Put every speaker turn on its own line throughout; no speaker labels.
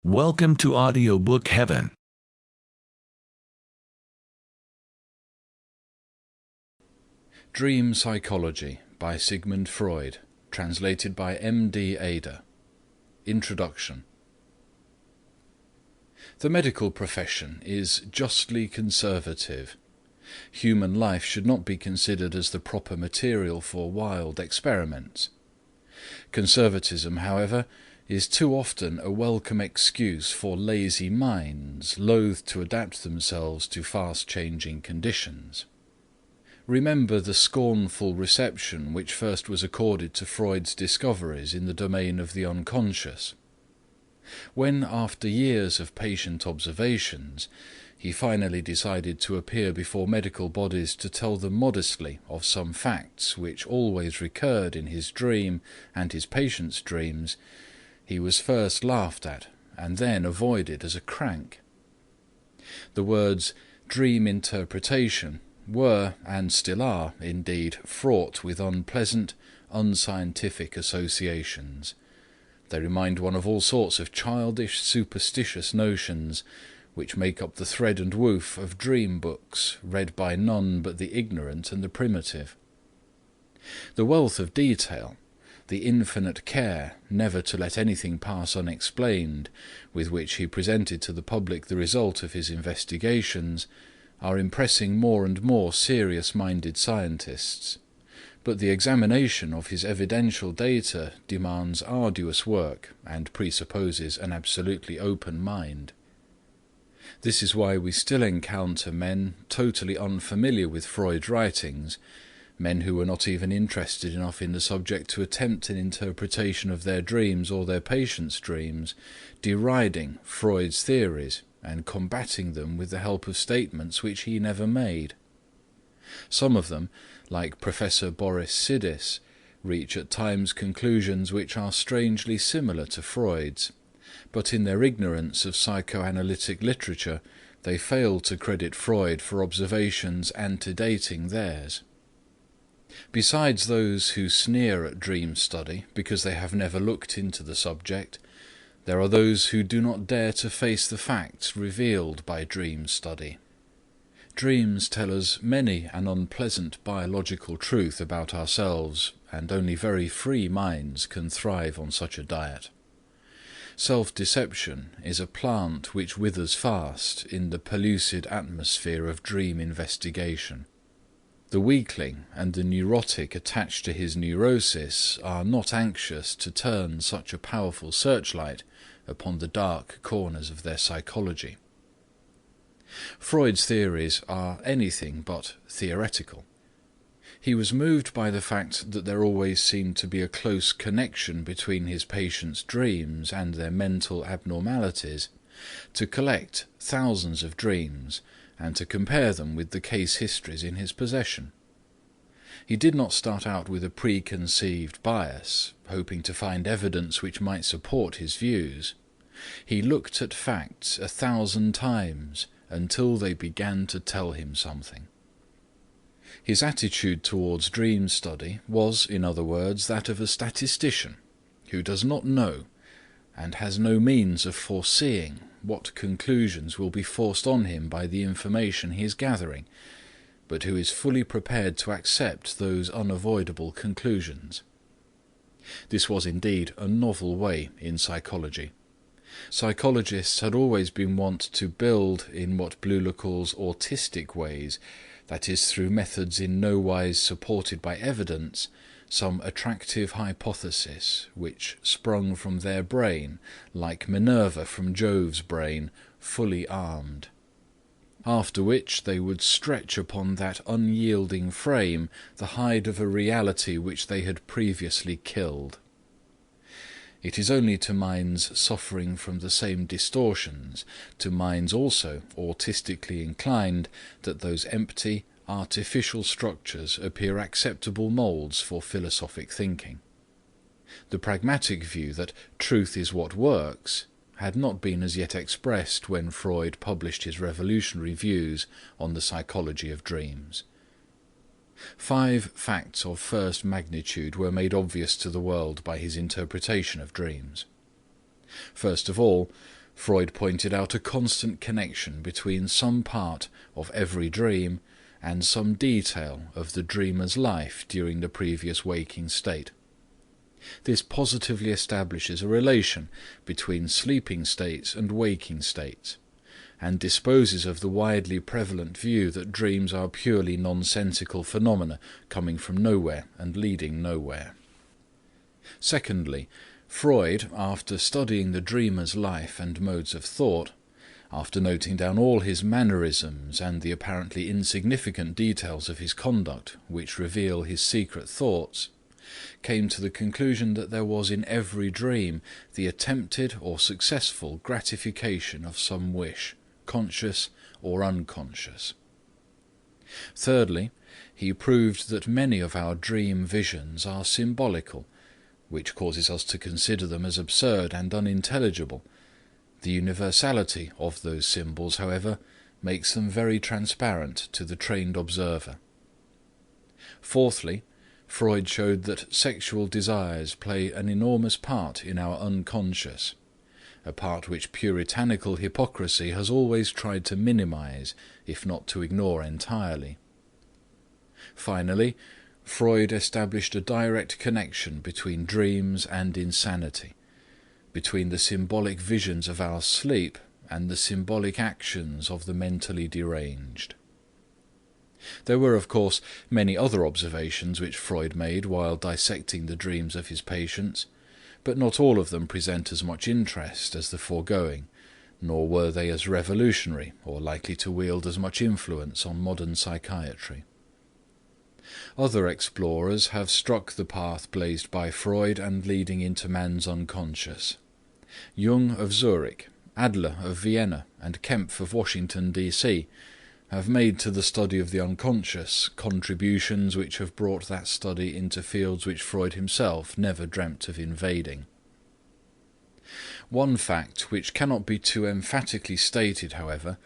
Welcome to Audiobook Heaven.
Dream Psychology by Sigmund Freud, translated by M.D. Ada. Introduction. The medical profession is justly conservative. Human life should not be considered as the proper material for wild experiments. Conservatism, however, is too often a welcome excuse for lazy minds, loath to adapt themselves to fast-changing conditions. Remember the scornful reception which first was accorded to Freud's discoveries in the domain of the unconscious. When, after years of patient observations, he finally decided to appear before medical bodies to tell them modestly of some facts which always recurred in his dream and his patients' dreams, he was first laughed at and then avoided as a crank. The words dream interpretation were, and still are, indeed, fraught with unpleasant, unscientific associations. They remind one of all sorts of childish, superstitious notions, which make up the thread and woof of dream books, read by none but the ignorant and the primitive. The wealth of detail, the infinite care never to let anything pass unexplained, with which he presented to the public the result of his investigations, are impressing more and more serious-minded scientists, but the examination of his evidential data demands arduous work and presupposes an absolutely open mind. This is why we still encounter men totally unfamiliar with Freud's writings, men who were not even interested enough in the subject to attempt an interpretation of their dreams or their patients' dreams, deriding Freud's theories and combating them with the help of statements which he never made. Some of them, like Professor Boris Sidis, reach at times conclusions which are strangely similar to Freud's, but in their ignorance of psychoanalytic literature they fail to credit Freud for observations antedating theirs. Besides those who sneer at dream study because they have never looked into the subject, there are those who do not dare to face the facts revealed by dream study. Dreams tell us many an unpleasant biological truth about ourselves, and only very free minds can thrive on such a diet. Self-deception is a plant which withers fast in the pellucid atmosphere of dream investigation. The weakling and the neurotic attached to his neurosis are not anxious to turn such a powerful searchlight upon the dark corners of their psychology. Freud's theories are anything but theoretical. He was moved by the fact that there always seemed to be a close connection between his patients' dreams and their mental abnormalities, to collect thousands of dreams and to compare them with the case histories in his possession. He did not start out with a preconceived bias, hoping to find evidence which might support his views. He looked at facts 1,000 times until they began to tell him something. His attitude towards dream study was, in other words, that of a statistician who does not know and has no means of foreseeing what conclusions will be forced on him by the information he is gathering, but who is fully prepared to accept those unavoidable conclusions. This was indeed a novel way in psychology. Psychologists had always been wont to build in what Bleuler calls autistic ways, that is, through methods in no wise supported by evidence, some attractive hypothesis which sprung from their brain, like Minerva from Jove's brain, fully armed. After which they would stretch upon that unyielding frame the hide of a reality which they had previously killed. It is only to minds suffering from the same distortions, to minds also autistically inclined, that those empty, artificial structures appear acceptable moulds for philosophic thinking. The pragmatic view that truth is what works had not been as yet expressed when Freud published his revolutionary views on the psychology of dreams. 5 facts of first magnitude were made obvious to the world by his interpretation of dreams. First of all, Freud pointed out a constant connection between some part of every dream and some detail of the dreamer's life during the previous waking state. This positively establishes a relation between sleeping states and waking states, and disposes of the widely prevalent view that dreams are purely nonsensical phenomena coming from nowhere and leading nowhere. Secondly, Freud, after studying the dreamer's life and modes of thought, after noting down all his mannerisms and the apparently insignificant details of his conduct which reveal his secret thoughts, came to the conclusion that there was in every dream the attempted or successful gratification of some wish, conscious or unconscious. Thirdly, he proved that many of our dream visions are symbolical, which causes us to consider them as absurd and unintelligible. The universality of those symbols, however, makes them very transparent to the trained observer. Fourthly, Freud showed that sexual desires play an enormous part in our unconscious, a part which puritanical hypocrisy has always tried to minimize, if not to ignore entirely. Finally, Freud established a direct connection between dreams and insanity, between the symbolic visions of our sleep and the symbolic actions of the mentally deranged. There were, of course, many other observations which Freud made while dissecting the dreams of his patients, but not all of them present as much interest as the foregoing, nor were they as revolutionary or likely to wield as much influence on modern psychiatry. Other explorers have struck the path blazed by Freud and leading into man's unconscious. Jung of Zurich, Adler of Vienna, and Kempf of Washington, D.C. have made to the study of the unconscious contributions which have brought that study into fields which Freud himself never dreamt of invading. One fact which cannot be too emphatically stated, however,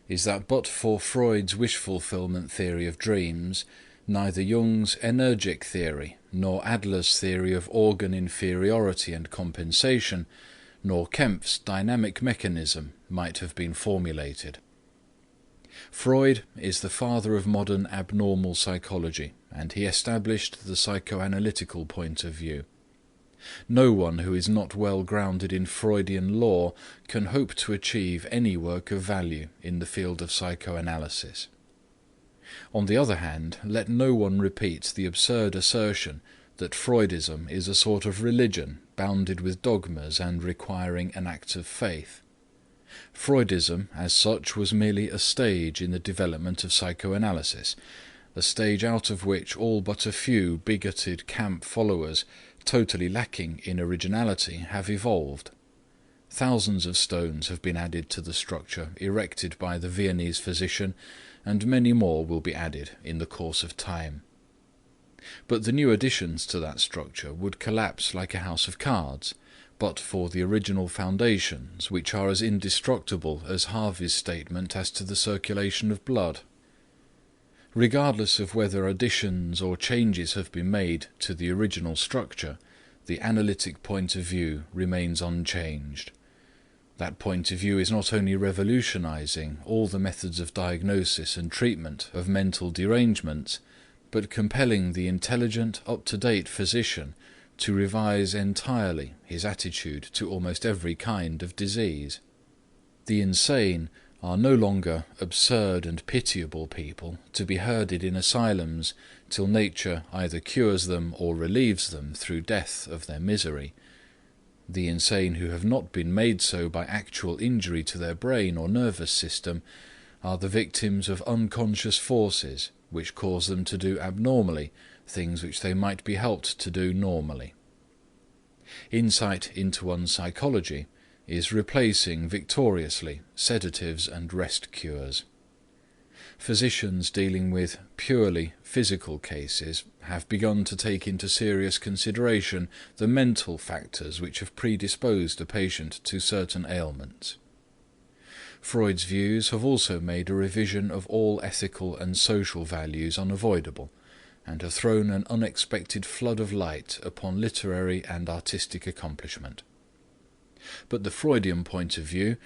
is that but for Freud's wish-fulfillment theory of dreams, neither Jung's energic theory, nor Adler's theory of organ inferiority and compensation, nor Kempf's dynamic mechanism might have been formulated. Freud is the father of modern abnormal psychology, and he established the psychoanalytical point of view. No one who is not well grounded in Freudian lore can hope to achieve any work of value in the field of psychoanalysis. On the other hand, let no one repeat the absurd assertion that Freudism is a sort of religion bounded with dogmas and requiring an act of faith. Freudism, as such, was merely a stage in the development of psychoanalysis, a stage out of which all but a few bigoted camp followers, totally lacking in originality, have evolved. Thousands of stones have been added to the structure erected by the Viennese physician, and many more will be added in the course of time. But the new additions to that structure would collapse like a house of cards, but for the original foundations, which are as indestructible as Harvey's statement as to the circulation of blood. Regardless of whether additions or changes have been made to the original structure, the analytic point of view remains unchanged. That point of view is not only revolutionizing all the methods of diagnosis and treatment of mental derangements, but compelling the intelligent, up-to-date physician to revise entirely his attitude to almost every kind of disease. The insane are no longer absurd and pitiable people to be herded in asylums till nature either cures them or relieves them through death of their misery. The insane who have not been made so by actual injury to their brain or nervous system are the victims of unconscious forces which cause them to do abnormally things which they might be helped to do normally. Insight into one's psychology is replacing victoriously sedatives and rest cures. Physicians dealing with purely physical cases have begun to take into serious consideration the mental factors which have predisposed a patient to certain ailments. Freud's views have also made a revision of all ethical and social values unavoidable, and have thrown an unexpected flood of light upon literary and artistic accomplishment. But the Freudian point of view,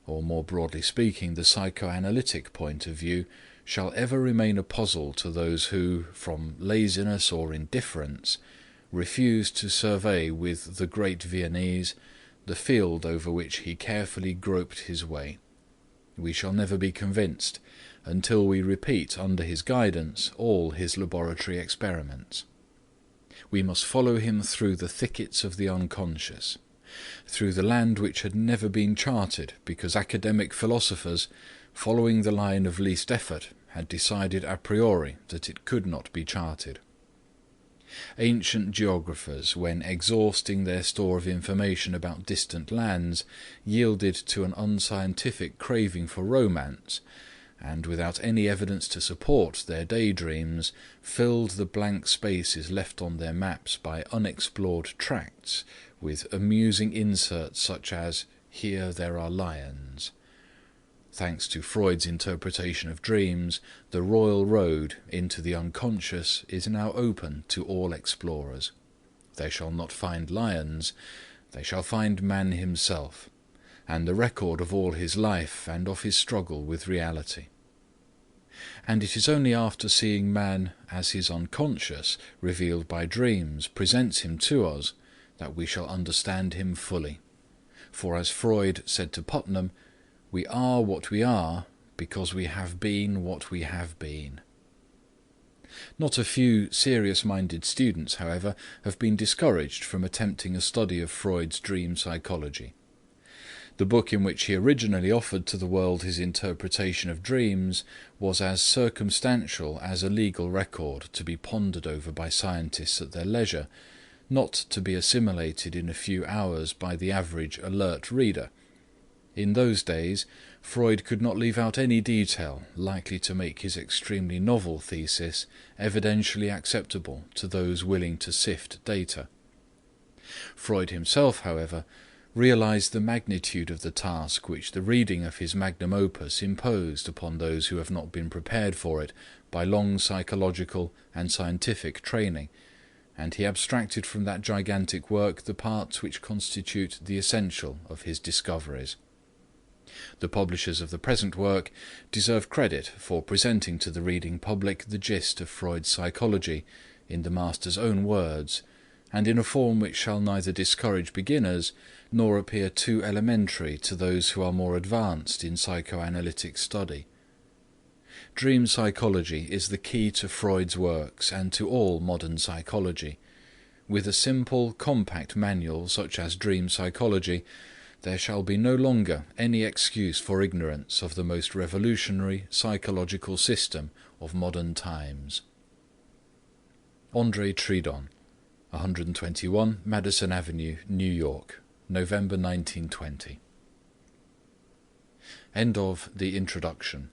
or more broadly speaking, the psychoanalytic point of view, shall ever remain a puzzle to those who, from laziness or indifference, refuse to survey with the great Viennese the field over which he carefully groped his way. We shall never be convinced until we repeat under his guidance all his laboratory experiments. We must follow him through the thickets of the unconscious, through the land which had never been charted because academic philosophers, following the line of least effort, had decided a priori that it could not be charted. Ancient geographers, when exhausting their store of information about distant lands, yielded to an unscientific craving for romance, and without any evidence to support their daydreams, filled the blank spaces left on their maps by unexplored tracts with amusing inserts such as, "Here there are lions." Thanks to Freud's interpretation of dreams, the royal road into the unconscious is now open to all explorers. They shall not find lions, they shall find man himself, and the record of all his life and of his struggle with reality. And it is only after seeing man as his unconscious, revealed by dreams, presents him to us, that we shall understand him fully. For as Freud said to Putnam, we are what we are because we have been what we have been. Not a few serious-minded students, however, have been discouraged from attempting a study of Freud's dream psychology. The book in which he originally offered to the world his interpretation of dreams was as circumstantial as a legal record to be pondered over by scientists at their leisure, not to be assimilated in a few hours by the average alert reader. In those days, Freud could not leave out any detail likely to make his extremely novel thesis evidentially acceptable to those willing to sift data. Freud himself, however, realized the magnitude of the task which the reading of his magnum opus imposed upon those who have not been prepared for it by long psychological and scientific training, and he abstracted from that gigantic work the parts which constitute the essential of his discoveries. The publishers of the present work deserve credit for presenting to the reading public the gist of Freud's psychology in the master's own words, and in a form which shall neither discourage beginners nor appear too elementary to those who are more advanced in psychoanalytic study. Dream psychology is the key to Freud's works and to all modern psychology. With a simple, compact manual such as Dream Psychology, there shall be no longer any excuse for ignorance of the most revolutionary psychological system of modern times. André Tridon, 121 Madison Avenue, New York, November 1920. End of the introduction.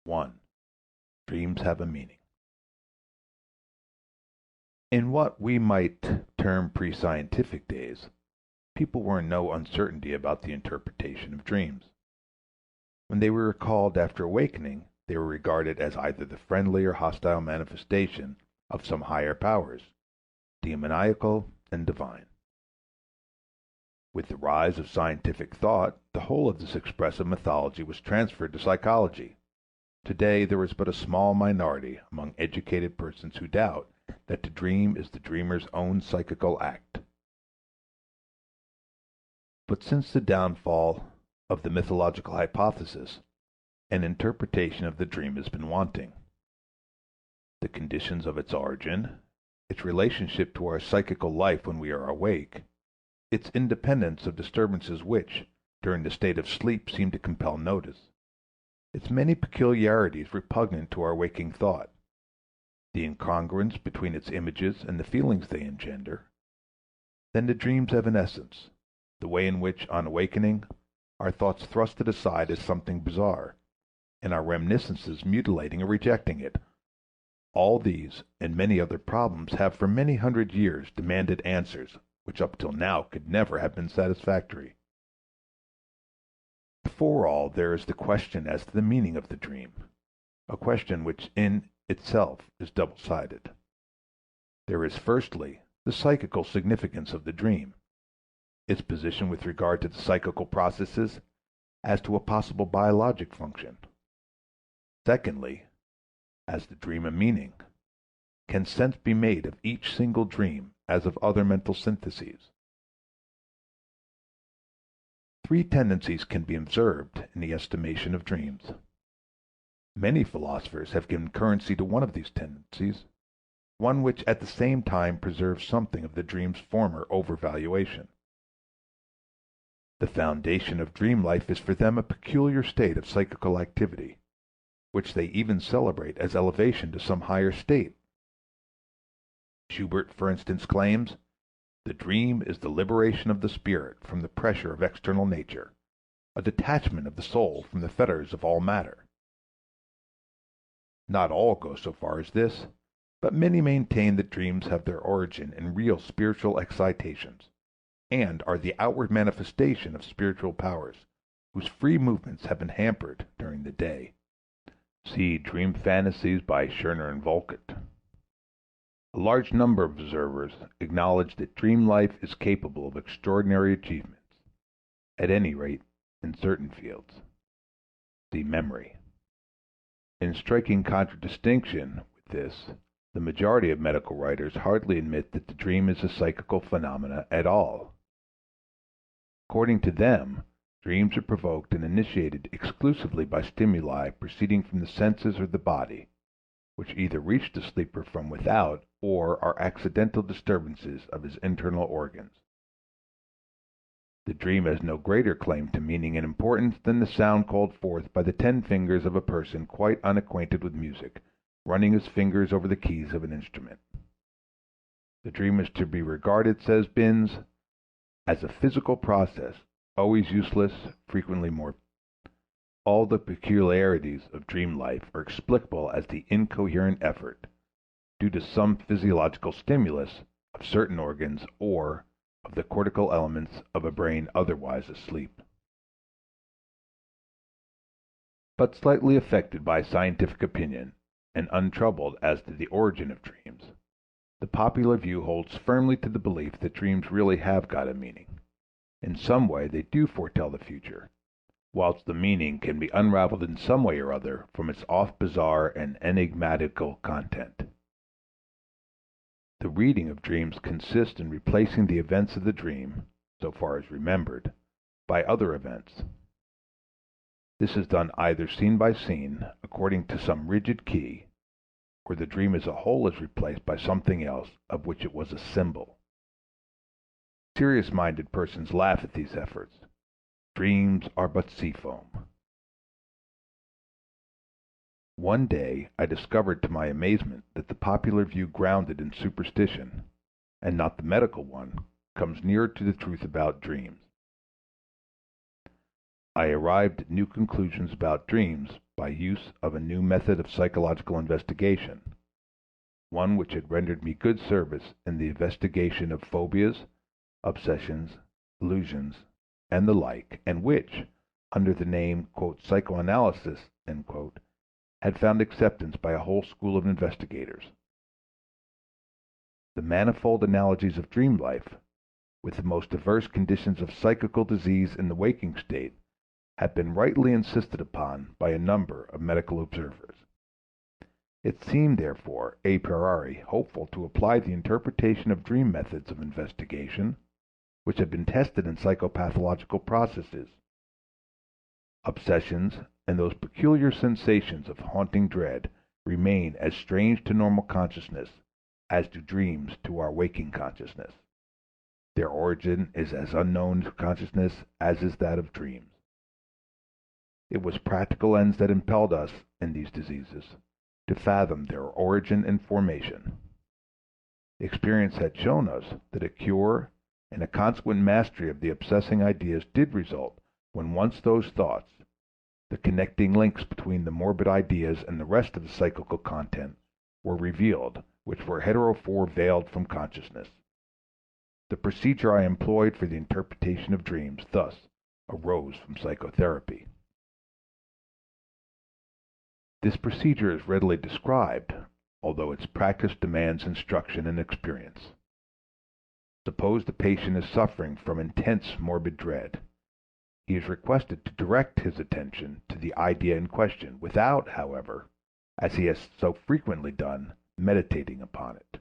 1. Dreams have a meaning. In what we might term pre-scientific days, people were in no uncertainty about the interpretation of dreams. When they were recalled after awakening, they were regarded as either the friendly or hostile manifestation of some higher powers, demoniacal and divine. With the rise of scientific thought, the whole of this expressive mythology was transferred to psychology. Today there is but a small minority among educated persons who doubt that the dream is the dreamer's own psychical act. But since the downfall of the mythological hypothesis, an interpretation of the dream has been wanting. The conditions of its origin, its relationship to our psychical life when we are awake, its independence of disturbances which, during the state of sleep, seem to compel notice, its many peculiarities repugnant to our waking thought, the incongruence between its images and the feelings they engender, then the dreams have an essence, the way in which, on awakening, our thoughts thrust it aside as something bizarre, and our reminiscences mutilating or rejecting it. All these and many other problems have for many hundred years demanded answers which up till now could never have been satisfactory. Before all, there is the question as to the meaning of the dream, a question which in itself is double-sided. There is, firstly, the psychical significance of the dream, its position with regard to the psychical processes as to a possible biologic function. Secondly, as the dream a meaning? Can sense be made of each single dream as of other mental syntheses? Three tendencies can be observed in the estimation of dreams. Many philosophers have given currency to one of these tendencies, one which at the same time preserves something of the dream's former overvaluation. The foundation of dream life is for them a peculiar state of psychical activity, which they even celebrate as elevation to some higher state. Schubert, for instance, claims, "The dream is the liberation of the spirit from the pressure of external nature, a detachment of the soul from the fetters of all matter." Not all go so far as this, but many maintain that dreams have their origin in real spiritual excitations, and are the outward manifestation of spiritual powers whose free movements have been hampered during the day. See Dream Fantasies by Scherner and Volkert. A large number of observers acknowledge that dream life is capable of extraordinary achievements, at any rate in certain fields. See Memory. In striking contradistinction with this, the majority of medical writers hardly admit that the dream is a psychical phenomena at all. According to them, dreams are provoked and initiated exclusively by stimuli proceeding from the senses or the body, which either reach the sleeper from without or are accidental disturbances of his internal organs. The dream has no greater claim to meaning and importance than the sound called forth by the 10 fingers of a person quite unacquainted with music, running his fingers over the keys of an instrument. The dream is to be regarded, says Binns, as a physical process, always useless, frequently morbid. All the peculiarities of dream life are explicable as the incoherent effort, due to some physiological stimulus, of certain organs or of the cortical elements of a brain otherwise asleep. But slightly affected by scientific opinion, and untroubled as to the origin of dreams, the popular view holds firmly to the belief that dreams really have got a meaning. In some way they do foretell the future, whilst the meaning can be unraveled in some way or other from its oft bizarre and enigmatical content. The reading of dreams consists in replacing the events of the dream, so far as remembered, by other events. This is done either scene by scene, according to some rigid key, or the dream as a whole is replaced by something else of which it was a symbol. Serious-minded persons laugh at these efforts. Dreams are but sea foam. One day I discovered to my amazement that the popular view grounded in superstition, and not the medical one, comes nearer to the truth about dreams. I arrived at new conclusions about dreams by use of a new method of psychological investigation, one which had rendered me good service in the investigation of phobias, obsessions, illusions, and the like, and which, under the name "psychoanalysis," had found acceptance by a whole school of investigators. The manifold analogies of dream life, with the most diverse conditions of psychical disease in the waking state, have been rightly insisted upon by a number of medical observers. It seemed, therefore, a priori hopeful to apply the interpretation of dream methods of investigation, which have been tested in psychopathological processes. Obsessions and those peculiar sensations of haunting dread remain as strange to normal consciousness as do dreams to our waking consciousness. Their origin is as unknown to consciousness as is that of dreams. It was practical ends that impelled us, in these diseases, to fathom their origin and formation. Experience had shown us that a cure and a consequent mastery of the obsessing ideas did result when once those thoughts, the connecting links between the morbid ideas and the rest of the psychical content, were revealed, which were heretofore veiled from consciousness. The procedure I employed for the interpretation of dreams thus arose from psychotherapy. This procedure is readily described, although its practice demands instruction and experience. Suppose the patient is suffering from intense morbid dread. He is requested to direct his attention to the idea in question, without, however, as he has so frequently done, meditating upon it.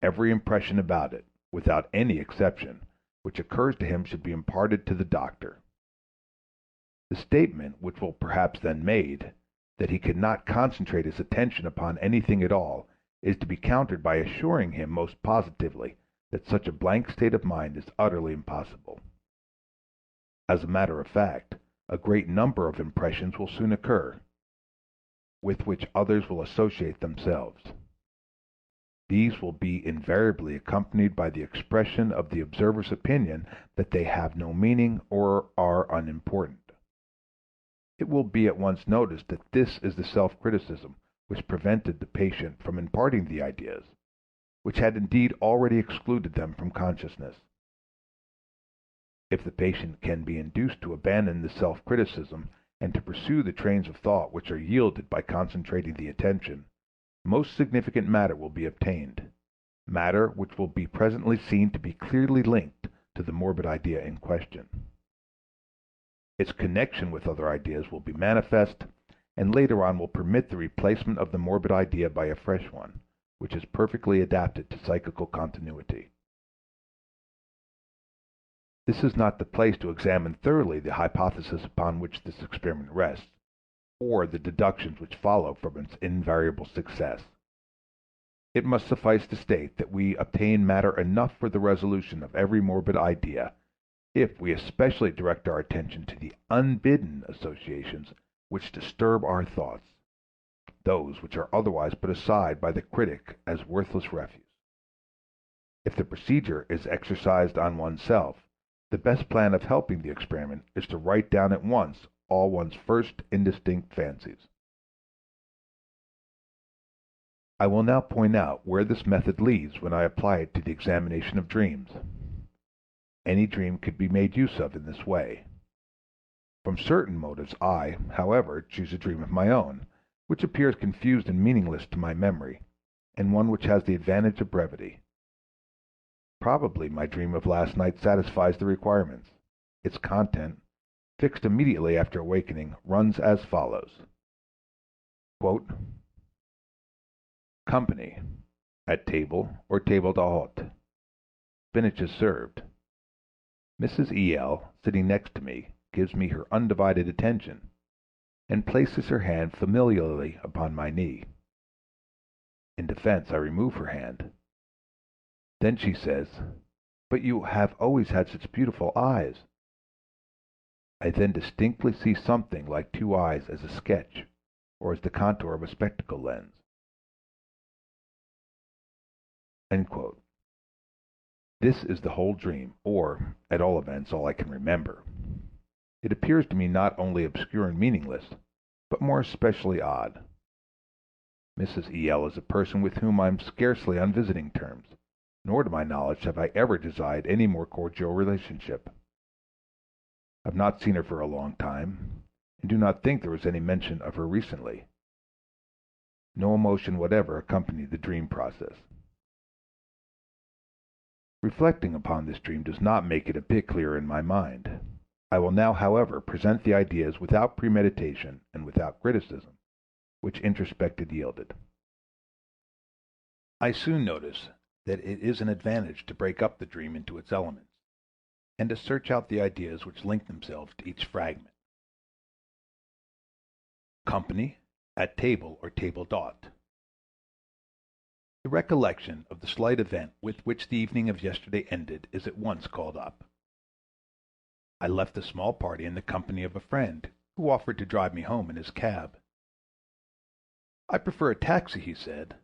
Every impression about it, without any exception, which occurs to him should be imparted to the doctor. The statement, which will perhaps then made, that he cannot concentrate his attention upon anything at all, is to be countered by assuring him most positively that such a blank state of mind is utterly impossible. As a matter of fact, a great number of impressions will soon occur, with which others will associate themselves. These will be invariably accompanied by the expression of the observer's opinion that they have no meaning or are unimportant. It will be at once noticed that this is the self-criticism which prevented the patient from imparting the ideas, which had indeed already excluded them from consciousness. If the patient can be induced to abandon this self-criticism and to pursue the trains of thought which are yielded by concentrating the attention, most significant matter will be obtained, matter which will be presently seen to be clearly linked to the morbid idea in question. Its connection with other ideas will be manifest, and later on will permit the replacement of the morbid idea by a fresh one, which is perfectly adapted to psychical continuity. This is not the place to examine thoroughly the hypothesis upon which this experiment rests, or the deductions which follow from its invariable success. It must suffice to state that we obtain matter enough for the resolution of every morbid idea, if we especially direct our attention to the unbidden associations which disturb our thoughts, those which are otherwise put aside by the critic as worthless refuse. If the procedure is exercised on oneself, the best plan of helping the experiment is to write down at once all one's first indistinct fancies. I will now point out where this method leads when I apply it to the examination of dreams. Any dream could be made use of in this way. From certain motives I, however, choose a dream of my own, which appears confused and meaningless to my memory, and one which has the advantage of brevity. Probably my dream of last night satisfies the requirements. Its content, fixed immediately after awakening, runs as follows. Quote, company, at table or table d'hôte. Spinach is served. Mrs. E.L., sitting next to me, gives me her undivided attention, and places her hand familiarly upon my knee. In defense, I remove her hand. Then she says, "But you have always had such beautiful eyes." I then distinctly see something like two eyes as a sketch, or as the contour of a spectacle lens. End quote. This is the whole dream, or, at all events, all I can remember. It appears to me not only obscure and meaningless, but more especially odd. Mrs. E.L. is a person with whom I am scarcely on visiting terms, nor to my knowledge have I ever desired any more cordial relationship. I have not seen her for a long time, and do not think there was any mention of her recently. No emotion whatever accompanied the dream process. Reflecting upon this dream does not make it a bit clearer in my mind. I will now, however, present the ideas without premeditation and without criticism, which introspected yielded. I soon notice that it is an advantage to break up the dream into its elements, and to search out the ideas which link themselves to each fragment. Company, at table or table d'hôte. The recollection of the slight event with which the evening of yesterday ended is at once called up. I left the small party in the company of a friend, who offered to drive me home in his cab. "I prefer a taxi," he said.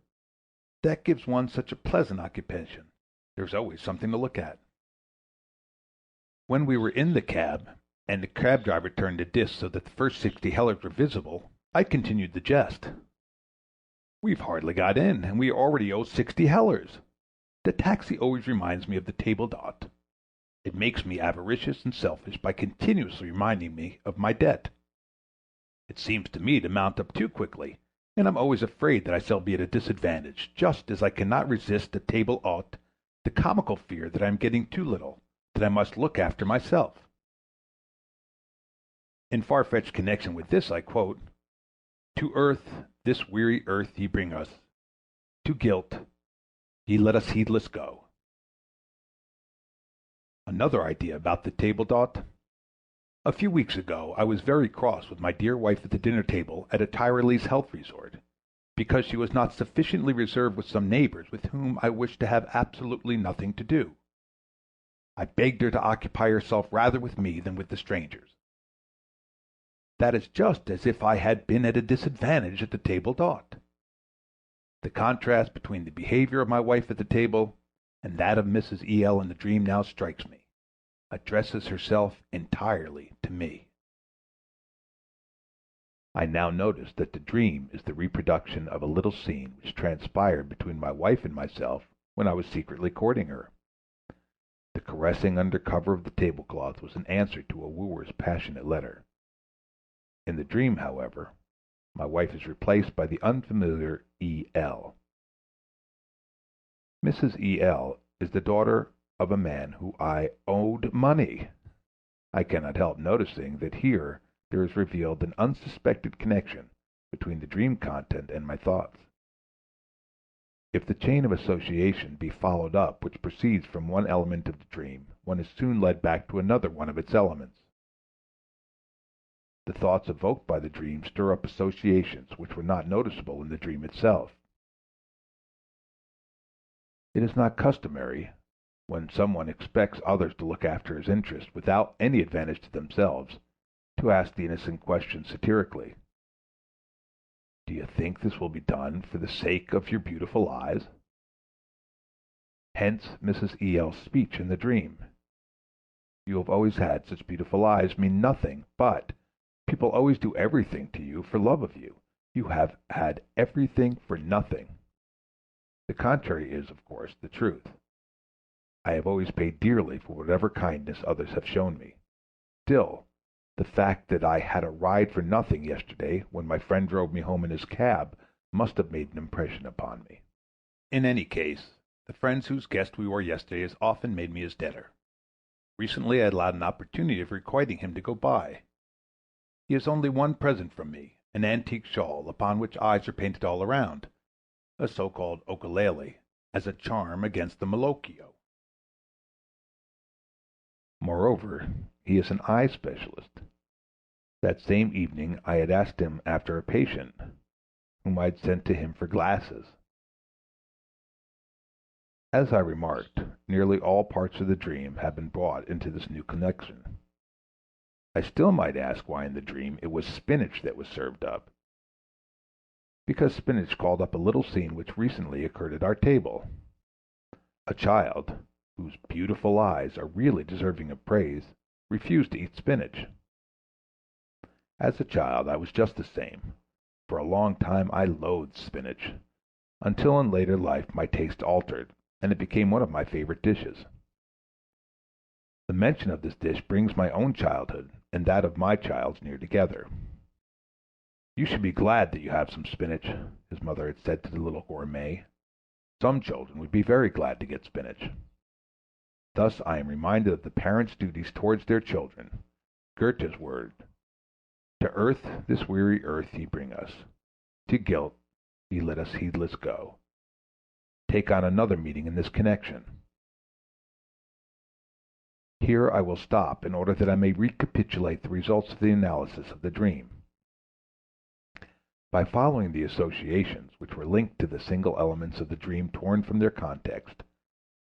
"That gives one such a pleasant occupation. There's always something to look at." When we were in the cab, and the cab driver turned the disc so that the first 60 hellers were visible, I continued the jest. "We've hardly got in, and we already owe 60 hellers. The taxi always reminds me of the table d'hôte. It makes me avaricious and selfish by continuously reminding me of my debt. It seems to me to mount up too quickly, and I'm always afraid that I shall be at a disadvantage, just as I cannot resist the table d'hôte the comical fear that I am getting too little, that I must look after myself. In far-fetched connection with this, I quote, "To earth, this weary earth ye bring us, to guilt ye let us heedless go." Another idea about the table d'hôte. A few weeks ago I was very cross with my dear wife at the dinner table at a Tyrolese health resort, because she was not sufficiently reserved with some neighbors with whom I wished to have absolutely nothing to do. I begged her to occupy herself rather with me than with the strangers. That is just as if I had been at a disadvantage at the table d'hôte. The contrast between the behavior of my wife at the table and that of Mrs. E.L. in the dream now strikes me, addresses herself entirely to me. I now notice that the dream is the reproduction of a little scene which transpired between my wife and myself when I was secretly courting her. The caressing under cover of the tablecloth was an answer to a wooer's passionate letter. In the dream, however, my wife is replaced by the unfamiliar E.L. Mrs. E.L. is the daughter of a man who I owed money. I cannot help noticing that here there is revealed an unsuspected connection between the dream content and my thoughts. If the chain of association be followed up which proceeds from one element of the dream, one is soon led back to another one of its elements. The thoughts evoked by the dream stir up associations which were not noticeable in the dream itself. It is not customary, when someone expects others to look after his interests without any advantage to themselves, to ask the innocent question satirically, "Do you think this will be done for the sake of your beautiful eyes?" Hence Mrs. E.L.'s speech in the dream. "You have always had such beautiful eyes" mean nothing but people always do everything to you for love of you. You have had everything for nothing. The contrary is, of course, the truth. I have always paid dearly for whatever kindness others have shown me. Still, the fact that I had a ride for nothing yesterday when my friend drove me home in his cab must have made an impression upon me. In any case, the friends whose guest we were yesterday has often made me his debtor. Recently I had allowed an opportunity of requiting him to go by. He has only one present from me, an antique shawl upon which eyes are painted all around, a so-called ukulele, as a charm against the malocchio. Moreover, he is an eye specialist. That same evening I had asked him after a patient, whom I had sent to him for glasses. As I remarked, nearly all parts of the dream have been brought into this new connection. I still might ask why in the dream it was spinach that was served up. Because spinach called up a little scene which recently occurred at our table. A child, whose beautiful eyes are really deserving of praise, refused to eat spinach. As a child I was just the same. For a long time I loathed spinach, until in later life my taste altered, and it became one of my favorite dishes. The mention of this dish brings my own childhood and that of my child's near together. "You should be glad that you have some spinach," his mother had said to the little gourmet. "Some children would be very glad to get spinach." Thus I am reminded of the parents' duties towards their children. Goethe's word, "To earth, this weary earth ye bring us, to guilt ye let us heedless go," take on another meaning in this connection. Here I will stop in order that I may recapitulate the results of the analysis of the dream. By following the associations which were linked to the single elements of the dream torn from their context,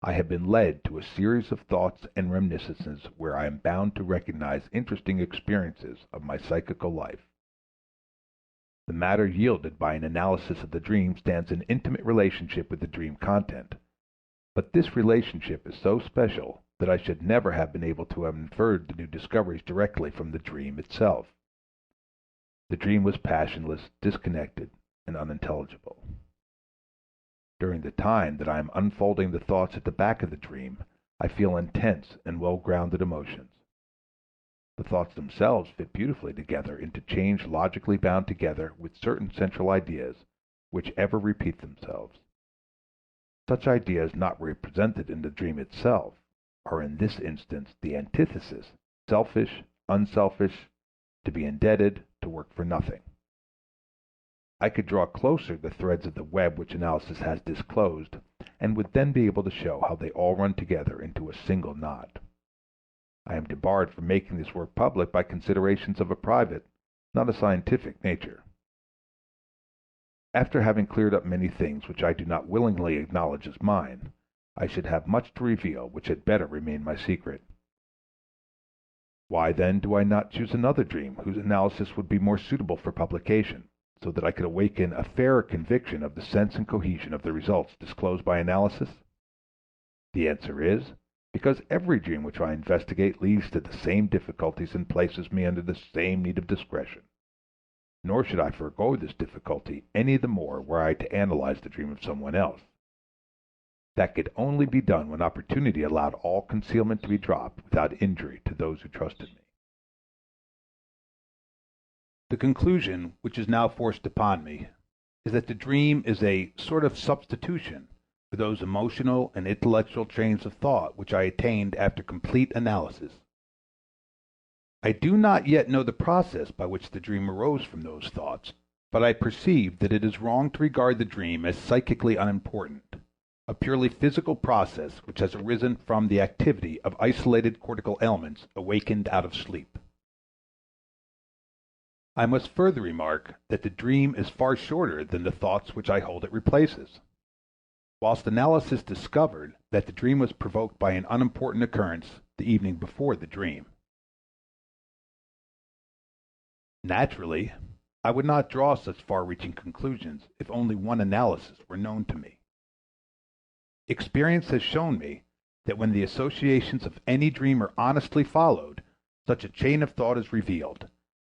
I have been led to a series of thoughts and reminiscences where I am bound to recognize interesting experiences of my psychical life. The matter yielded by an analysis of the dream stands in intimate relationship with the dream content, but this relationship is so special that I should never have been able to have inferred the new discoveries directly from the dream itself. The dream was passionless, disconnected, and unintelligible. During the time that I am unfolding the thoughts at the back of the dream, I feel intense and well-grounded emotions. The thoughts themselves fit beautifully together into chains logically bound together with certain central ideas which ever repeat themselves. Such ideas not represented in the dream itself are in this instance the antithesis, selfish, unselfish, to be indebted, to work for nothing. I could draw closer the threads of the web which analysis has disclosed, and would then be able to show how they all run together into a single knot. I am debarred from making this work public by considerations of a private, not a scientific nature. After having cleared up many things which I do not willingly acknowledge as mine, I should have much to reveal which had better remain my secret. Why, then, do I not choose another dream whose analysis would be more suitable for publication, so that I could awaken a fairer conviction of the sense and cohesion of the results disclosed by analysis? The answer is, because every dream which I investigate leads to the same difficulties and places me under the same need of discretion. Nor should I forego this difficulty any the more were I to analyze the dream of someone else. That could only be done when opportunity allowed all concealment to be dropped without injury to those who trusted me. The conclusion which is now forced upon me is that the dream is a sort of substitution for those emotional and intellectual trains of thought which I attained after complete analysis. I do not yet know the process by which the dream arose from those thoughts, but I perceive that it is wrong to regard the dream as psychically unimportant, a purely physical process which has arisen from the activity of isolated cortical elements awakened out of sleep. I must further remark that the dream is far shorter than the thoughts which I hold it replaces. Whilst analysis discovered that the dream was provoked by an unimportant occurrence the evening before the dream. Naturally, I would not draw such far-reaching conclusions if only one analysis were known to me. Experience has shown me that when the associations of any dream are honestly followed, such a chain of thought is revealed.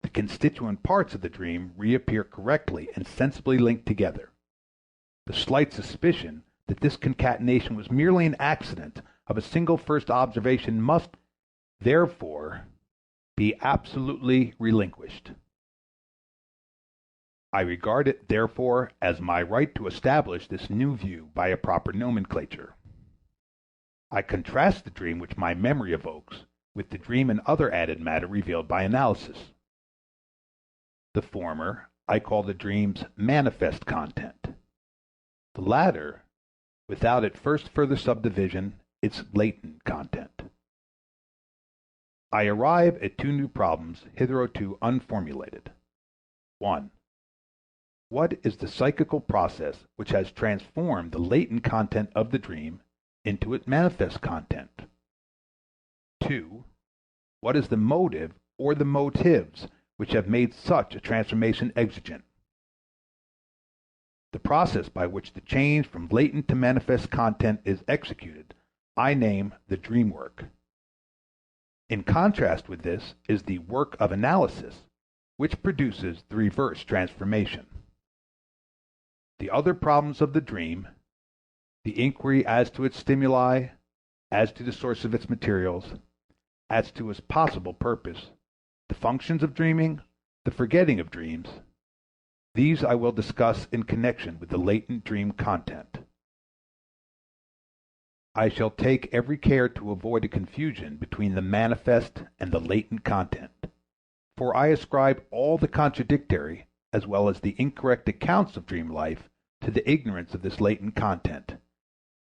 The constituent parts of the dream reappear correctly and sensibly linked together. The slight suspicion that this concatenation was merely an accident of a single first observation must, therefore, be absolutely relinquished. I regard it, therefore, as my right to establish this new view by a proper nomenclature. I contrast the dream which my memory evokes with the dream and other added matter revealed by analysis. The former I call the dream's manifest content. The latter, without at first further subdivision, its latent content. I arrive at two new problems hitherto unformulated. 1. What is the psychical process which has transformed the latent content of the dream into its manifest content? 2. What is the motive or the motives which have made such a transformation exigent? The process by which the change from latent to manifest content is executed I name the dream work. In contrast with this is the work of analysis, which produces the reverse transformation. The other problems of the dream, the inquiry as to its stimuli, as to the source of its materials, as to its possible purpose, the functions of dreaming, the forgetting of dreams, these I will discuss in connection with the latent dream content. I shall take every care to avoid a confusion between the manifest and the latent content, for I ascribe all the contradictory as well as the incorrect accounts of dream life to the ignorance of this latent content,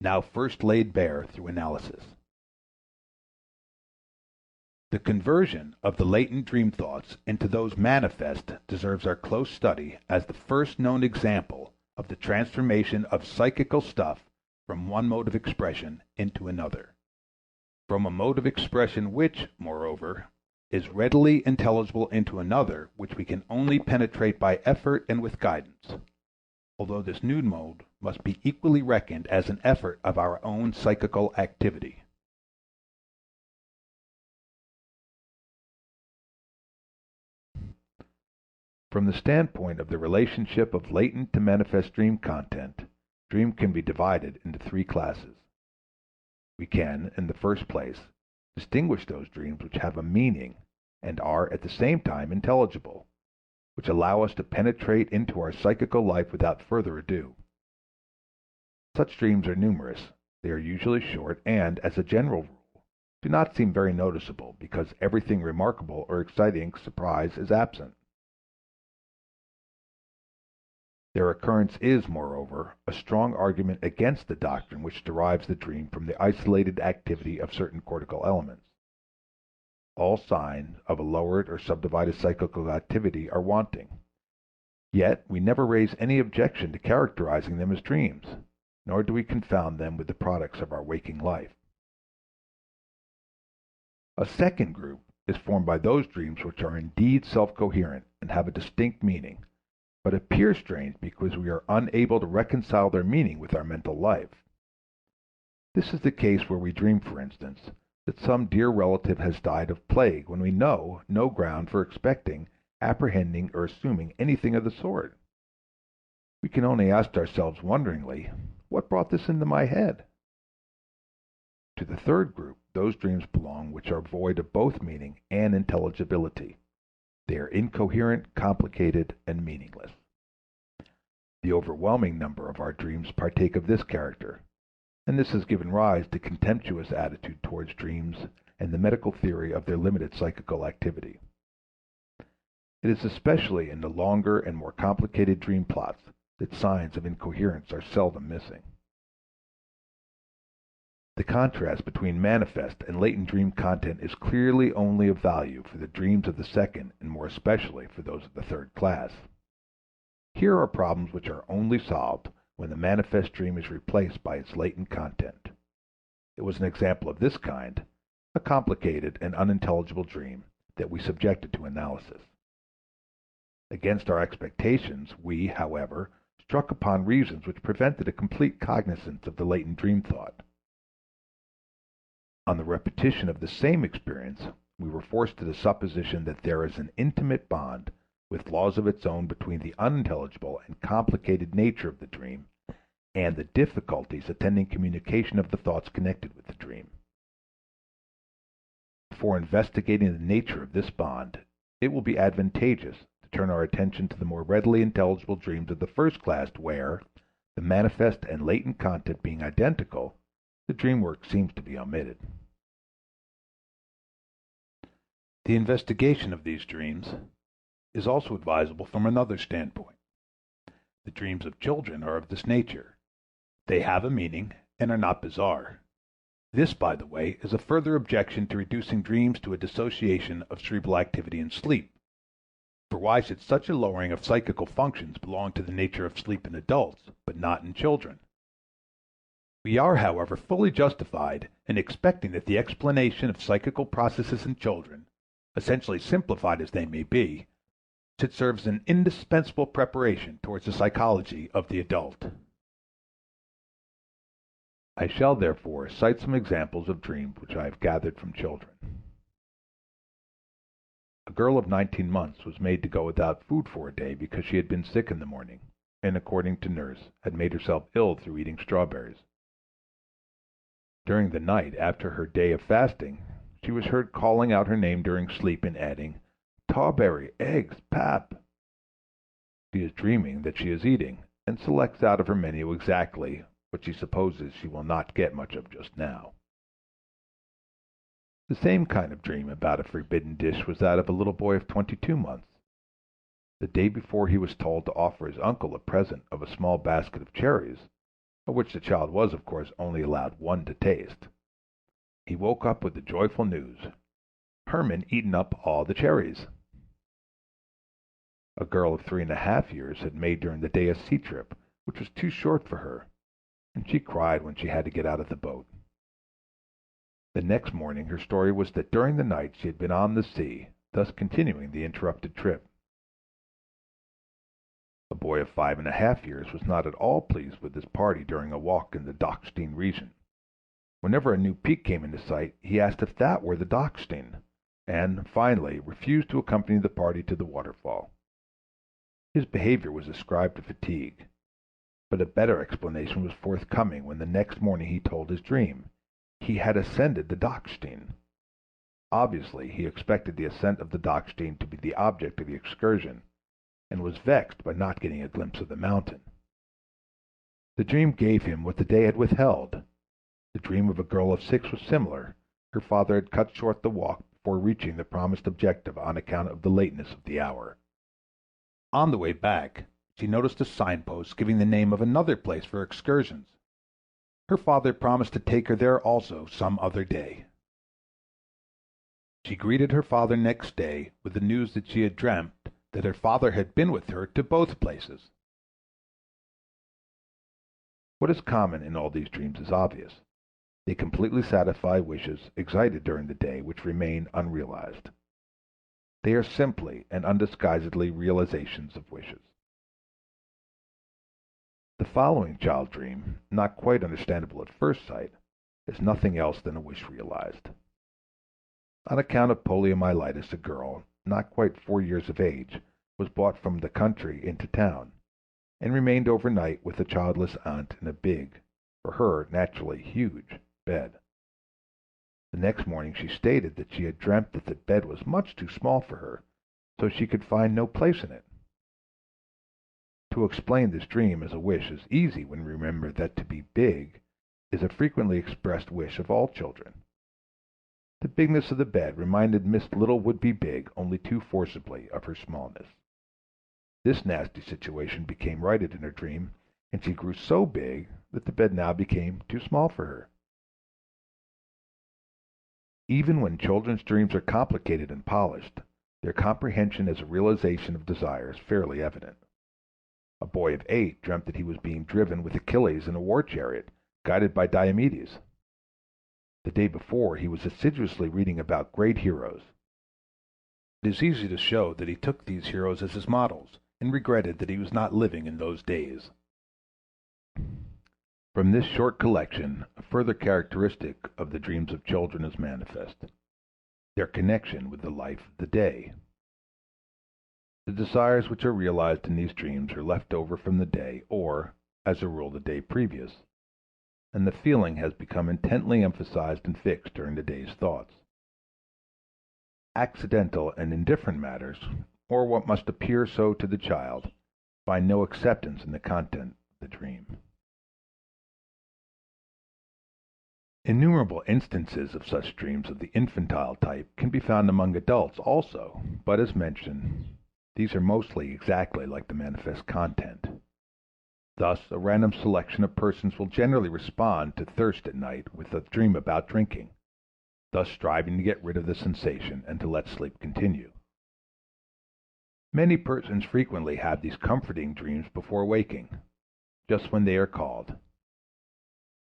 now first laid bare through analysis. The conversion of the latent dream thoughts into those manifest deserves our close study as the first known example of the transformation of psychical stuff from one mode of expression into another, from a mode of expression which, moreover, is readily intelligible into another which we can only penetrate by effort and with guidance, although this new mode must be equally reckoned as an effort of our own psychical activity. From the standpoint of the relationship of latent to manifest dream content, dream can be divided into three classes. We can, in the first place, distinguish those dreams which have a meaning and are at the same time intelligible, which allow us to penetrate into our psychical life without further ado. Such dreams are numerous. They are usually short and, as a general rule, do not seem very noticeable because everything remarkable or exciting surprise is absent. Their occurrence is, moreover, a strong argument against the doctrine which derives the dream from the isolated activity of certain cortical elements. All signs of a lowered or subdivided psychical activity are wanting. Yet we never raise any objection to characterizing them as dreams, nor do we confound them with the products of our waking life. A second group is formed by those dreams which are indeed self-coherent and have a distinct meaning, but appear strange because we are unable to reconcile their meaning with our mental life. This is the case where we dream, for instance, that some dear relative has died of plague when we know no ground for expecting, apprehending, or assuming anything of the sort. We can only ask ourselves wonderingly, what brought this into my head? To the third group, those dreams belong which are void of both meaning and intelligibility. They are incoherent, complicated, and meaningless. The overwhelming number of our dreams partake of this character, and this has given rise to contemptuous attitude towards dreams and the medical theory of their limited psychical activity. It is especially in the longer and more complicated dream plots that signs of incoherence are seldom missing. The contrast between manifest and latent dream content is clearly only of value for the dreams of the second and more especially for those of the third class. Here are problems which are only solved when the manifest dream is replaced by its latent content. It was an example of this kind, a complicated and unintelligible dream, that we subjected to analysis. Against our expectations, we, however, struck upon reasons which prevented a complete cognizance of the latent dream thought. On the repetition of the same experience, we were forced to the supposition that there is an intimate bond with laws of its own between the unintelligible and complicated nature of the dream and the difficulties attending communication of the thoughts connected with the dream. Before investigating the nature of this bond, it will be advantageous to turn our attention to the more readily intelligible dreams of the first class where, the manifest and latent content being identical, the dream work seems to be omitted. The investigation of these dreams is also advisable from another standpoint. The dreams of children are of this nature. They have a meaning and are not bizarre. This, by the way, is a further objection to reducing dreams to a dissociation of cerebral activity in sleep. For why should such a lowering of psychical functions belong to the nature of sleep in adults, but not in children? We are, however, fully justified in expecting that the explanation of psychical processes in children, essentially simplified as they may be, should serve as an indispensable preparation towards the psychology of the adult. I shall therefore cite some examples of dreams which I have gathered from children. A girl of 19 months was made to go without food for a day because she had been sick in the morning, and according to nurse, had made herself ill through eating strawberries. During the night after her day of fasting, she was heard calling out her name during sleep and adding, "Tawberry, eggs, pap." She is dreaming that she is eating, and selects out of her menu exactly what she supposes she will not get much of just now. The same kind of dream about a forbidden dish was that of a little boy of 22 months. The day before he was told to offer his uncle a present of a small basket of cherries, of which the child was, of course, only allowed one to taste. He woke up with the joyful news: Herman eaten up all the cherries. A girl of 3½ years had made during the day a sea trip which was too short for her, and she cried when she had to get out of the boat. The next morning her story was that during the night she had been on the sea, thus continuing the interrupted trip. A boy of 5½ years was not at all pleased with his party during a walk in the Dachstein region. Whenever a new peak came into sight, he asked if that were the Dachstein, and, finally, refused to accompany the party to the waterfall. His behavior was ascribed to fatigue, but a better explanation was forthcoming when the next morning he told his dream. He had ascended the Dachstein. Obviously, he expected the ascent of the Dachstein to be the object of the excursion, and was vexed by not getting a glimpse of the mountain. The dream gave him what the day had withheld. The dream of a girl of 6 was similar. Her father had cut short the walk before reaching the promised objective on account of the lateness of the hour. On the way back, she noticed a signpost giving the name of another place for excursions. Her father promised to take her there also some other day. She greeted her father next day with the news that she had dreamt that her father had been with her to both places. What is common in all these dreams is obvious. They completely satisfy wishes excited during the day which remain unrealized. They are simply and undisguisedly realizations of wishes. The following child dream, not quite understandable at first sight, is nothing else than a wish realized. On account of poliomyelitis, a girl, not quite 4 years of age, was brought from the country into town, and remained overnight with a childless aunt in a big, for her naturally huge, bed. The next morning she stated that she had dreamt that the bed was much too small for her, so she could find no place in it. To explain this dream as a wish is easy when we remember that to be big is a frequently expressed wish of all children. The bigness of the bed reminded Miss Little would be big only too forcibly of her smallness. This nasty situation became righted in her dream, and she grew so big that the bed now became too small for her. Even when children's dreams are complicated and polished, their comprehension as a realization of desire is fairly evident. A boy of 8 dreamt that he was being driven with Achilles in a war chariot, guided by Diomedes. The day before he was assiduously reading about great heroes. It is easy to show that he took these heroes as his models, and regretted that he was not living in those days. From this short collection, a further characteristic of the dreams of children is manifest: their connection with the life of the day. The desires which are realized in these dreams are left over from the day, or, as a rule, the day previous, and the feeling has become intently emphasized and fixed during the day's thoughts. Accidental and indifferent matters, or what must appear so to the child, find no acceptance in the content of the dream. Innumerable instances of such dreams of the infantile type can be found among adults also, but as mentioned, these are mostly exactly like the manifest content. Thus, a random selection of persons will generally respond to thirst at night with a dream about drinking, thus striving to get rid of the sensation and to let sleep continue. Many persons frequently have these comforting dreams before waking, just when they are called.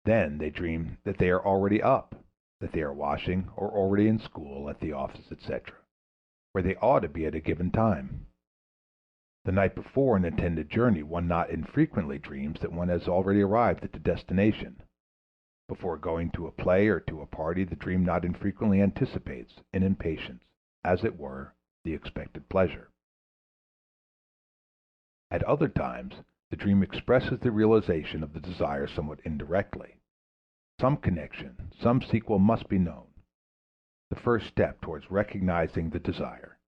Then they dream that they are already up, that they are washing or already in school, at the office, etc., where they ought to be at a given time. The night before an intended journey one not infrequently dreams that one has already arrived at the destination. Before going to a play or to a party the dream not infrequently anticipates, in impatience, as it were, the expected pleasure. At other times the dream expresses the realization of the desire somewhat indirectly. Some connection, some sequel must be known, the first step towards recognizing the desire.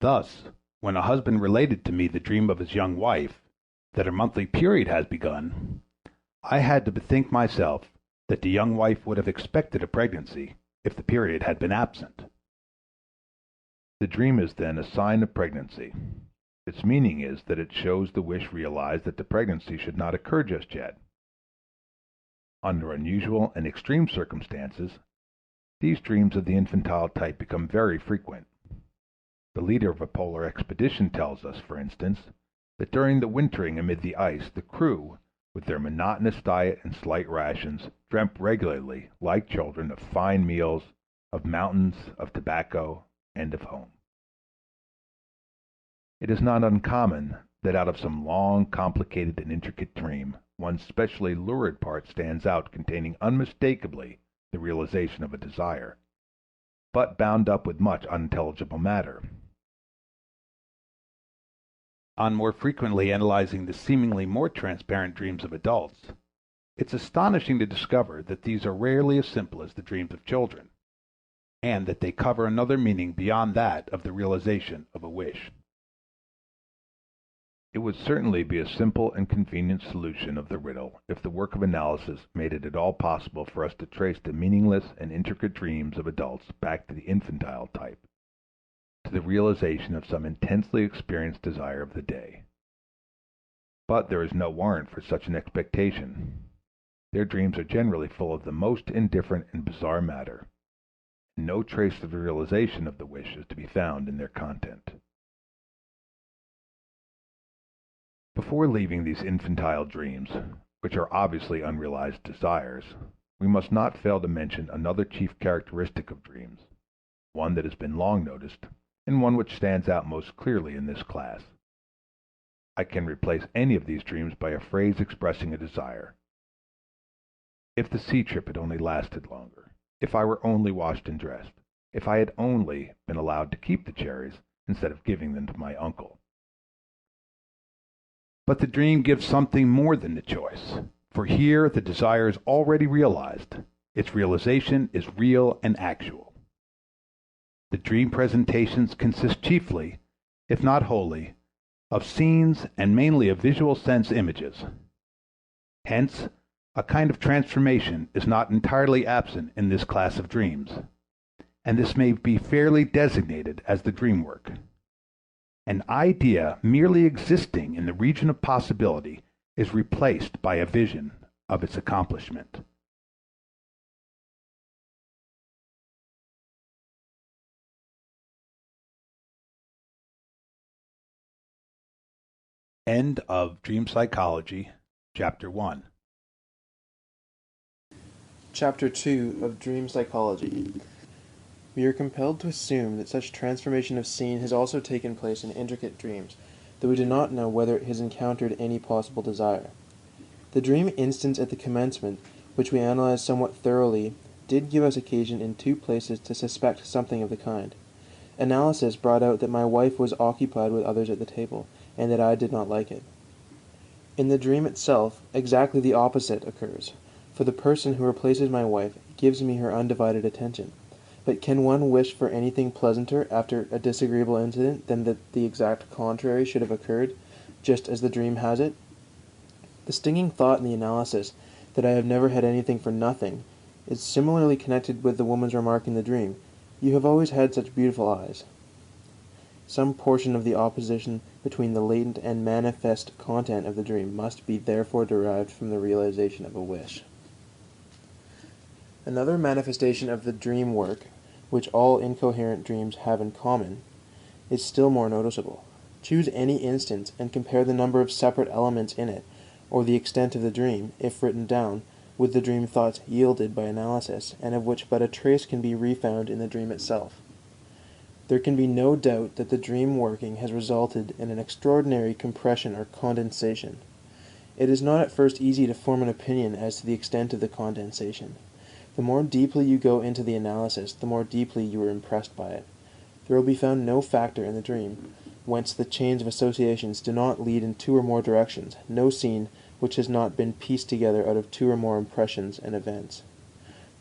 Thus, when a husband related to me the dream of his young wife, that her monthly period has begun, I had to bethink myself that the young wife would have expected a pregnancy if the period had been absent. The dream is then a sign of pregnancy. Its meaning is that it shows the wish realized that the pregnancy should not occur just yet. Under unusual and extreme circumstances, these dreams of the infantile type become very frequent. The leader of a polar expedition tells us, for instance, that during the wintering amid the ice, the crew, with their monotonous diet and slight rations, dreamt regularly, like children, of fine meals, of mountains, of tobacco, and of home. It is not uncommon that out of some long, complicated, and intricate dream, one specially lurid part stands out containing unmistakably the realization of a desire, but bound up with much unintelligible matter. On more frequently analyzing the seemingly more transparent dreams of adults, it's astonishing to discover that these are rarely as simple as the dreams of children, and that they cover another meaning beyond that of the realization of a wish. It would certainly be a simple and convenient solution of the riddle if the work of analysis made it at all possible for us to trace the meaningless and intricate dreams of adults back to the infantile type, to the realization of some intensely experienced desire of the day. But there is no warrant for such an expectation. Their dreams are generally full of the most indifferent and bizarre matter, and no trace of the realization of the wish is to be found in their content. Before leaving these infantile dreams, which are obviously unrealized desires, we must not fail to mention another chief characteristic of dreams, one that has been long noticed, and one which stands out most clearly in this class. I can replace any of these dreams by a phrase expressing a desire. If the sea trip had only lasted longer, if I were only washed and dressed, if I had only been allowed to keep the cherries instead of giving them to my uncle. But the dream gives something more than the choice, for here the desire is already realized. Its realization is real and actual. The dream presentations consist chiefly, if not wholly, of scenes and mainly of visual sense images. Hence, a kind of transformation is not entirely absent in this class of dreams, and this may be fairly designated as the dream work. An idea merely existing in the region of possibility is replaced by a vision of its accomplishment. End of Dream Psychology, Chapter 1.
Chapter 2 of Dream Psychology. We are compelled to assume that such transformation of scene has also taken place in intricate dreams, though we do not know whether it has encountered any possible desire. The dream instance at the commencement, which we analyzed somewhat thoroughly, did give us occasion in two places to suspect something of the kind. Analysis brought out that my wife was occupied with others at the table, and that I did not like it. In the dream itself, exactly the opposite occurs, for the person who replaces my wife gives me her undivided attention. But can one wish for anything pleasanter after a disagreeable incident than that the exact contrary should have occurred, just as the dream has it? The stinging thought in the analysis that I have never had anything for nothing is similarly connected with the woman's remark in the dream, "You have always had such beautiful eyes." Some portion of the opposition between the latent and manifest content of the dream must be therefore derived from the realization of a wish. Another manifestation of the dream work, which all incoherent dreams have in common, is still more noticeable. Choose any instance and compare the number of separate elements in it, or the extent of the dream, if written down, with the dream thoughts yielded by analysis, and of which but a trace can be refound in the dream itself. There can be no doubt that the dream working has resulted in an extraordinary compression or condensation. It is not at first easy to form an opinion as to the extent of the condensation. The more deeply you go into the analysis, the more deeply you are impressed by it. There will be found no factor in the dream whence the chains of associations do not lead in two or more directions, no scene which has not been pieced together out of two or more impressions and events.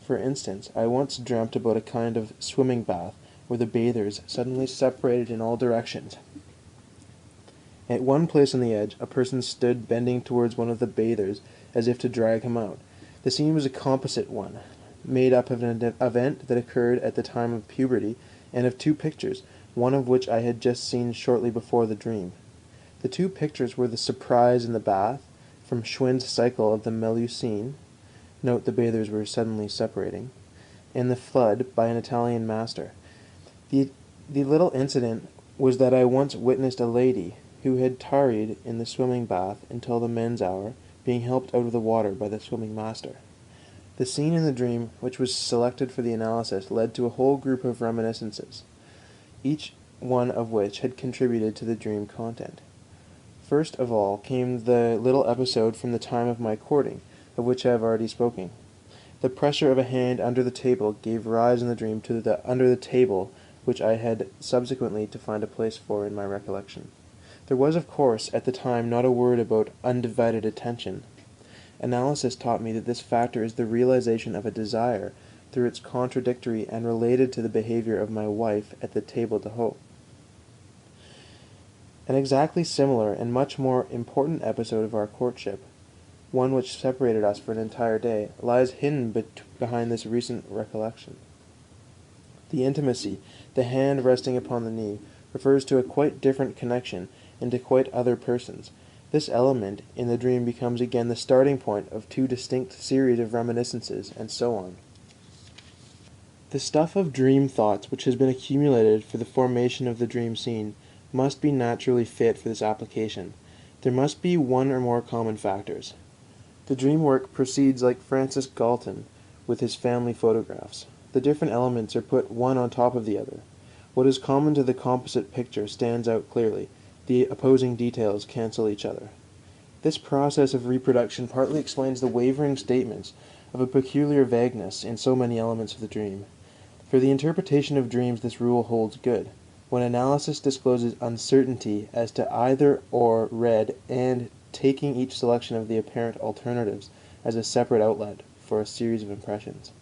For instance, I once dreamt about a kind of swimming bath where the bathers suddenly separated in all directions. At one place on the edge, a person stood bending towards one of the bathers as if to drag him out. The scene was a composite one, made up of an event that occurred at the time of puberty, and of two pictures, one of which I had just seen shortly before the dream. The two pictures were the surprise in the bath, from Schwind's cycle of the Melusine, note the bathers were suddenly separating, and the flood by an Italian master. The little incident was that I once witnessed a lady who had tarried in the swimming bath until the men's hour, being helped out of the water by the swimming master. The scene in the dream, which was selected for the analysis, led to a whole group of reminiscences, each one of which had contributed to the dream content. First of all came the little episode from the time of my courting, of which I have already spoken. The pressure of a hand under the table gave rise in the dream to the under the table, which I had subsequently to find a place for in my recollection. There was, of course, at the time not a word about undivided attention. Analysis taught me that this factor is the realization of a desire through its contradictory and related to the behavior of my wife at the table d'hote. An exactly similar and much more important episode of our courtship, one which separated us for an entire day, lies hidden behind this recent recollection. The intimacy, the hand resting upon the knee, refers to a quite different connection and to quite other persons. This element in the dream becomes again the starting point of two distinct series of reminiscences, and so on. The stuff of dream thoughts which has been accumulated for the formation of the dream scene must be naturally fit for this application. There must be one or more common factors. The dream work proceeds like Francis Galton with his family photographs. The different elements are put one on top of the other. What is common to the composite picture stands out clearly. The opposing details cancel each other. This process of reproduction partly explains the wavering statements of a peculiar vagueness in so many elements of the dream. For the interpretation of dreams this rule holds good. When analysis discloses uncertainty as to either or read, and taking each selection of the apparent alternatives as a separate outlet for a series of impressions.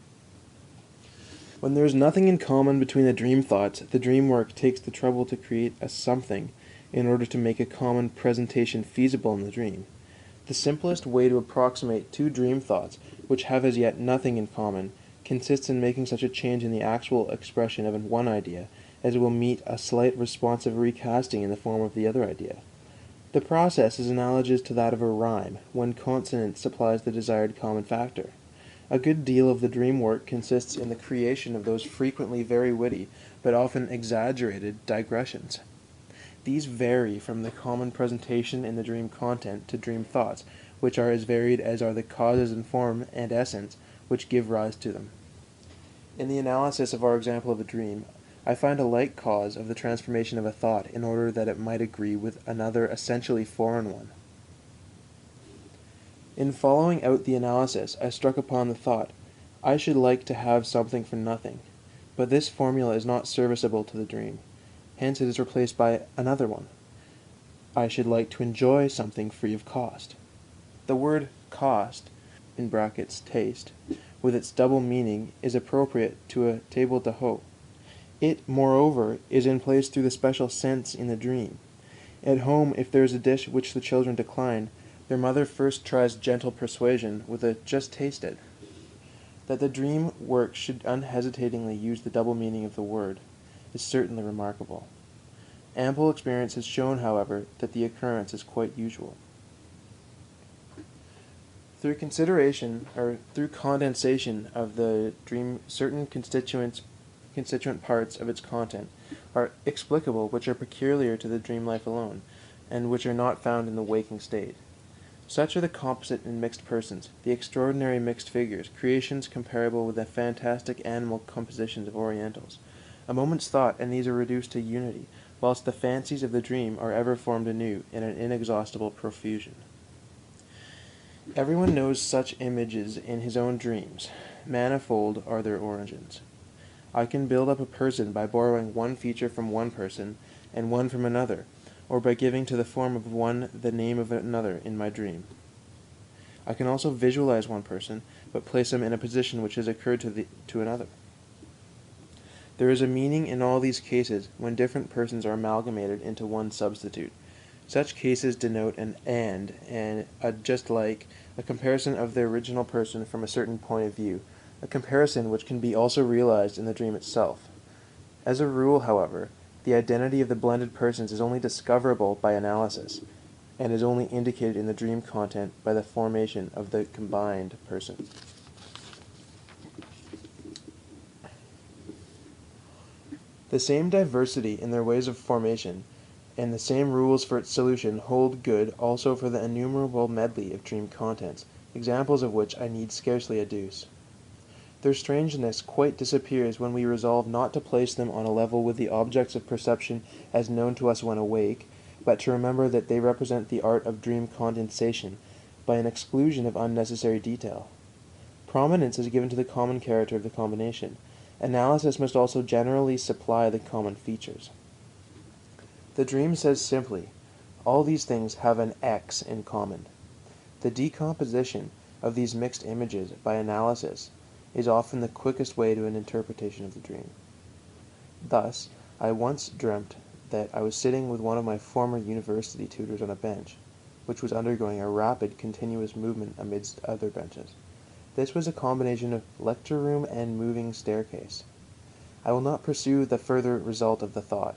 When there is nothing in common between the dream thoughts, the dream work takes the trouble to create a something in order to make a common presentation feasible in the dream. The simplest way to approximate two dream thoughts, which have as yet nothing in common, consists in making such a change in the actual expression of one idea as will meet a slight responsive recasting in the form of the other idea. The process is analogous to that of a rhyme, when consonant supplies the desired common factor. A good deal of the dream work consists in the creation of those frequently very witty, but often exaggerated, digressions. These vary from the common presentation in the dream content to dream thoughts, which are as varied as are the causes and form and essence which give rise to them. In the analysis of our example of a dream, I find a like cause of the transformation of a thought in order that it might agree with another essentially foreign one. In following out the analysis, I struck upon the thought, I should like to have something for nothing, but this formula is not serviceable to the dream. Hence it is replaced by another one. I should like to enjoy something free of cost. The word cost, in brackets taste, with its double meaning, is appropriate to a table d'hote. It, moreover, is in place through the special sense in the dream. At home, if there is a dish which the children decline, their mother first tries gentle persuasion with a "just taste it." That the dream work should unhesitatingly use the double meaning of the word is certainly remarkable. Ample experience has shown, however, that the occurrence is quite usual. Through condensation of the dream, certain constituent parts of its content are explicable which are peculiar to the dream life alone, and which are not found in the waking state. Such are the composite and mixed persons, the extraordinary mixed figures, creations comparable with the fantastic animal compositions of Orientals. A moment's thought, and these are reduced to unity, whilst the fancies of the dream are ever formed anew in an inexhaustible profusion. Everyone knows such images in his own dreams. Manifold are their origins. I can build up a person by borrowing one feature from one person and one from another, or by giving to the form of one the name of another in my dream. I can also visualize one person, but place him in a position which has occurred to another. There is a meaning in all these cases when different persons are amalgamated into one substitute. Such cases denote an and a just like, a comparison of the original person from a certain point of view, a comparison which can be also realized in the dream itself. As a rule, however, the identity of the blended persons is only discoverable by analysis, and is only indicated in the dream content by the formation of the combined person. The same diversity in their ways of formation, and the same rules for its solution hold good also for the innumerable medley of dream contents, examples of which I need scarcely adduce. Their strangeness quite disappears when we resolve not to place them on a level with the objects of perception as known to us when awake, but to remember that they represent the art of dream condensation by an exclusion of unnecessary detail. Prominence is given to the common character of the combination. Analysis must also generally supply the common features. The dream says simply, all these things have an X in common. The decomposition of these mixed images by analysis is often the quickest way to an interpretation of the dream. Thus, I once dreamt that I was sitting with one of my former university tutors on a bench, which was undergoing a rapid, continuous movement amidst other benches. This was a combination of lecture room and moving staircase. I will not pursue the further result of the thought.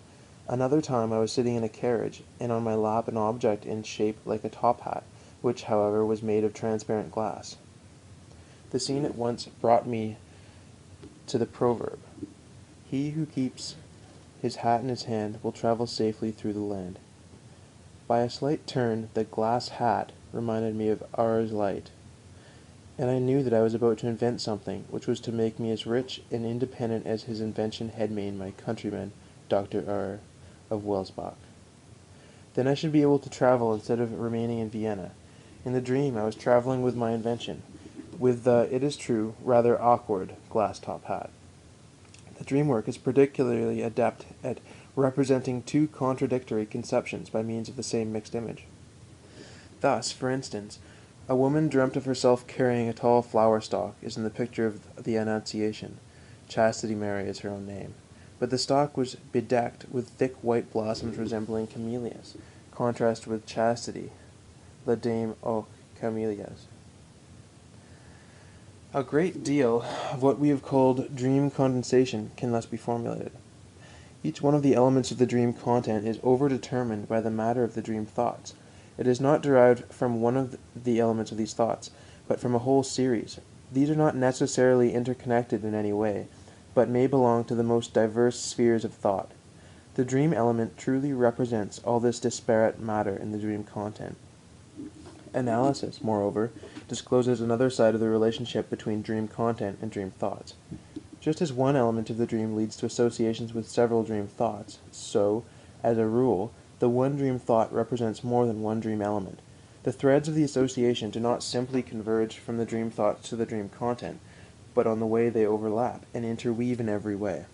Another time I was sitting in a carriage, and on my lap an object in shape like a top hat, which, however, was made of transparent glass. The scene at once brought me to the proverb, "He who keeps his hat in his hand will travel safely through the land." By a slight turn, the glass hat reminded me of R's light, and I knew that I was about to invent something which was to make me as rich and independent as his invention had made my countryman, Dr. R. of Welsbach. Then I should be able to travel instead of remaining in Vienna. In the dream I was traveling with my invention, with the, it is true, rather awkward glass-top hat. The dream work is particularly adept at representing two contradictory conceptions by means of the same mixed image. Thus, for instance, a woman dreamt of herself carrying a tall flower stalk is in the picture of the Annunciation. Chastity Mary is her own name. But the stalk was bedecked with thick white blossoms resembling camellias, contrast with chastity, la dame aux camélias. A great deal of what we have called dream condensation can thus be formulated. Each one of the elements of the dream content is overdetermined by the matter of the dream thoughts. It is not derived from one of the elements of these thoughts, but from a whole series. These are not necessarily interconnected in any way, but may belong to the most diverse spheres of thought. The dream element truly represents all this disparate matter in the dream content. Analysis, moreover, discloses another side of the relationship between dream content and dream thoughts. Just as one element of the dream leads to associations with several dream thoughts, so, as a rule, the one dream thought represents more than one dream element. The threads of the association do not simply converge from the dream thoughts to the dream content, but on the way they overlap and interweave in every way.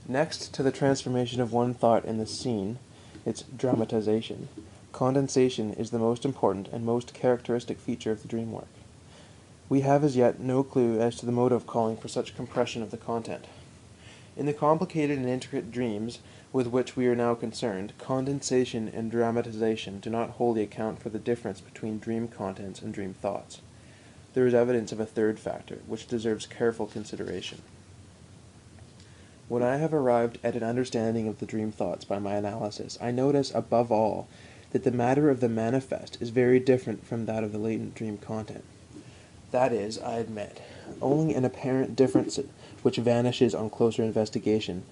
Next to the transformation of one thought in the scene, its dramatization, condensation is the most important and most characteristic feature of the dream work. We have as yet no clue as to the motive calling for such compression of the content. In the complicated and intricate dreams with which we are now concerned, condensation and dramatization do not wholly account for the difference between dream contents and dream thoughts. There is evidence of a third factor, which deserves careful consideration. When I have arrived at an understanding of the dream thoughts by my analysis, I notice, above all, that the matter of the manifest is very different from that of the latent dream content. That is, I admit, only an apparent difference which vanishes on closer investigation,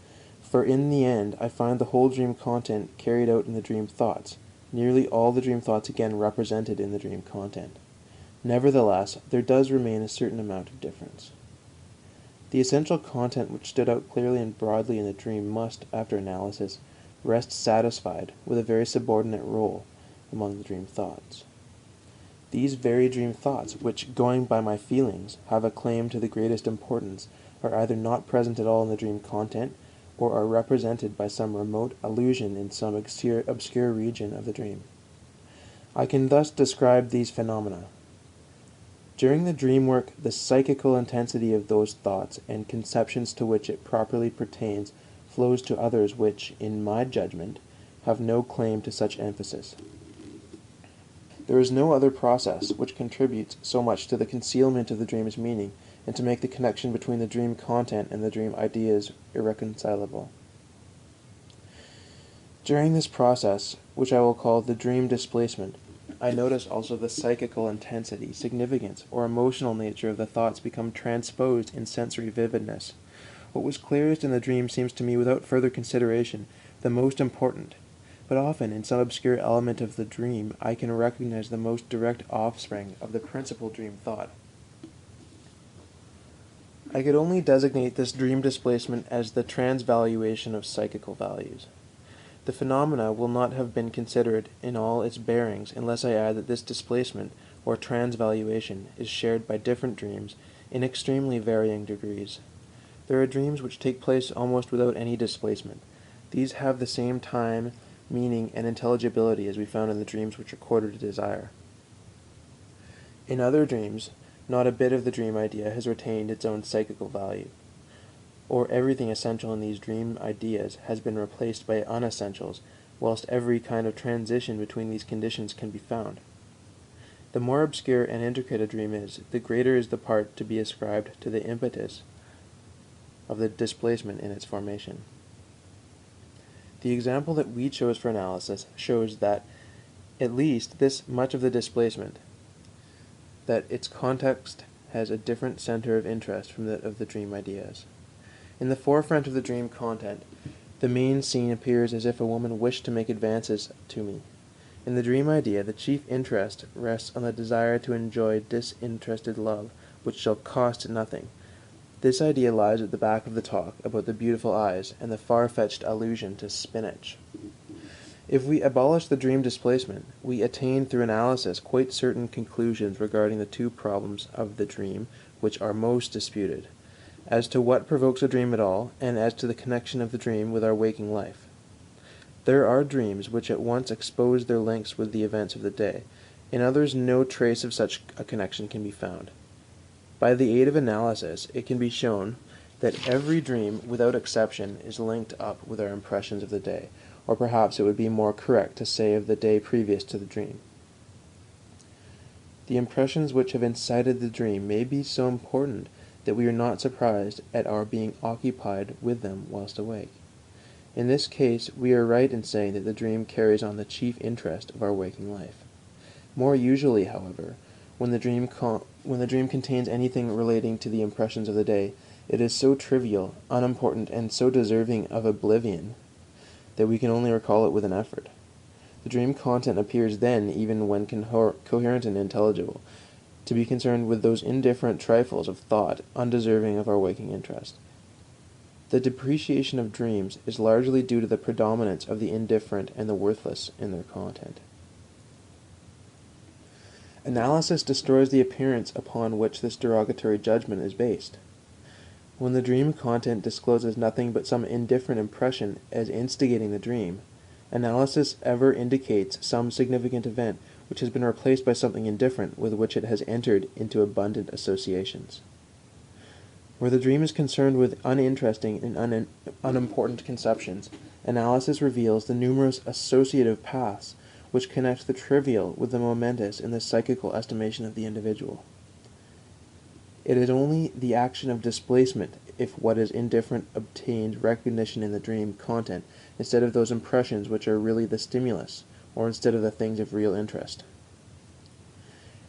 for in the end I find the whole dream content carried out in the dream thoughts, nearly all the dream thoughts again represented in the dream content. Nevertheless, there does remain a certain amount of difference. The essential content which stood out clearly and broadly in the dream must, after analysis, rest satisfied with a very subordinate role among the dream thoughts. These very dream thoughts, which, going by my feelings, have a claim to the greatest importance, are either not present at all in the dream content, or are represented by some remote allusion in some obscure region of the dream. I can thus describe these phenomena. During the dream work, the psychical intensity of those thoughts and conceptions to which it properly pertains flows to others which, in my judgment, have no claim to such emphasis. There is no other process which contributes so much to the concealment of the dream's meaning and to make the connection between the dream content and the dream ideas irreconcilable. During this process, which I will call the dream displacement, I notice also the psychical intensity, significance, or emotional nature of the thoughts become transposed in sensory vividness. What was clearest in the dream seems to me, without further consideration, the most important, but often in some obscure element of the dream I can recognize the most direct offspring of the principal dream thought. I could only designate this dream displacement as the transvaluation of psychical values. The phenomena will not have been considered in all its bearings unless I add that this displacement, or transvaluation, is shared by different dreams in extremely varying degrees. There are dreams which take place almost without any displacement. These have the same time, meaning, and intelligibility as we found in the dreams which recorded a desire. In other dreams, not a bit of the dream idea has retained its own psychical value. or everything essential in these dream ideas has been replaced by unessentials, whilst every kind of transition between these conditions can be found. The more obscure and intricate a dream is, the greater is the part to be ascribed to the impetus of the displacement in its formation. The example that we chose for analysis shows that at least this much of the displacement, that its context has a different center of interest from that of the dream ideas. In the forefront of the dream content, the main scene appears as if a woman wished to make advances to me. In the dream idea, the chief interest rests on the desire to enjoy disinterested love, which shall cost nothing. This idea lies at the back of the talk about the beautiful eyes and the far-fetched allusion to spinach. If we abolish the dream displacement, we attain through analysis quite certain conclusions regarding the two problems of the dream which are most disputed, as to what provokes a dream at all, and as to the connection of the dream with our waking life. There are dreams which at once expose their links with the events of the day. In others no trace of such a connection can be found. By the aid of analysis, it can be shown that every dream, without exception, is linked up with our impressions of the day, or perhaps it would be more correct to say of the day previous to the dream. The impressions which have incited the dream may be so important that we are not surprised at our being occupied with them whilst awake. In this case, we are right in saying that the dream carries on the chief interest of our waking life. More usually, however, when the dream contains anything relating to the impressions of the day, it is so trivial, unimportant, and so deserving of oblivion that we can only recall it with an effort. The dream content appears then, even when coherent and intelligible, to be concerned with those indifferent trifles of thought undeserving of our waking interest. The depreciation of dreams is largely due to the predominance of the indifferent and the worthless in their content. Analysis destroys the appearance upon which this derogatory judgment is based. When the dream content discloses nothing but some indifferent impression as instigating the dream, analysis ever indicates some significant event which has been replaced by something indifferent with which it has entered into abundant associations. Where the dream is concerned with uninteresting and unimportant conceptions, analysis reveals the numerous associative paths which connect the trivial with the momentous in the psychical estimation of the individual. It is only the action of displacement if what is indifferent obtains recognition in the dream content instead of those impressions which are really the stimulus, or instead of the things of real interest.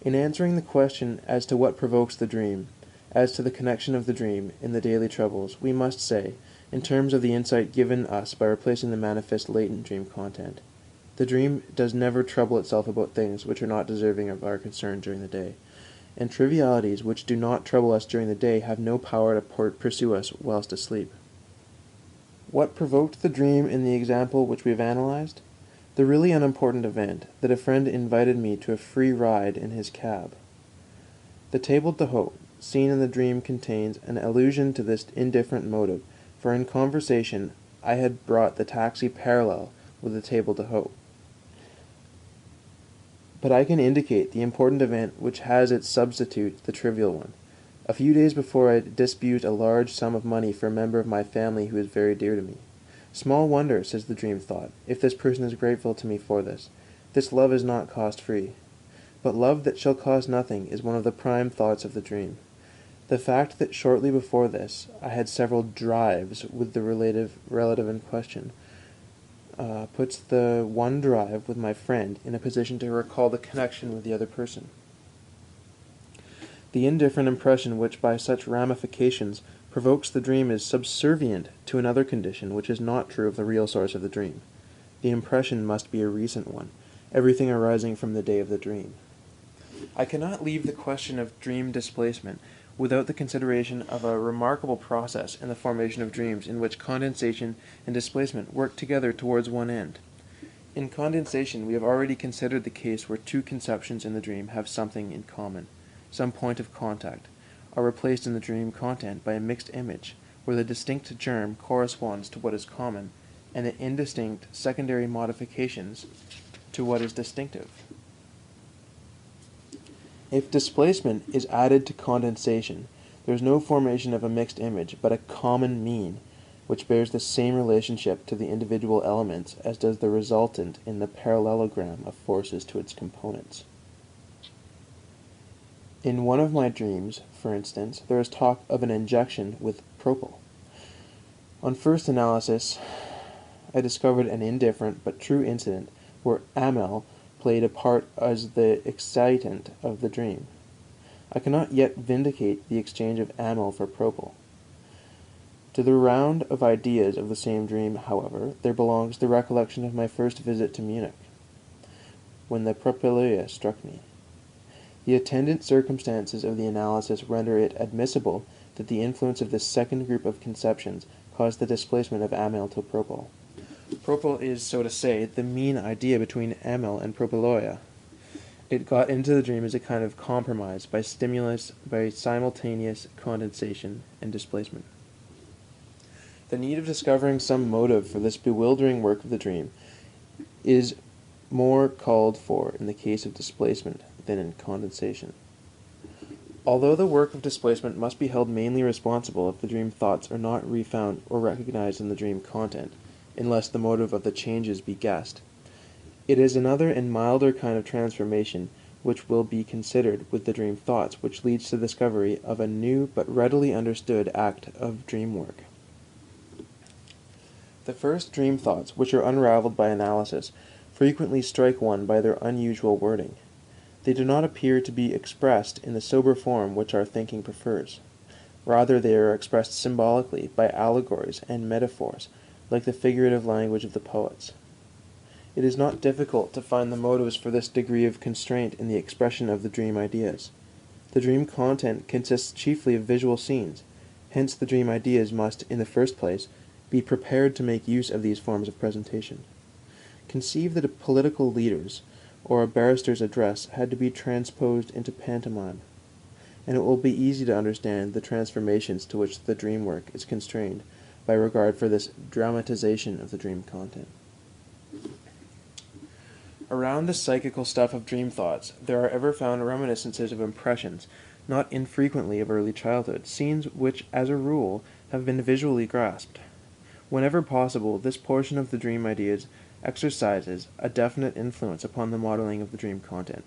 In answering the question as to what provokes the dream, as to the connection of the dream in the daily troubles, we must say, in terms of the insight given us by replacing the manifest latent dream content, the dream does never trouble itself about things which are not deserving of our concern during the day, and trivialities which do not trouble us during the day have no power to pursue us whilst asleep. What provoked the dream in the example which we have analyzed? The really unimportant event that a friend invited me to a free ride in his cab. The table d'hôte seen in the dream contains an allusion to this indifferent motive, for in conversation I had brought the taxi parallel with the table d'hôte. But I can indicate the important event which has its substitute the trivial one. A few days before I dispute a large sum of money for a member of my family who is very dear to me. Small wonder, says the dream thought, if this person is grateful to me for this. This love is not cost-free. But love that shall cost nothing is one of the prime thoughts of the dream. The fact that shortly before this I had several drives with the relative in question puts the one drive with my friend in a position to recall the connection with the other person. The indifferent impression which by such ramifications provokes the dream is subservient to another condition which is not true of the real source of the dream. The impression must be a recent one, everything arising from the day of the dream. I cannot leave the question of dream displacement without the consideration of a remarkable process in the formation of dreams in which condensation and displacement work together towards one end. In condensation, we have already considered the case where two conceptions in the dream have something in common, some point of contact, are replaced in the dream content by a mixed image, where the distinct germ corresponds to what is common, and the indistinct secondary modifications to what is distinctive. If displacement is added to condensation, There is no formation of a mixed image, but a common mean, which bears the same relationship to the individual elements as does the resultant in the parallelogram of forces to its components. In one of my dreams, for instance, there is talk of an injection with propyl. On first analysis, I discovered an indifferent but true incident where amyl played a part as the excitant of the dream. I cannot yet vindicate the exchange of amyl for propyl. To the round of ideas of the same dream, however, there belongs the recollection of my first visit to Munich, when the propyluria struck me. The attendant circumstances of the analysis render it admissible that the influence of this second group of conceptions caused the displacement of amyl to propyl. Propyl is, so to say, the mean idea between amyl and propyluria. It got into the dream as a kind of compromise by simultaneous condensation and displacement. The need of discovering some motive for this bewildering work of the dream is more called for in the case of displacement than in condensation. Although the work of displacement must be held mainly responsible if the dream thoughts are not refound or recognized in the dream content, unless the motive of the changes be guessed, it is another and milder kind of transformation which will be considered with the dream thoughts, which leads to the discovery of a new but readily understood act of dream work. The first dream thoughts, which are unraveled by analysis, frequently strike one by their unusual wording. They do not appear to be expressed in the sober form which our thinking prefers. Rather, they are expressed symbolically by allegories and metaphors, like the figurative language of the poets. It is not difficult to find the motives for this degree of constraint in the expression of the dream ideas. The dream content consists chiefly of visual scenes, hence the dream ideas must, in the first place, be prepared to make use of these forms of presentation. Conceive that a political leader's or a barrister's address had to be transposed into pantomime, and it will be easy to understand the transformations to which the dream work is constrained by regard for this dramatization of the dream content. Around the psychical stuff of dream thoughts, there are ever found reminiscences of impressions, not infrequently of early childhood, scenes which, as a rule, have been visually grasped. Whenever possible, this portion of the dream ideas exercises a definite influence upon the modeling of the dream content.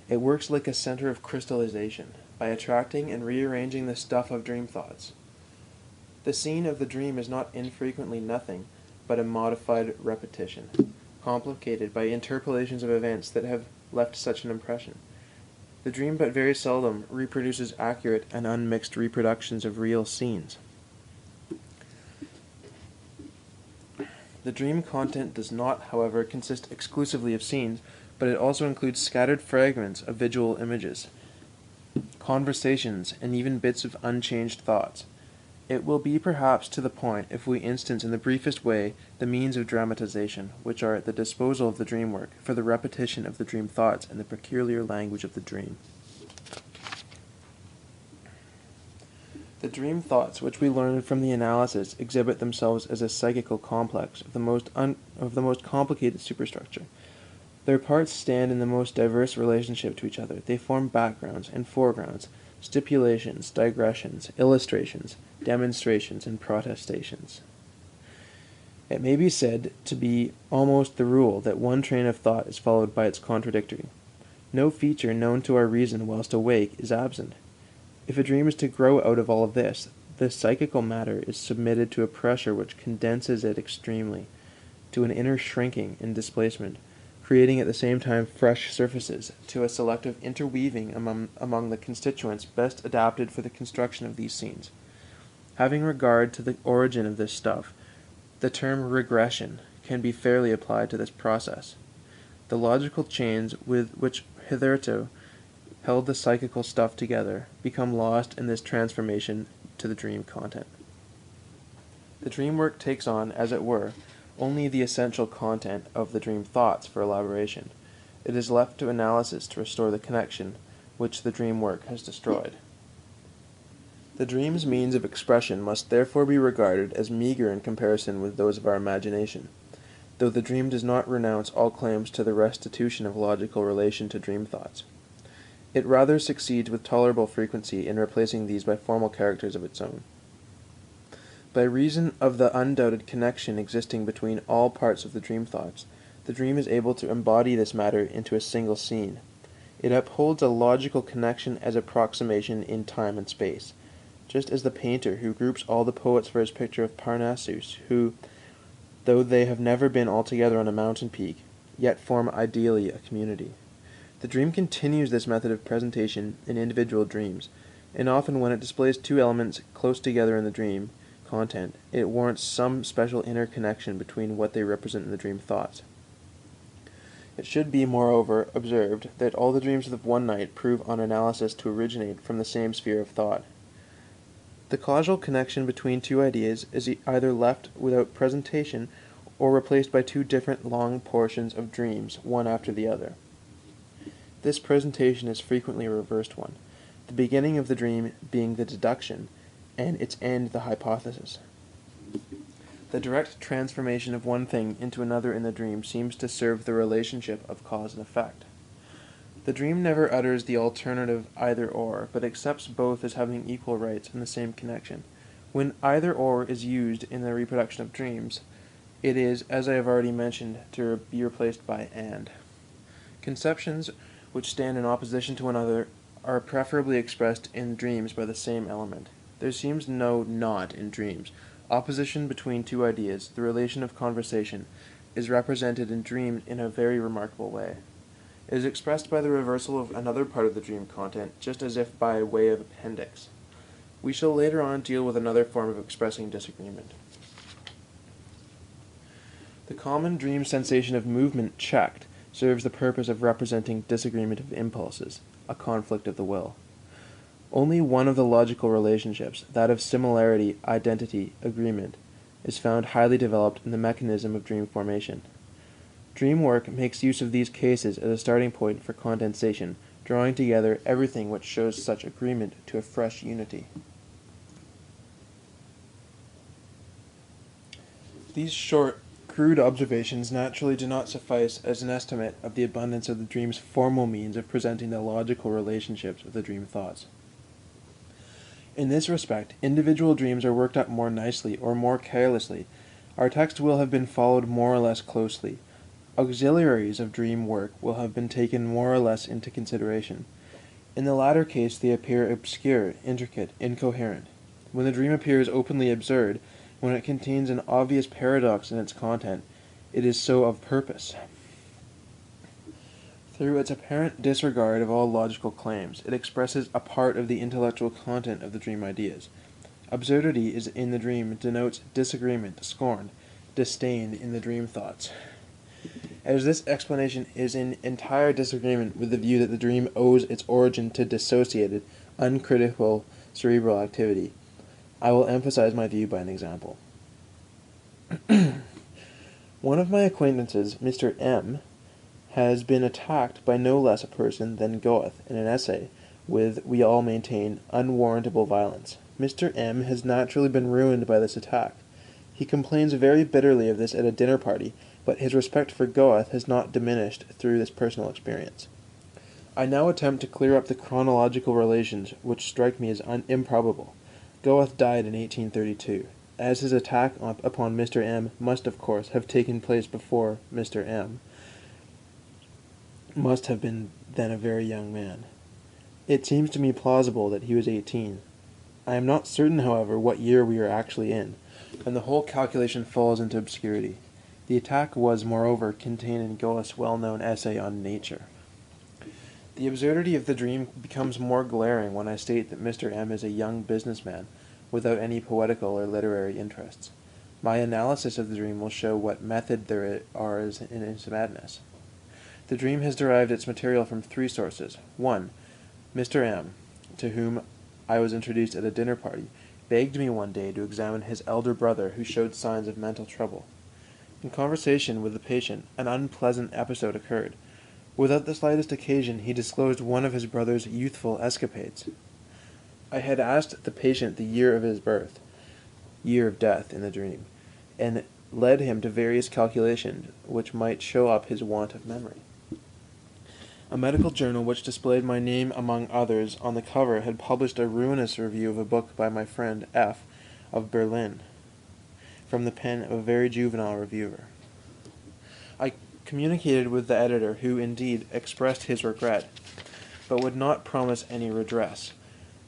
It works like a center of crystallization, by attracting and rearranging the stuff of dream thoughts. The scene of the dream is not infrequently nothing but a modified repetition, complicated by interpolations of events that have left such an impression. The dream but very seldom reproduces accurate and unmixed reproductions of real scenes. The dream content does not, however, consist exclusively of scenes, but it also includes scattered fragments of visual images, conversations, and even bits of unchanged thoughts. It will be perhaps to the point if we instance in the briefest way the means of dramatization, which are at the disposal of the dream work, for the repetition of the dream thoughts in the peculiar language of the dream. The dream thoughts which we learn from the analysis exhibit themselves as a psychical complex of the most complicated superstructure. Their parts stand in the most diverse relationship to each other. They form backgrounds and foregrounds, stipulations, digressions, illustrations, demonstrations, and protestations. It may be said to be almost the rule that one train of thought is followed by its contradictory. No feature known to our reason whilst awake is absent. If a dream is to grow out of all of this, the psychical matter is submitted to a pressure which condenses it extremely, to an inner shrinking and displacement, creating at the same time fresh surfaces, to a selective interweaving among the constituents best adapted for the construction of these scenes. Having regard to the origin of this stuff, the term regression can be fairly applied to this process. The logical chains with which hitherto held the psychical stuff together become lost in this transformation to the dream content. The dream work takes on, as it were, only the essential content of the dream thoughts for elaboration. It is left to analysis to restore the connection which the dream work has destroyed. The dream's means of expression must therefore be regarded as meager in comparison with those of our imagination, though the dream does not renounce all claims to the restitution of logical relation to dream thoughts. It rather succeeds with tolerable frequency in replacing these by formal characters of its own. By reason of the undoubted connection existing between all parts of the dream thoughts, the dream is able to embody this matter into a single scene. It upholds a logical connection as approximation in time and space, just as the painter who groups all the poets for his picture of Parnassus, who, though they have never been altogether on a mountain peak, yet form ideally a community. The dream continues this method of presentation in individual dreams, and often when it displays two elements close together in the dream content, it warrants some special inner connection between what they represent in the dream thoughts. It should be, moreover, observed that all the dreams of one night prove on analysis to originate from the same sphere of thought. The causal connection between two ideas is either left without presentation or replaced by two different long portions of dreams, one after the other. This presentation is frequently a reversed one, the beginning of the dream being the deduction, and its end the hypothesis. The direct transformation of one thing into another in the dream seems to serve the relationship of cause and effect. The dream never utters the alternative either-or, but accepts both as having equal rights in the same connection. When either-or is used in the reproduction of dreams, it is, as I have already mentioned, to be replaced by and. Conceptions which stand in opposition to one another are preferably expressed in dreams by the same element. There seems no not in dreams. Opposition between two ideas, the relation of conversation, is represented in dreams in a very remarkable way. It is expressed by the reversal of another part of the dream content, just as if by way of appendix. We shall later on deal with another form of expressing disagreement. The common dream sensation of movement checked serves the purpose of representing disagreement of impulses, a conflict of the will. Only one of the logical relationships, that of similarity, identity, agreement, is found highly developed in the mechanism of dream formation. Dream work makes use of these cases as a starting point for condensation, drawing together everything which shows such agreement to a fresh unity. These short, crude observations naturally do not suffice as an estimate of the abundance of the dream's formal means of presenting the logical relationships of the dream thoughts. In this respect, individual dreams are worked up more nicely or more carelessly. Our text will have been followed more or less closely. Auxiliaries of dream work will have been taken more or less into consideration. In the latter case, they appear obscure, intricate, incoherent. When the dream appears openly absurd, when it contains an obvious paradox in its content, it is so of purpose. Through its apparent disregard of all logical claims, it expresses a part of the intellectual content of the dream ideas. Absurdity is in the dream denotes disagreement, scorn, disdain in the dream thoughts. As this explanation is in entire disagreement with the view that the dream owes its origin to dissociated, uncritical cerebral activity, I will emphasize my view by an example. One of my acquaintances, Mr. M., has been attacked by no less a person than Goethe in an essay with, we all maintain, unwarrantable violence. Mr. M. has naturally been ruined by this attack. He complains very bitterly of this at a dinner party, but his respect for Goethe has not diminished through this personal experience. I now attempt to clear up the chronological relations which strike me as improbable. Goethe died in 1832. As his attack upon Mr. M. must, of course, have taken place before Mr. M. must have been then a very young man. It seems to me plausible that he was 18. I am not certain, however, what year we are actually in, and the whole calculation falls into obscurity. The attack was, moreover, contained in Goethe's well-known essay on nature. The absurdity of the dream becomes more glaring when I state that Mr. M. is a young businessman, without any poetical or literary interests. My analysis of the dream will show what method there is in its madness. The dream has derived its material from three sources. 1. Mr. M., to whom I was introduced at a dinner party, begged me one day to examine his elder brother who showed signs of mental trouble. In conversation with the patient, an unpleasant episode occurred. Without the slightest occasion, he disclosed one of his brother's youthful escapades. I had asked the patient the year of his birth, year of death in the dream, and led him to various calculations which might show up his want of memory. A medical journal which displayed my name among others on the cover had published a ruinous review of a book by my friend F. of Berlin, from the pen of a very juvenile reviewer. I communicated with the editor, who indeed expressed his regret, but would not promise any redress.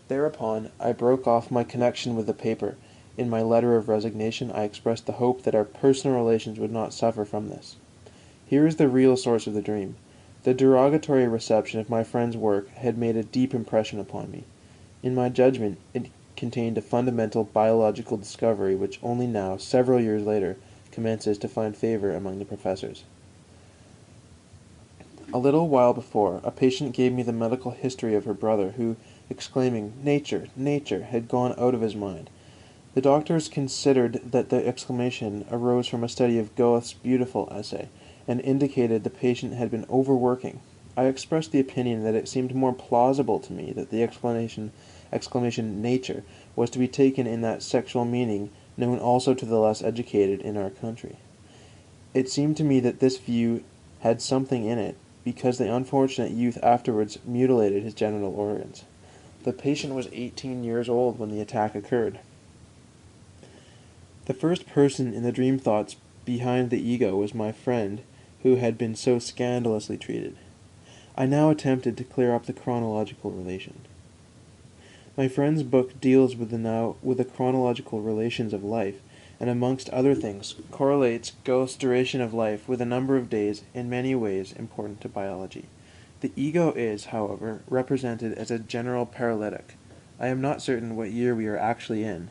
Thereupon, I broke off my connection with the paper. In my letter of resignation, I expressed the hope that our personal relations would not suffer from this. Here is the real source of the dream. The derogatory reception of my friend's work had made a deep impression upon me. In my judgment, it contained a fundamental biological discovery which only now, several years later, commences to find favor among the professors. A little while before, a patient gave me the medical history of her brother, who, exclaiming, "Nature, nature," had gone out of his mind. The doctors considered that the exclamation arose from a study of Goethe's beautiful essay, and indicated the patient had been overworking. I expressed the opinion that it seemed more plausible to me that the exclamation "nature" was to be taken in that sexual meaning known also to the less educated in our country. It seemed to me that this view had something in it, because the unfortunate youth afterwards mutilated his genital organs. The patient was 18 years old when the attack occurred. The first person in the dream thoughts behind the ego was my friend, who had been so scandalously treated. I now attempted to clear up the chronological relation. My friend's book deals with the chronological relations of life, and amongst other things correlates Goethe's duration of life with a number of days in many ways important to biology. The ego is, however, represented as a general paralytic. I am not certain what year we are actually in.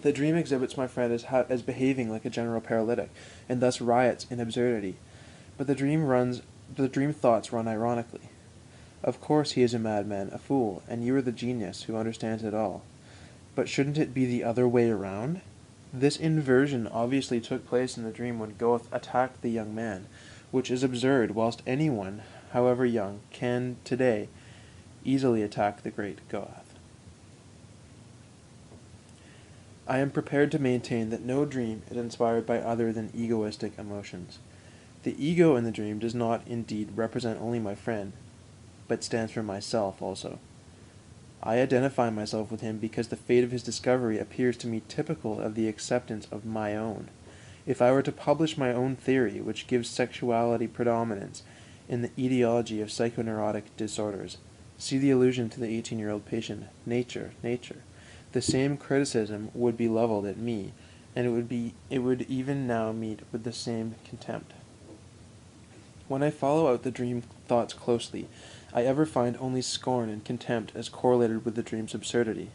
The dream exhibits my friend as behaving like a general paralytic, and thus riots in absurdity. But the dream thoughts run ironically. Of course he is a madman, a fool, and you are the genius who understands it all. But shouldn't it be the other way around? This inversion obviously took place in the dream when Goethe attacked the young man, which is absurd, whilst anyone, however young, can, today, easily attack the great Goethe. I am prepared to maintain that no dream is inspired by other than egoistic emotions. The ego in the dream does not, indeed, represent only my friend, but stands for myself also. I identify myself with him because the fate of his discovery appears to me typical of the acceptance of my own. If I were to publish my own theory, which gives sexuality predominance in the etiology of psychoneurotic disorders, see the allusion to the 18-year-old patient, nature, nature, the same criticism would be leveled at me, and it would even now meet with the same contempt. When I follow out the dream thoughts closely, I ever find only scorn and contempt as correlated with the dream's absurdity.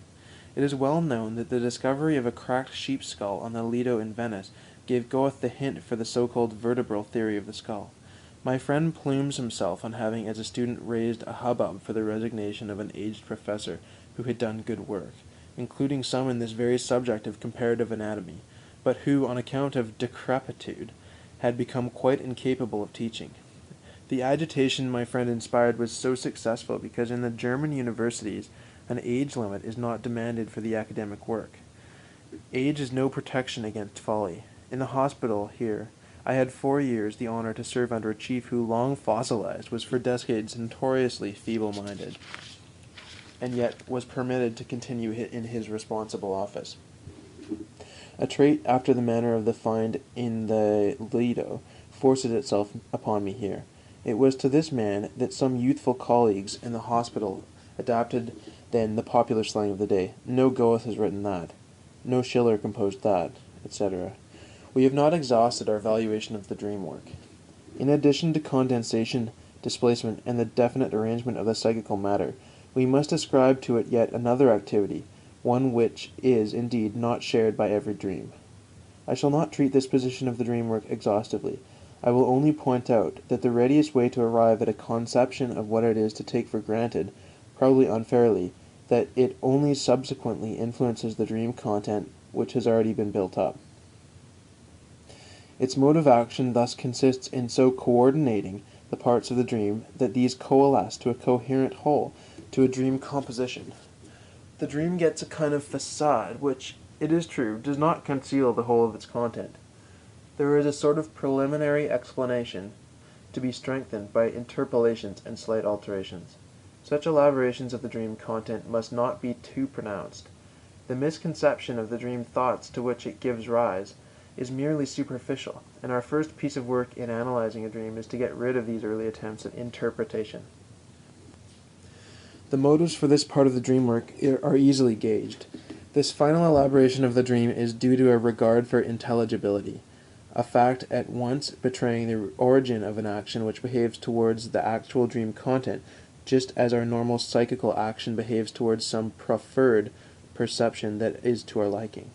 It is well known that the discovery of a cracked sheep's skull on the Lido in Venice gave Goethe the hint for the so-called vertebral theory of the skull. My friend plumes himself on having as a student raised a hubbub for the resignation of an aged professor who had done good work, including some in this very subject of comparative anatomy, but who, on account of decrepitude, had become quite incapable of teaching. The agitation my friend inspired was so successful because in the German universities an age limit is not demanded for the academic work. Age is no protection against folly. In the hospital here, I had 4 years the honor to serve under a chief who, long fossilized, was for decades notoriously feeble-minded, and yet was permitted to continue in his responsible office. A trait after the manner of the find in the Lido forces itself upon me here. It was to this man that some youthful colleagues in the hospital adapted then the popular slang of the day. No Goethe has written that. No Schiller composed that, etc. We have not exhausted our valuation of the dream work. In addition to condensation, displacement, and the definite arrangement of the psychical matter, we must ascribe to it yet another activity, one which is, indeed, not shared by every dream. I shall not treat this position of the dream work exhaustively. I will only point out that the readiest way to arrive at a conception of what it is to take for granted, probably unfairly, that it only subsequently influences the dream content which has already been built up. Its mode of action thus consists in so coordinating the parts of the dream that these coalesce to a coherent whole, to a dream composition. The dream gets a kind of facade which, it is true, does not conceal the whole of its content. There is a sort of preliminary explanation, to be strengthened by interpolations and slight alterations. Such elaborations of the dream content must not be too pronounced. The misconception of the dream thoughts to which it gives rise is merely superficial, and our first piece of work in analyzing a dream is to get rid of these early attempts at interpretation. The motives for this part of the dream work are easily gauged. This final elaboration of the dream is due to a regard for intelligibility, a fact at once betraying the origin of an action which behaves towards the actual dream content, just as our normal psychical action behaves towards some preferred perception that is to our liking.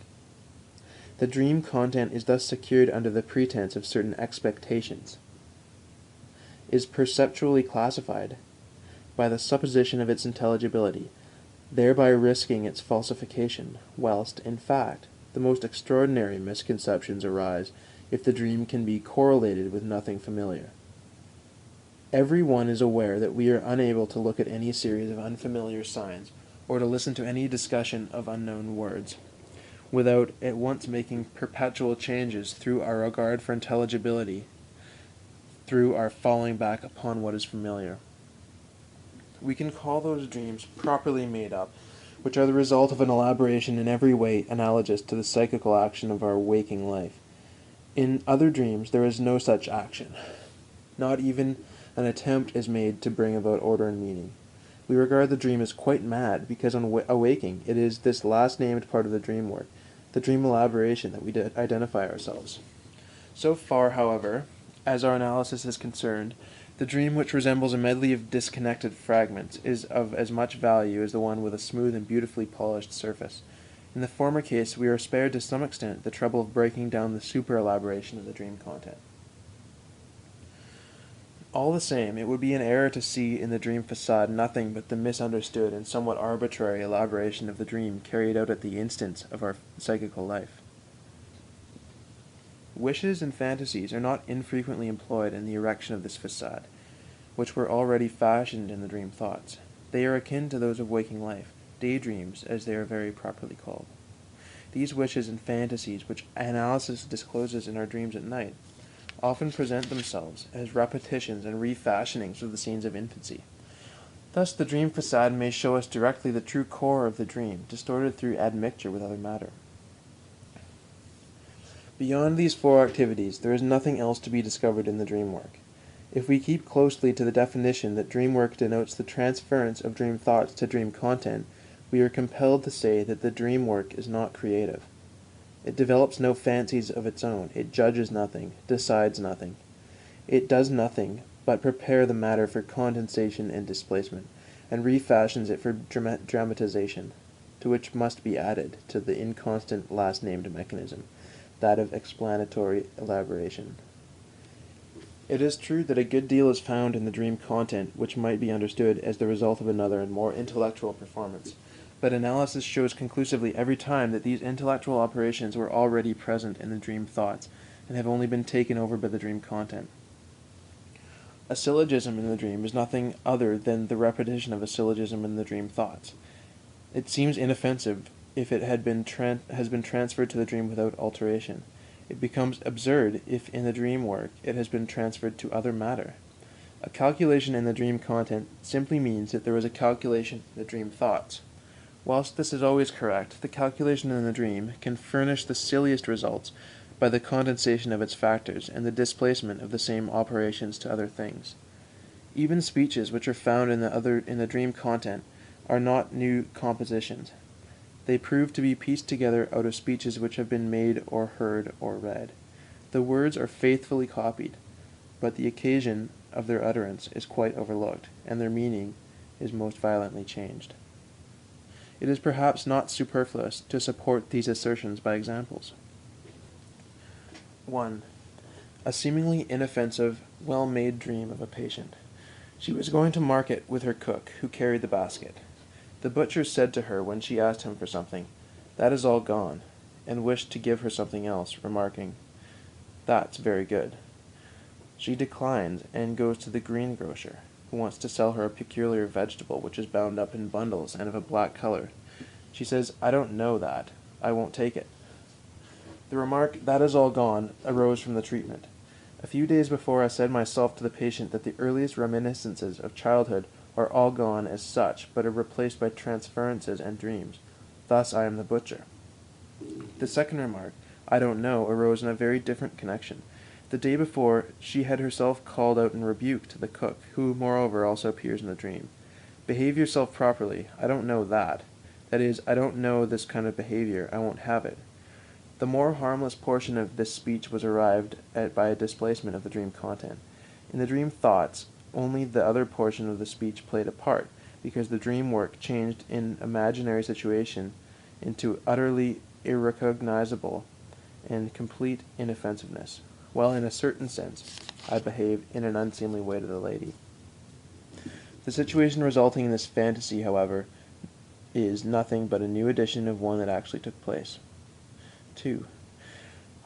The dream content is thus secured under the pretense of certain expectations, is perceptually classified by the supposition of its intelligibility, thereby risking its falsification, whilst, in fact, the most extraordinary misconceptions arise if the dream can be correlated with nothing familiar. Every one is aware that we are unable to look at any series of unfamiliar signs or to listen to any discussion of unknown words without at once making perpetual changes through our regard for intelligibility, through our falling back upon what is familiar. We can call those dreams properly made up, which are the result of an elaboration in every way analogous to the psychical action of our waking life. In other dreams there is no such action. Not even an attempt is made to bring about order and meaning. We regard the dream as quite mad because on awaking it is this last named part of the dream work, the dream elaboration, that we identify ourselves. So far, however, as our analysis is concerned, the dream which resembles a medley of disconnected fragments is of as much value as the one with a smooth and beautifully polished surface. In the former case, we are spared to some extent the trouble of breaking down the super-elaboration of the dream content. All the same, it would be an error to see in the dream facade nothing but the misunderstood and somewhat arbitrary elaboration of the dream carried out at the instance of our psychical life. Wishes and fantasies are not infrequently employed in the erection of this facade, which were already fashioned in the dream thoughts. They are akin to those of waking life, daydreams as they are very properly called. These wishes and fantasies, which analysis discloses in our dreams at night, often present themselves as repetitions and refashionings of the scenes of infancy. Thus the dream facade may show us directly the true core of the dream, distorted through admixture with other matter. Beyond these four activities, there is nothing else to be discovered in the dream work. If we keep closely to the definition that dream work denotes the transference of dream thoughts to dream content, we are compelled to say that the dream work is not creative. It develops no fancies of its own, it judges nothing, decides nothing. It does nothing but prepare the matter for condensation and displacement, and refashions it for dramatization, to which must be added, to the inconstant last-named mechanism, that of explanatory elaboration. It is true that a good deal is found in the dream content which might be understood as the result of another and more intellectual performance, but analysis shows conclusively every time that these intellectual operations were already present in the dream thoughts and have only been taken over by the dream content. A syllogism in the dream is nothing other than the repetition of a syllogism in the dream thoughts. It seems inoffensive if it has been transferred to the dream without alteration. It becomes absurd if in the dream work it has been transferred to other matter. A calculation in the dream content simply means that there was a calculation in the dream thoughts. Whilst this is always correct, the calculation in the dream can furnish the silliest results by the condensation of its factors and the displacement of the same operations to other things. Even speeches which are found in the dream content are not new compositions. They prove to be pieced together out of speeches which have been made or heard or read. The words are faithfully copied, but the occasion of their utterance is quite overlooked, and their meaning is most violently changed. It is perhaps not superfluous to support these assertions by examples. 1. A seemingly inoffensive, well-made dream of a patient. She was going to market with her cook, who carried the basket. The butcher said to her when she asked him for something, "That is all gone," and wished to give her something else, remarking, "That's very good." She declines and goes to the greengrocer, who wants to sell her a peculiar vegetable which is bound up in bundles and of a black color. She says, "I don't know that. I won't take it." The remark, "That is all gone," arose from the treatment. A few days before I said myself to the patient that the earliest reminiscences of childhood are all gone as such, but are replaced by transferences and dreams. Thus I am the butcher. The second remark, I don't know, arose in a very different connection. The day before, she had herself called out in rebuke to the cook, who, moreover, also appears in the dream. Behave yourself properly. I don't know that. That is, I don't know this kind of behavior. I won't have it. The more harmless portion of this speech was arrived at by a displacement of the dream content. In the dream thoughts, only the other portion of the speech played a part, because the dream work changed an imaginary situation into utterly irrecognizable and complete inoffensiveness, while in a certain sense I behaved in an unseemly way to the lady. The situation resulting in this fantasy, however, is nothing but a new edition of one that actually took place. 2.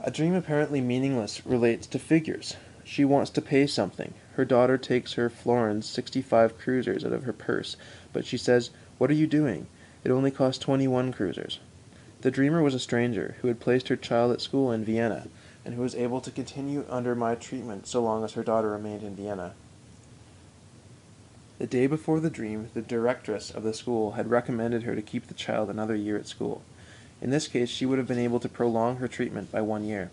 A dream apparently meaningless relates to figures. She wants to pay something. Her daughter takes her florins 65 kreutzers out of her purse, but she says, "What are you doing? It only costs 21 kreutzers." The dreamer was a stranger, who had placed her child at school in Vienna, and who was able to continue under my treatment so long as her daughter remained in Vienna. The day before the dream, the directress of the school had recommended her to keep the child another year at school. In this case, she would have been able to prolong her treatment by 1 year.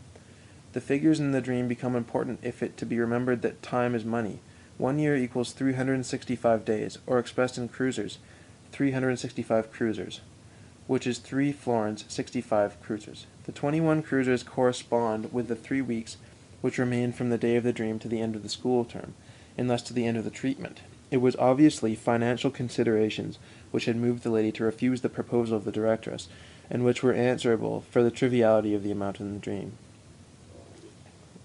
The figures in the dream become important if it to be remembered that time is money. 1 year equals 365 days, or expressed in kreutzers, 365 kreutzers, which is 3 florins 65 kreutzers. The 21 kreutzers correspond with the 3 weeks which remain from the day of the dream to the end of the school term, and thus to the end of the treatment. It was obviously financial considerations which had moved the lady to refuse the proposal of the directress, and which were answerable for the triviality of the amount in the dream.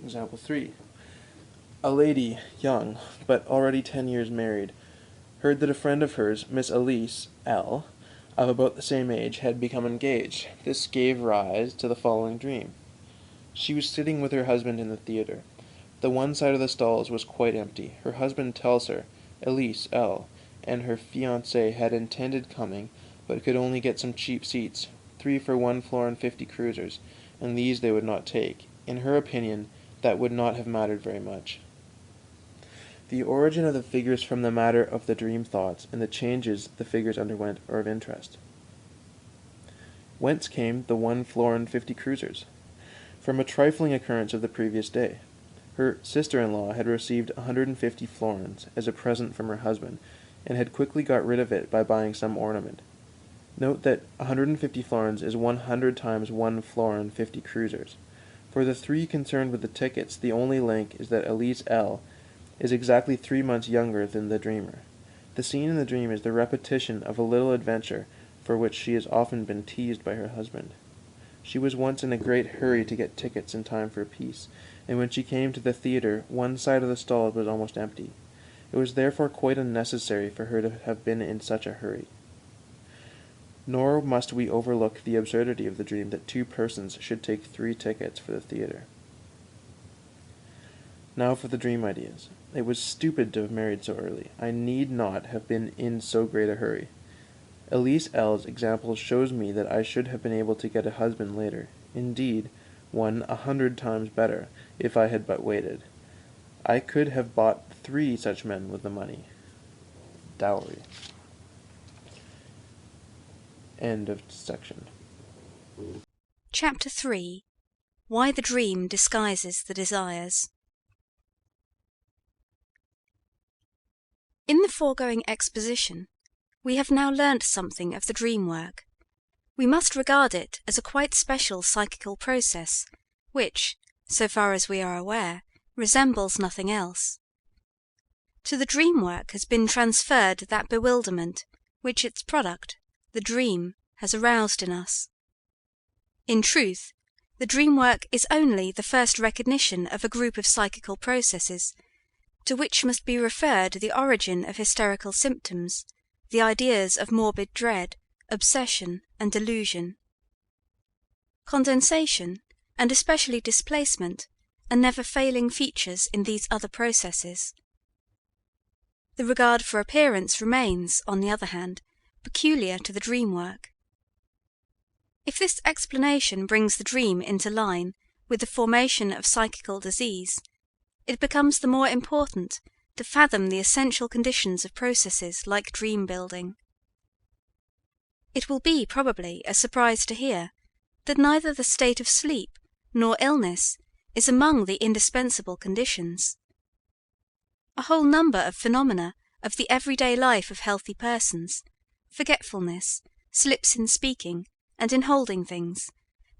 Example 3. A lady, young, but already 10 years married, heard that a friend of hers, Miss Elise L., of about the same age, had become engaged. This gave rise to the following dream. She was sitting with her husband in the theatre. The one side of the stalls was quite empty. Her husband tells her, Elise L., and her fiancé had intended coming, but could only get some cheap seats, 3 for 1 florin 50 kreutzers, and these they would not take. In her opinion, that would not have mattered very much. The origin of the figures from the matter of the dream thoughts and the changes the figures underwent are of interest. Whence came the 1 florin 50 kreutzers? From a trifling occurrence of the previous day. Her sister-in-law had received 150 florins as a present from her husband, and had quickly got rid of it by buying some ornament. Note that 150 florins is 100 times 1 florin 50 kreutzers. For the 3 concerned with the tickets, the only link is that Elise L. is exactly 3 months younger than the dreamer. The scene in the dream is the repetition of a little adventure for which she has often been teased by her husband. She was once in a great hurry to get tickets in time for a piece, and when she came to the theatre, one side of the stalls was almost empty. It was therefore quite unnecessary for her to have been in such a hurry. Nor must we overlook the absurdity of the dream that 2 persons should take 3 tickets for the theatre. Now for the dream ideas. It was stupid to have married so early. I need not have been in so great a hurry. Elise L.'s example shows me that I should have been able to get a husband later. Indeed, one 100 times better, if I had but waited. I could have bought 3 such men with the money. Dowry. End of section.
Chapter 3. Why the Dream Disguises the Desires. In the foregoing exposition, we have now learnt something of the dream work. We must regard it as a quite special psychical process, which, so far as we are aware, resembles nothing else. To the dream work has been transferred that bewilderment which its product, the dream, has aroused in us. In truth, the dream work is only the first recognition of a group of psychical processes, to which must be referred the origin of hysterical symptoms, the ideas of morbid dread, obsession, and delusion. Condensation, and especially displacement, are never failing features in these other processes. The regard for appearance remains, on the other hand, peculiar to the dream work. If this explanation brings the dream into line with the formation of psychical disease, it becomes the more important to fathom the essential conditions of processes like dream building. It will be probably a surprise to hear that neither the state of sleep nor illness is among the indispensable conditions. A whole number of phenomena of the everyday life of healthy persons, forgetfulness, slips in speaking and in holding things,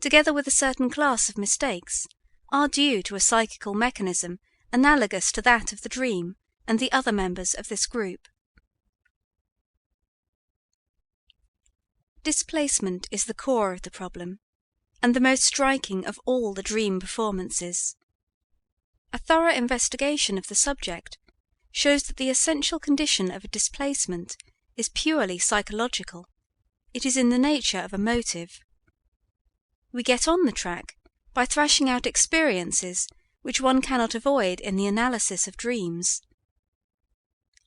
together with a certain class of mistakes, are due to a psychical mechanism analogous to that of the dream and the other members of this group. Displacement is the core of the problem, and the most striking of all the dream performances. A thorough investigation of the subject shows that the essential condition of a displacement is purely psychological. It is in the nature of a motive. We get on the track by thrashing out experiences which one cannot avoid in the analysis of dreams.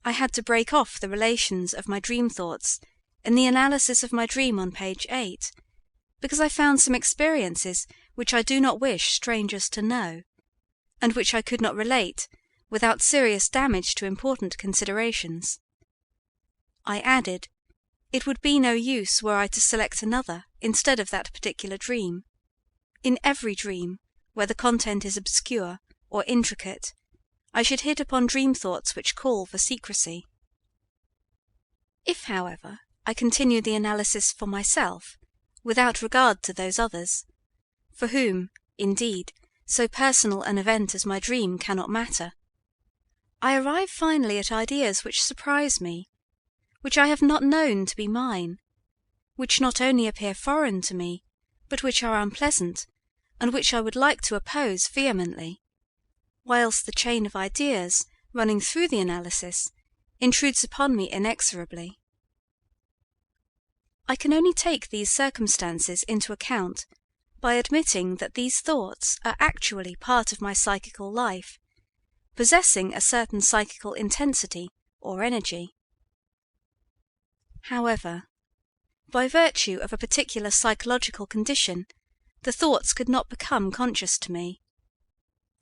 I had to break off the relations of my dream thoughts in the analysis of my dream on page 8, because I found some experiences which I do not wish strangers to know, and which I could not relate without serious damage to important considerations. I added, it would be no use were I to select another instead of that particular dream. In every dream, where the content is obscure or intricate, I should hit upon dream thoughts which call for secrecy. If, however, I continue the analysis for myself, without regard to those others, for whom, indeed, so personal an event as my dream cannot matter, I arrive finally at ideas which surprise me, which I have not known to be mine, which not only appear foreign to me, but which are unpleasant, and which I would like to oppose vehemently, whilst the chain of ideas running through the analysis intrudes upon me inexorably. I can only take these circumstances into account by admitting that these thoughts are actually part of my psychical life, possessing a certain psychical intensity or energy. However, by virtue of a particular psychological condition, the thoughts could not become conscious to me.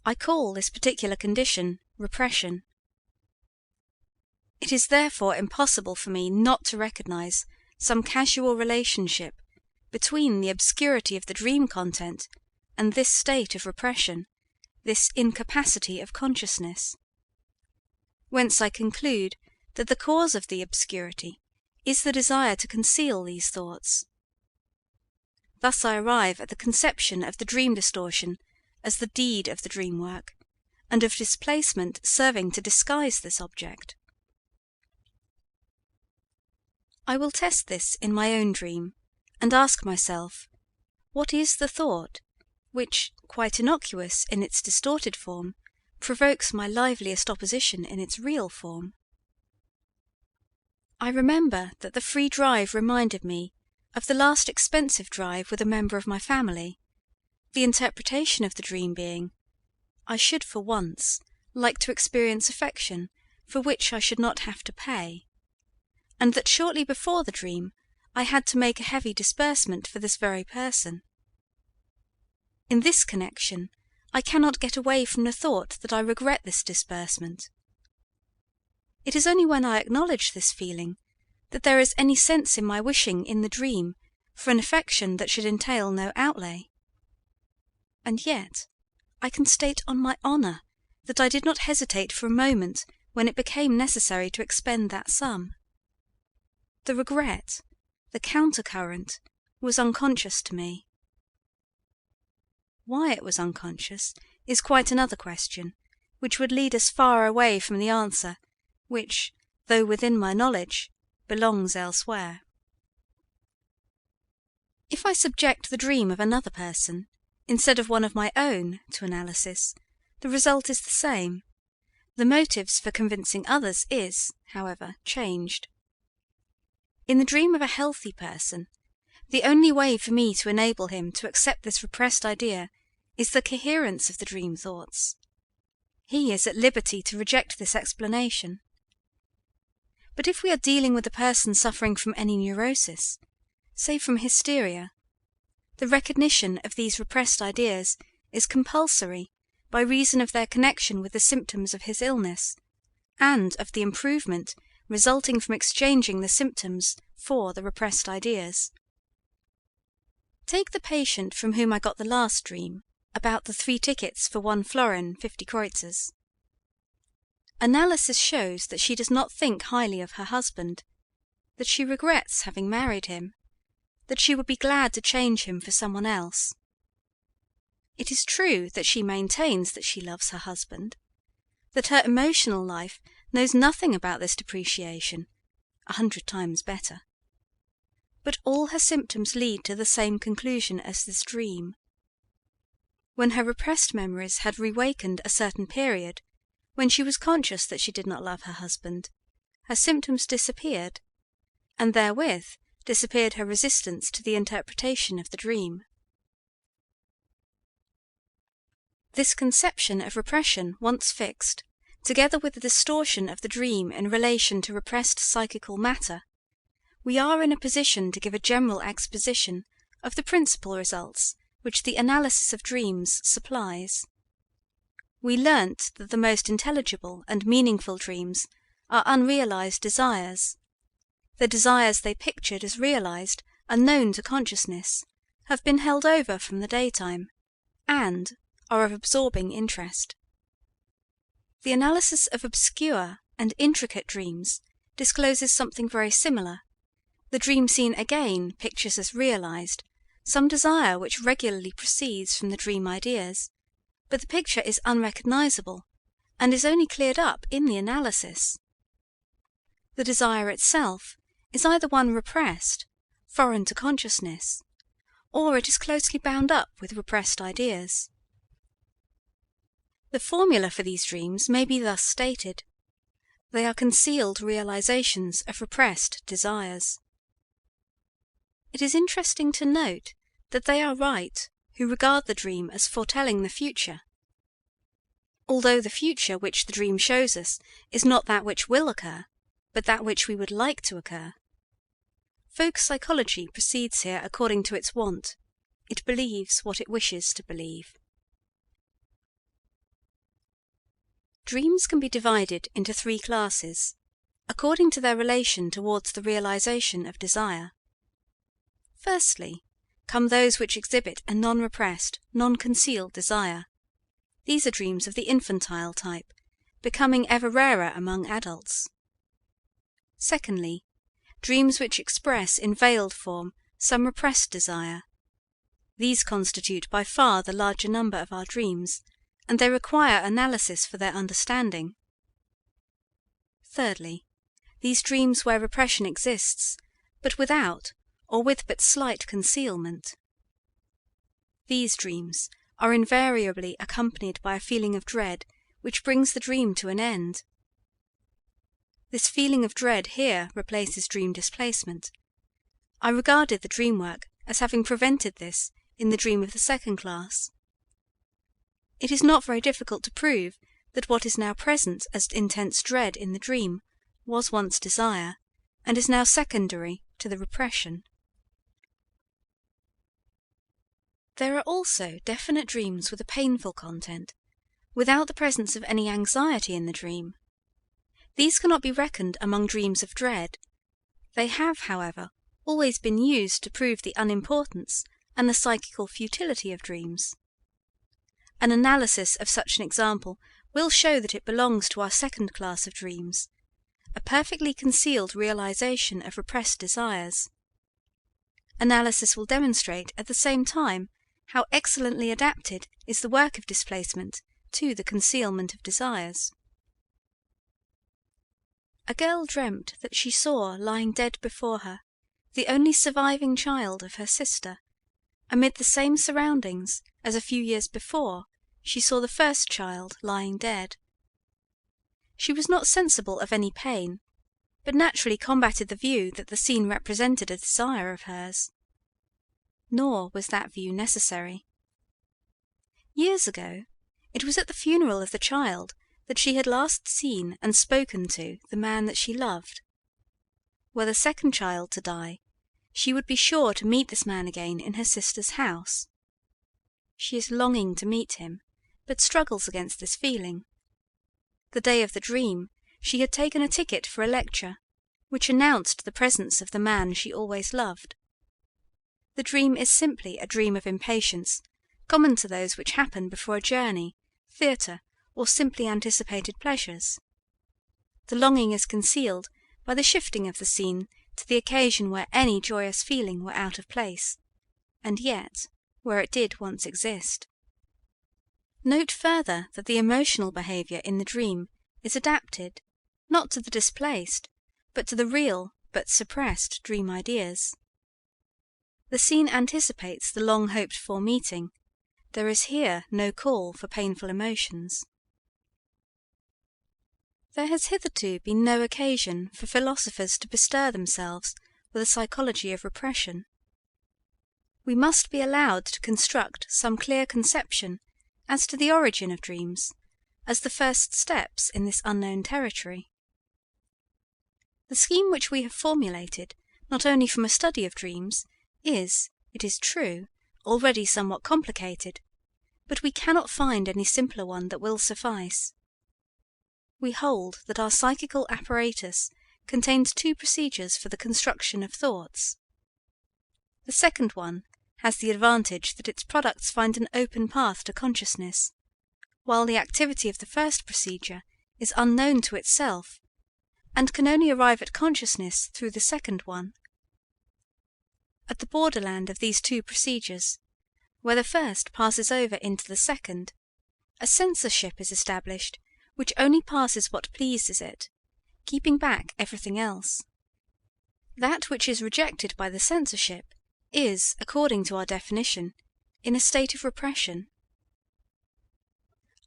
I call this particular condition repression. It is therefore impossible for me not to recognize some casual relationship between the obscurity of the dream content and this state of repression, this incapacity of consciousness. Whence I conclude that the cause of the obscurity is the desire to conceal these thoughts. Thus I arrive at the conception of the dream distortion as the deed of the dream work, and of displacement serving to disguise this object. I will test this in my own dream, and ask myself, what is the thought which, quite innocuous in its distorted form, provokes my liveliest opposition in its real form? I remember that the free drive reminded me of the last expensive drive with a member of my family, the interpretation of the dream being, I should for once like to experience affection for which I should not have to pay, and that shortly before the dream I had to make a heavy disbursement for this very person. In this connection, I cannot get away from the thought that I regret this disbursement. It is only when I acknowledge this feeling that there is any sense in my wishing in the dream for an affection that should entail no outlay. And yet, I can state on my honour that I did not hesitate for a moment when it became necessary to expend that sum. The regret, the countercurrent, was unconscious to me. Why it was unconscious is quite another question, which would lead us far away from the answer, which, though within my knowledge, belongs elsewhere. If I subject the dream of another person, instead of one of my own, to analysis, the result is the same. The motives for convincing others is, however, changed. In the dream of a healthy person, the only way for me to enable him to accept this repressed idea is the coherence of the dream thoughts. He is at liberty to reject this explanation. But if we are dealing with a person suffering from any neurosis, say from hysteria, the recognition of these repressed ideas is compulsory by reason of their connection with the symptoms of his illness, and of the improvement resulting from exchanging the symptoms for the repressed ideas. Take the patient from whom I got the last dream, about the 3 tickets for 1 florin 50 kreuzers. Analysis shows that she does not think highly of her husband, that she regrets having married him, that she would be glad to change him for someone else. It is true that she maintains that she loves her husband, that her emotional life knows nothing about this depreciation, 100 times better. But all her symptoms lead to the same conclusion as this dream. When her repressed memories had reawakened a certain period, when she was conscious that she did not love her husband, her symptoms disappeared, and therewith disappeared her resistance to the interpretation of the dream. This conception of repression once fixed, together with the distortion of the dream in relation to repressed psychical matter, we are in a position to give a general exposition of the principal results which the analysis of dreams supplies. We learnt that the most intelligible and meaningful dreams are unrealized desires. The desires they pictured as realized are known to consciousness, have been held over from the daytime, and are of absorbing interest. The analysis of obscure and intricate dreams discloses something very similar. The dream scene again pictures as realized some desire which regularly proceeds from the dream ideas, but the picture is unrecognizable and is only cleared up in the analysis. The desire itself is either one repressed, foreign to consciousness, or it is closely bound up with repressed ideas. The formula for these dreams may be thus stated: they are concealed realizations of repressed desires. It is interesting to note that they are right who regard the dream as foretelling the future. Although the future which the dream shows us is not that which will occur, but that which we would like to occur. Folk psychology proceeds here according to its wont. It believes what it wishes to believe. Dreams can be divided into 3 classes, according to their relation towards the realization of desire. Firstly, come those which exhibit a non-repressed, non-concealed desire. These are dreams of the infantile type, becoming ever rarer among adults. Secondly, dreams which express in veiled form some repressed desire. These constitute by far the larger number of our dreams, and they require analysis for their understanding. Thirdly, these dreams where repression exists, but without or with but slight concealment. These dreams are invariably accompanied by a feeling of dread which brings the dream to an end. This feeling of dread here replaces dream displacement. I regarded the dream work as having prevented this in the dream of the second class. It is not very difficult to prove that what is now present as intense dread in the dream was once desire, and is now secondary to the repression. There are also definite dreams with a painful content, without the presence of any anxiety in the dream. These cannot be reckoned among dreams of dread. They have, however, always been used to prove the unimportance and the psychical futility of dreams. An analysis of such an example will show that it belongs to our second class of dreams, a perfectly concealed realization of repressed desires. Analysis will demonstrate at the same time how excellently adapted is the work of displacement to the concealment of desires. A girl dreamt that she saw lying dead before her the only surviving child of her sister, amid the same surroundings as a few years before she saw the first child lying dead. She was not sensible of any pain, but naturally combated the view that the scene represented a desire of hers. Nor was that view necessary. Years ago, it was at the funeral of the child that she had last seen and spoken to the man that she loved. Were the second child to die, she would be sure to meet this man again in her sister's house. She is longing to meet him, but struggles against this feeling. The day of the dream, she had taken a ticket for a lecture, which announced the presence of the man she always loved. The dream is simply a dream of impatience, common to those which happen before a journey, theatre, or simply anticipated pleasures. The longing is concealed by the shifting of the scene to the occasion where any joyous feeling were out of place, and yet where it did once exist. Note further that the emotional behavior in the dream is adapted, not to the displaced, but to the real but suppressed dream ideas. The scene anticipates the long-hoped-for meeting. There is here no call for painful emotions. There has hitherto been no occasion for philosophers to bestir themselves with a psychology of repression. We must be allowed to construct some clear conception as to the origin of dreams, as the first steps in this unknown territory. The scheme which we have formulated, not only from a study of dreams, is, it is true, already somewhat complicated, but we cannot find any simpler one that will suffice. We hold that our psychical apparatus contains two procedures for the construction of thoughts. The second one has the advantage that its products find an open path to consciousness, while the activity of the first procedure is unknown to itself, and can only arrive at consciousness through the second one. At the borderland of these two procedures, where the first passes over into the second, a censorship is established which only passes what pleases it, keeping back everything else. That which is rejected by the censorship is, according to our definition, in a state of repression.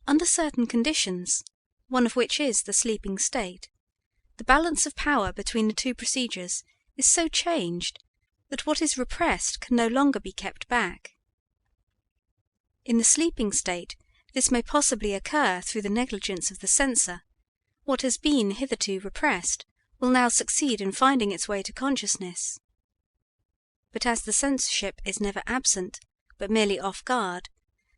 Under certain conditions, one of which is the sleeping state, the balance of power between the two procedures is so changed that what is repressed can no longer be kept back. In the sleeping state, this may possibly occur through the negligence of the censor. What has been hitherto repressed will now succeed in finding its way to consciousness. But as the censorship is never absent, but merely off guard,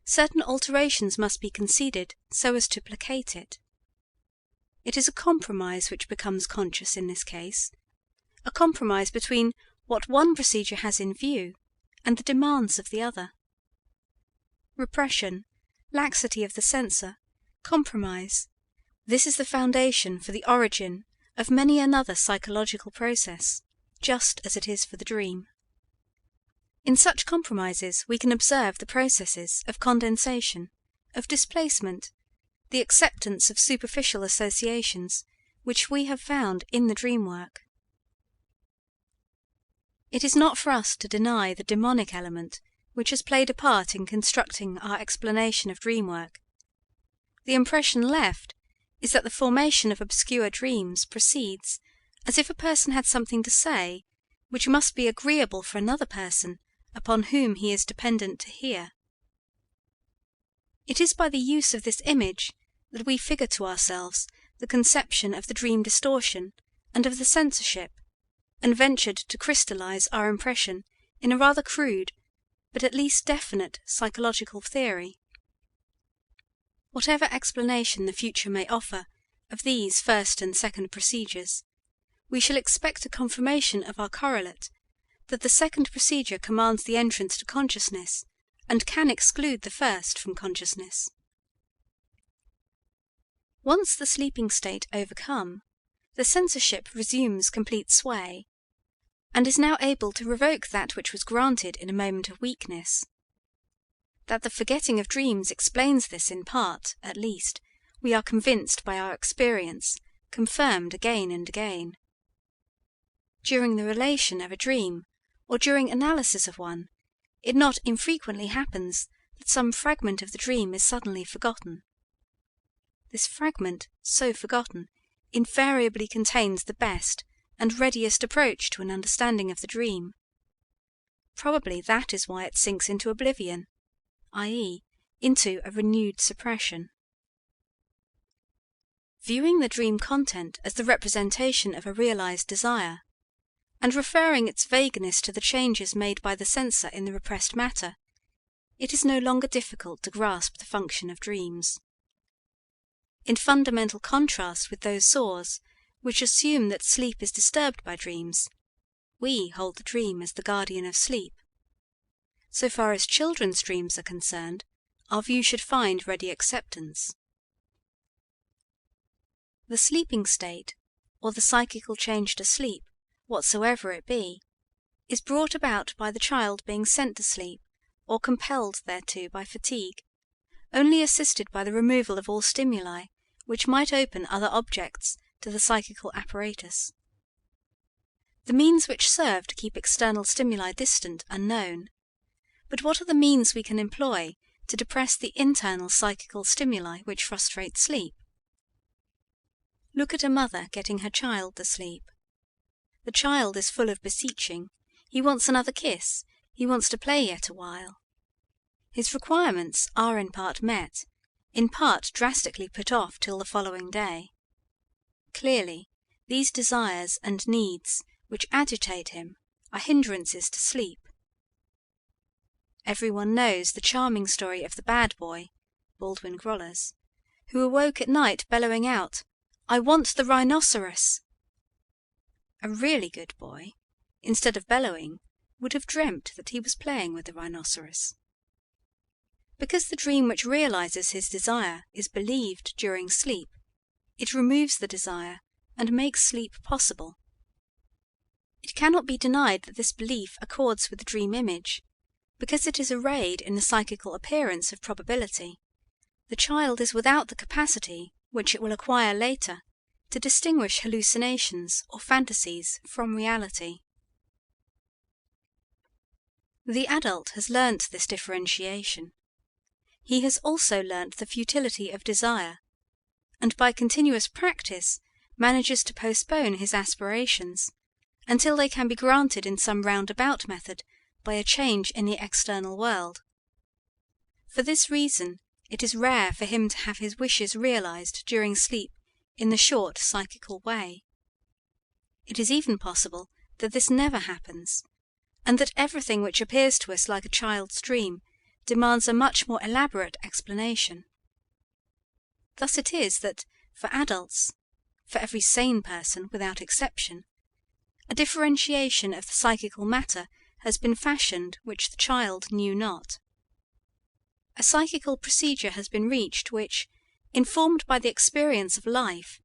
certain alterations must be conceded so as to placate it. It is a compromise which becomes conscious in this case, a compromise between what one procedure has in view and the demands of the other. Repression, laxity of the censor, compromise, this is the foundation for the origin of many another psychological process, just as it is for the dream. In such compromises we can observe the processes of condensation, of displacement, the acceptance of superficial associations which we have found in the dream work. It is not for us to deny the demonic element which has played a part in constructing our explanation of dream work. The impression left is that the formation of obscure dreams proceeds as if a person had something to say which must be agreeable for another person upon whom he is dependent to hear. It is by the use of this image that we figure to ourselves the conception of the dream distortion and of the censorship, and ventured to crystallize our impression in a rather crude, but at least definite psychological theory. Whatever explanation the future may offer of these first and second procedures, we shall expect a confirmation of our correlate that the second procedure commands the entrance to consciousness and can exclude the first from consciousness. Once the sleeping state overcome, the censorship resumes complete sway, and is now able to revoke that which was granted in a moment of weakness. That the forgetting of dreams explains this in part, at least, we are convinced by our experience, confirmed again and again. During the relation of a dream, or during analysis of one, it not infrequently happens that some fragment of the dream is suddenly forgotten. This fragment, so forgotten, invariably contains the best and readiest approach to an understanding of the dream. Probably that is why it sinks into oblivion, i.e., into a renewed suppression. Viewing the dream content as the representation of a realized desire, and referring its vagueness to the changes made by the censor in the repressed matter, it is no longer difficult to grasp the function of dreams. In fundamental contrast with those saws which assume that sleep is disturbed by dreams, we hold the dream as the guardian of sleep. So far as children's dreams are concerned, our view should find ready acceptance. The sleeping state, or the psychical change to sleep, whatsoever it be, is brought about by the child being sent to sleep, or compelled thereto by fatigue, only assisted by the removal of all stimuli which might open other objects to the psychical apparatus. The means which serve to keep external stimuli distant are known, but what are the means we can employ to depress the internal psychical stimuli which frustrate sleep? Look at a mother getting her child to sleep. The child is full of beseeching, he wants another kiss, he wants to play yet a while. His requirements are in part met, in part drastically put off till the following day. Clearly, these desires and needs which agitate him are hindrances to sleep. Everyone knows the charming story of the bad boy, Baldwin Grollers, who awoke at night bellowing out, "I want the rhinoceros!" A really good boy, instead of bellowing, would have dreamt that he was playing with the rhinoceros. Because the dream which realizes his desire is believed during sleep, it removes the desire and makes sleep possible. It cannot be denied that this belief accords with the dream image, because it is arrayed in the psychical appearance of probability. The child is without the capacity, which it will acquire later, to distinguish hallucinations or fantasies from reality. The adult has learnt this differentiation. He has also learnt the futility of desire, and by continuous practice manages to postpone his aspirations until they can be granted in some roundabout method by a change in the external world. For this reason, it is rare for him to have his wishes realized during sleep in the short psychical way. It is even possible that this never happens, and that everything which appears to us like a child's dream demands a much more elaborate explanation. Thus it is that, for adults, for every sane person without exception, a differentiation of the psychical matter has been fashioned which the child knew not. A psychical procedure has been reached which, informed by the experience of life,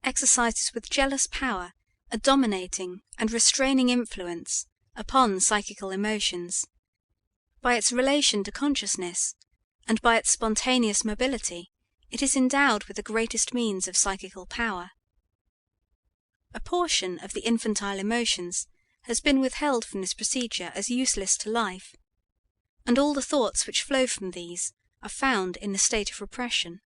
exercises with jealous power a dominating and restraining influence upon psychical emotions. By its relation to consciousness, and by its spontaneous mobility, it is endowed with the greatest means of psychical power. A portion of the infantile emotions has been withheld from this procedure as useless to life, and all the thoughts which flow from these are found in the state of repression.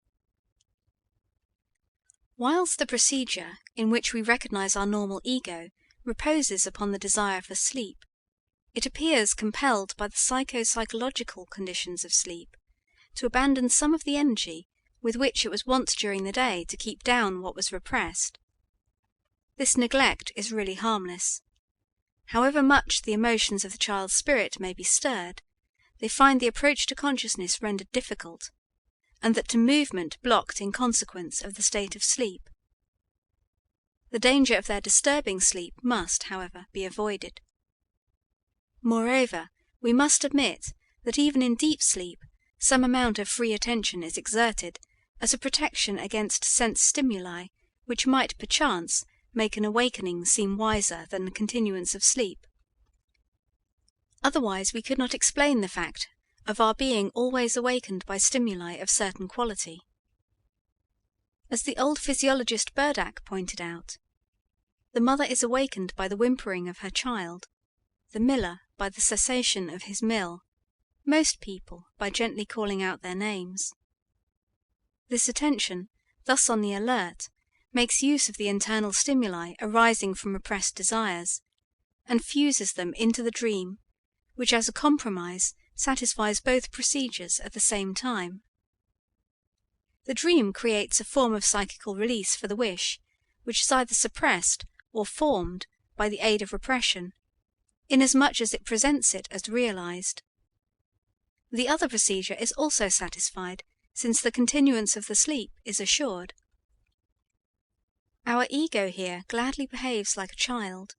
Whilst the procedure in which we recognize our normal ego reposes upon the desire for sleep, it appears compelled by the psychological conditions of sleep to abandon some of the energy with which it was wont during the day to keep down what was repressed. This neglect is really harmless. However much the emotions of the child's spirit may be stirred, they find the approach to consciousness rendered difficult, and that to movement blocked in consequence of the state of sleep. The danger of their disturbing sleep must, however, be avoided. Moreover, we must admit that even in deep sleep some amount of free attention is exerted as a protection against sense stimuli which might perchance make an awakening seem wiser than the continuance of sleep. Otherwise we could not explain the fact of our being always awakened by stimuli of certain quality. As the old physiologist Burdach pointed out, the mother is awakened by the whimpering of her child, the miller by the cessation of his mill, most people by gently calling out their names. This attention, thus on the alert, makes use of the internal stimuli arising from repressed desires, and fuses them into the dream, which as a compromise satisfies both procedures at the same time. The dream creates a form of psychical release for the wish, which is either suppressed or formed by the aid of repression, inasmuch as it presents it as realized. The other procedure is also satisfied, since the continuance of the sleep is assured. Our ego here gladly behaves like a child.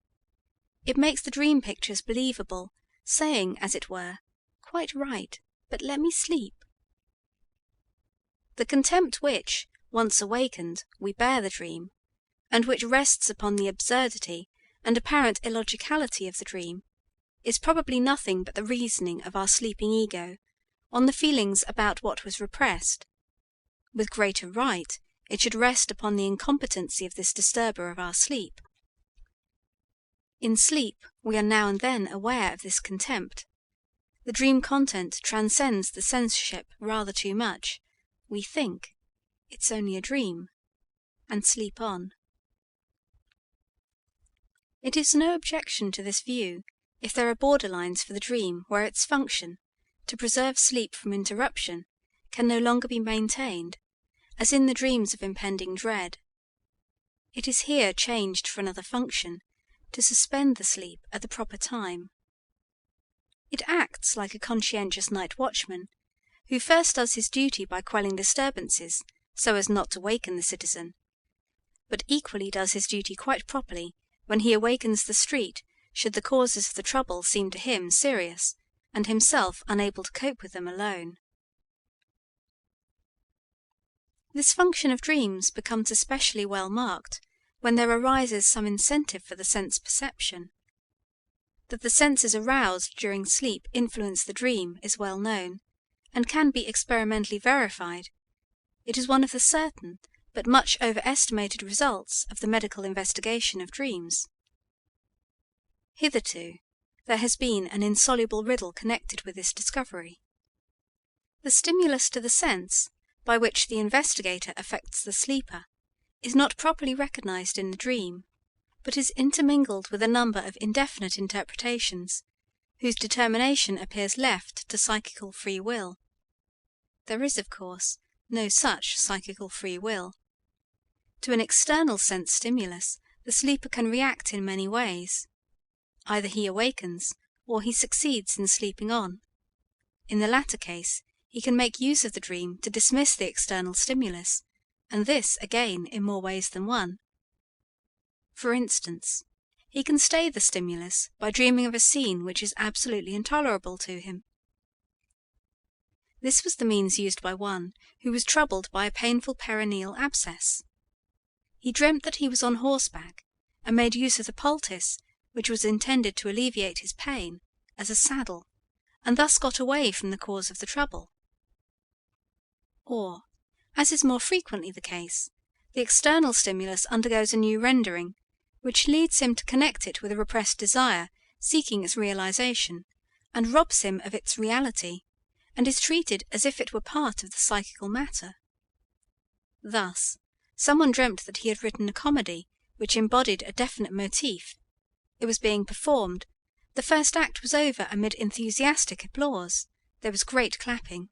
It makes the dream pictures believable, saying, as it were, "Quite right, but let me sleep." The contempt which, once awakened, we bear the dream, and which rests upon the absurdity and apparent illogicality of the dream, is probably nothing but the reasoning of our sleeping ego on the feelings about what was repressed. With greater right, it should rest upon the incompetency of this disturber of our sleep. In sleep, we are now and then aware of this contempt. The dream content transcends the censorship rather too much. We think, "It's only a dream," and sleep on. It is no objection to this view if there are borderlines for the dream where its function, to preserve sleep from interruption, can no longer be maintained, as in the dreams of impending dread. It is here changed for another function, to suspend the sleep at the proper time. It acts like a conscientious night watchman, who first does his duty by quelling disturbances so as not to waken the citizen, but equally does his duty quite properly when he awakens the street should the causes of the trouble seem to him serious, and himself unable to cope with them alone. This function of dreams becomes especially well marked when there arises some incentive for the sense perception. That the senses aroused during sleep influence the dream is well known, and can be experimentally verified. It is one of the certain but much overestimated results of the medical investigation of dreams. Hitherto, there has been an insoluble riddle connected with this discovery. The stimulus to the sense, by which the investigator affects the sleeper, is not properly recognized in the dream, but is intermingled with a number of indefinite interpretations, whose determination appears left to psychical free will. There is, of course, no such psychical free will. To an external sense stimulus, the sleeper can react in many ways. Either he awakens, or he succeeds in sleeping on. In the latter case, he can make use of the dream to dismiss the external stimulus, and this, again, in more ways than one. For instance, he can stay the stimulus by dreaming of a scene which is absolutely intolerable to him. This was the means used by one who was troubled by a painful perineal abscess. He dreamt that he was on horseback, and made use of the poultice, which was intended to alleviate his pain, as a saddle, and thus got away from the cause of the trouble. Or, as is more frequently the case, the external stimulus undergoes a new rendering, which leads him to connect it with a repressed desire seeking its realization, and robs him of its reality, and is treated as if it were part of the psychical matter. Thus, someone dreamt that he had written a comedy which embodied a definite motif. It was being performed. The first act was over amid enthusiastic applause. There was great clapping.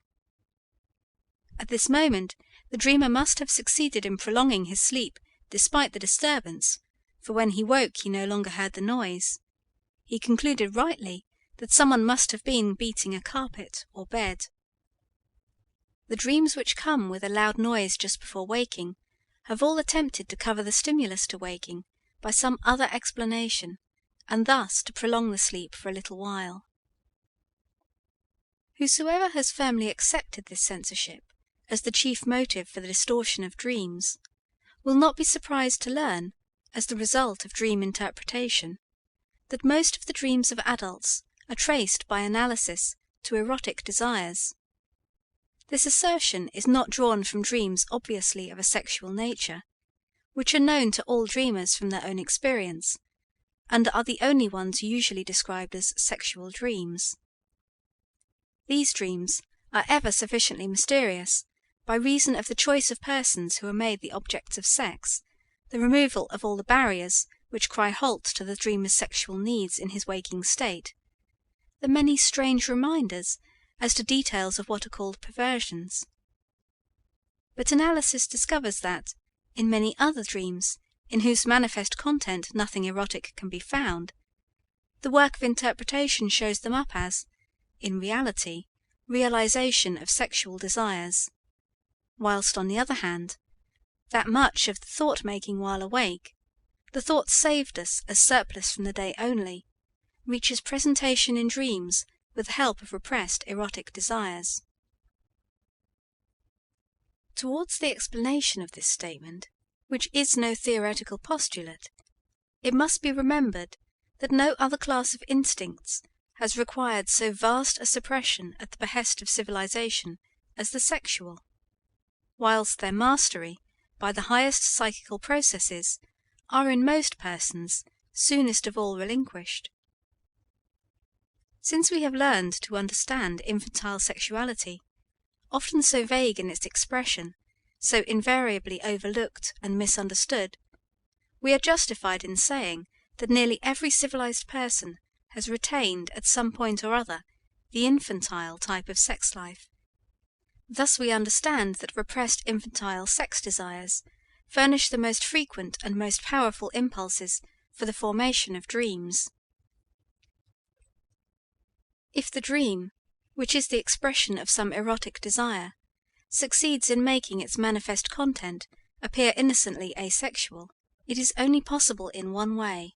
At this moment, the dreamer must have succeeded in prolonging his sleep despite the disturbance, for when he woke he no longer heard the noise. He concluded rightly that someone must have been beating a carpet or bed. The dreams which come with a loud noise just before waking have all attempted to cover the stimulus to waking by some other explanation, and thus to prolong the sleep for a little while. Whosoever has firmly accepted this censorship as the chief motive for the distortion of dreams will not be surprised to learn, as the result of dream interpretation, that most of the dreams of adults are traced by analysis to erotic desires. This assertion is not drawn from dreams obviously of a sexual nature, which are known to all dreamers from their own experience, and are the only ones usually described as sexual dreams. These dreams are ever sufficiently mysterious, by reason of the choice of persons who are made the objects of sex, the removal of all the barriers which cry halt to the dreamer's sexual needs in his waking state, the many strange reminders as to details of what are called perversions. But analysis discovers that, in many other dreams, in whose manifest content nothing erotic can be found, the work of interpretation shows them up as, in reality, realization of sexual desires, whilst on the other hand, that much of the thought-making while awake, the thoughts saved us as surplus from the day only, reaches presentation in dreams with the help of repressed erotic desires. Towards the explanation of this statement, which is no theoretical postulate, it must be remembered that no other class of instincts has required so vast a suppression at the behest of civilization as the sexual, whilst their mastery by the highest psychical processes are in most persons soonest of all relinquished. Since we have learned to understand infantile sexuality, often so vague in its expression, so invariably overlooked and misunderstood, we are justified in saying that nearly every civilized person has retained at some point or other the infantile type of sex life. Thus we understand that repressed infantile sex desires furnish the most frequent and most powerful impulses for the formation of dreams. If the dream, which is the expression of some erotic desire, succeeds in making its manifest content appear innocently asexual, it is only possible in one way.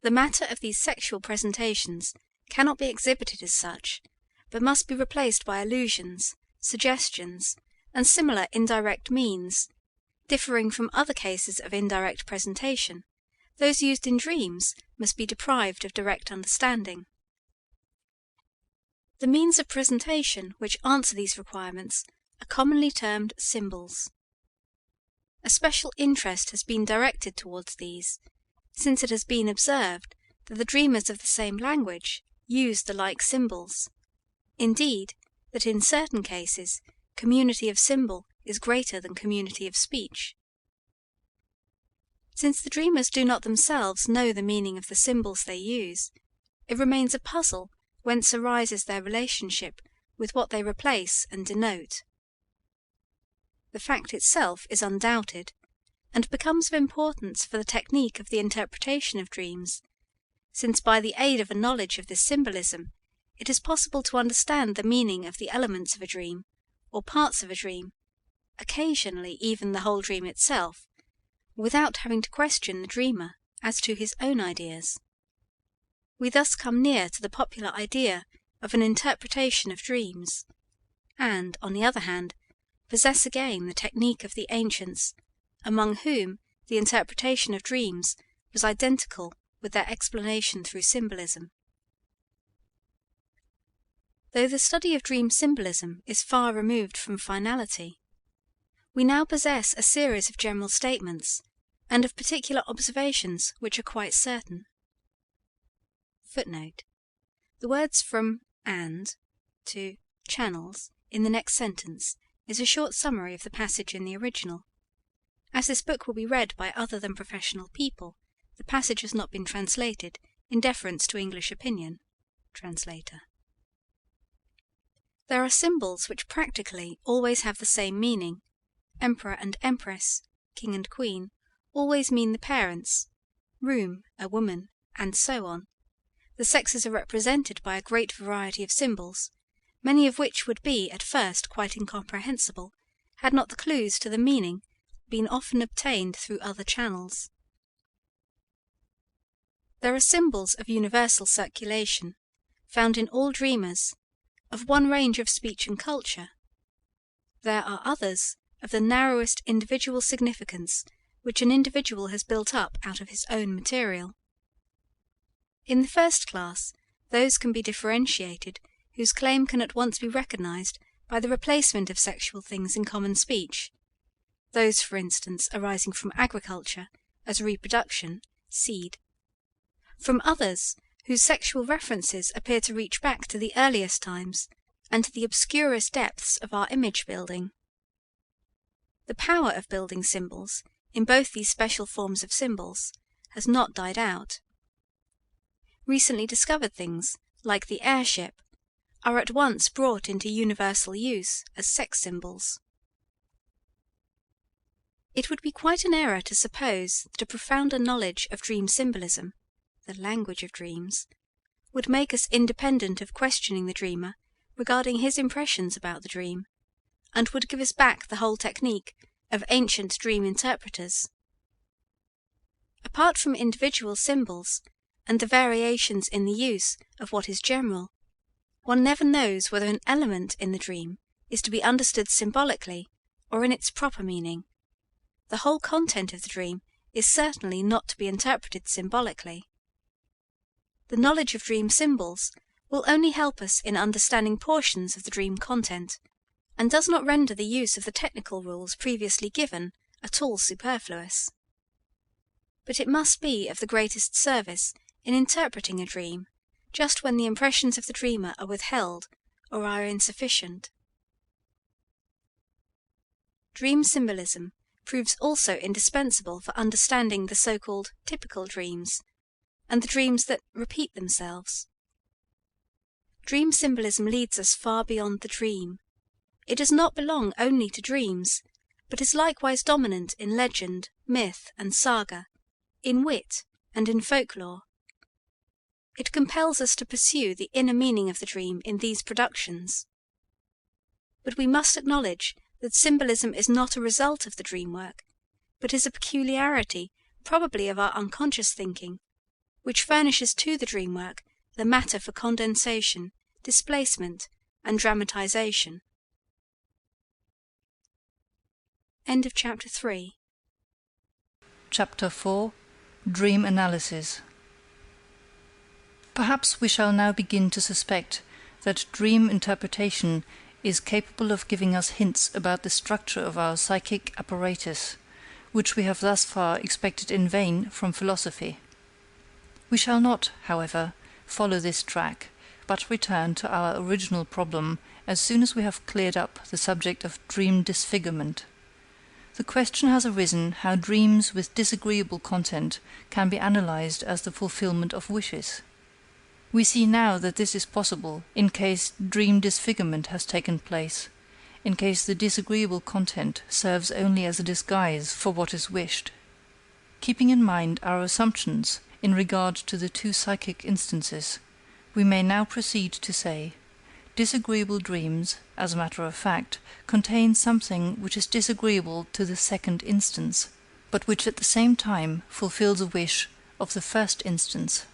The matter of these sexual presentations cannot be exhibited as such, but must be replaced by allusions, suggestions, and similar indirect means, differing from other cases of indirect presentation. Those used in dreams must be deprived of direct understanding. The means of presentation which answer these requirements are commonly termed symbols. A special interest has been directed towards these, since it has been observed that the dreamers of the same language use the like symbols. Indeed, that in certain cases community of symbol is greater than community of speech. Since the dreamers do not themselves know the meaning of the symbols they use, it remains a puzzle whence arises their relationship with what they replace and denote. The fact itself is undoubted, and becomes of importance for the technique of the interpretation of dreams, since by the aid of a knowledge of this symbolism it is possible to understand the meaning of the elements of a dream, or parts of a dream, occasionally even the whole dream itself, without having to question the dreamer as to his own ideas. We thus come near to the popular idea of an interpretation of dreams, and, on the other hand, possess again the technique of the ancients, among whom the interpretation of dreams was identical with their explanation through symbolism. Though the study of dream symbolism is far removed from finality, we now possess a series of general statements and of particular observations which are quite certain. Footnote: the words from "and" to "channels" in the next sentence is a short summary of the passage in the original. As this book will be read by other than professional people, the passage has not been translated in deference to English opinion. Translator. There are symbols which practically always have the same meaning. Emperor and empress, king and queen, always mean the parents, room, a woman, and so on. The sexes are represented by a great variety of symbols, many of which would be at first quite incomprehensible, had not the clues to the meaning been often obtained through other channels. There are symbols of universal circulation, found in all dreamers, of one range of speech and culture. There are others of the narrowest individual significance which an individual has built up out of his own material. In the first class, those can be differentiated whose claim can at once be recognized by the replacement of sexual things in common speech, those, for instance, arising from agriculture as reproduction, seed; from others whose sexual references appear to reach back to the earliest times and to the obscurest depths of our image building. The power of building symbols in both these special forms of symbols has not died out. Recently discovered things, like the airship, are at once brought into universal use as sex symbols. It would be quite an error to suppose that a profounder knowledge of dream symbolism, the language of dreams, would make us independent of questioning the dreamer regarding his impressions about the dream, and would give us back the whole technique of ancient dream interpreters. Apart from individual symbols and the variations in the use of what is general, one never knows whether an element in the dream is to be understood symbolically or in its proper meaning. The whole content of the dream is certainly not to be interpreted symbolically. The knowledge of dream symbols will only help us in understanding portions of the dream content, and does not render the use of the technical rules previously given at all superfluous. But it must be of the greatest service in interpreting a dream, just when the impressions of the dreamer are withheld or are insufficient. Dream symbolism proves also indispensable for understanding the so-called typical dreams, and the dreams that repeat themselves. Dream symbolism leads us far beyond the dream. It does not belong only to dreams, but is likewise dominant in legend, myth, and saga, in wit, and in folklore. It compels us to pursue the inner meaning of the dream in these productions. But we must acknowledge that symbolism is not a result of the dream work, but is a peculiarity, probably of our unconscious thinking, which furnishes to the dream work the matter for condensation, displacement, and dramatization. End of Chapter 3.
Chapter 4. Dream Analysis. Perhaps we shall now begin to suspect that dream interpretation is capable of giving us hints about the structure of our psychic apparatus, which we have thus far expected in vain from philosophy. We shall not, however, follow this track, but return to our original problem as soon as we have cleared up the subject of dream disfigurement. The question has arisen how dreams with disagreeable content can be analyzed as the fulfillment of wishes. We see now that this is possible in case dream disfigurement has taken place, in case the disagreeable content serves only as a disguise for what is wished. Keeping in mind our assumptions in regard to the two psychic instances, we may now proceed to say, disagreeable dreams, as a matter of fact, contain something which is disagreeable to the second instance, but which at the same time fulfills a wish of the first instance.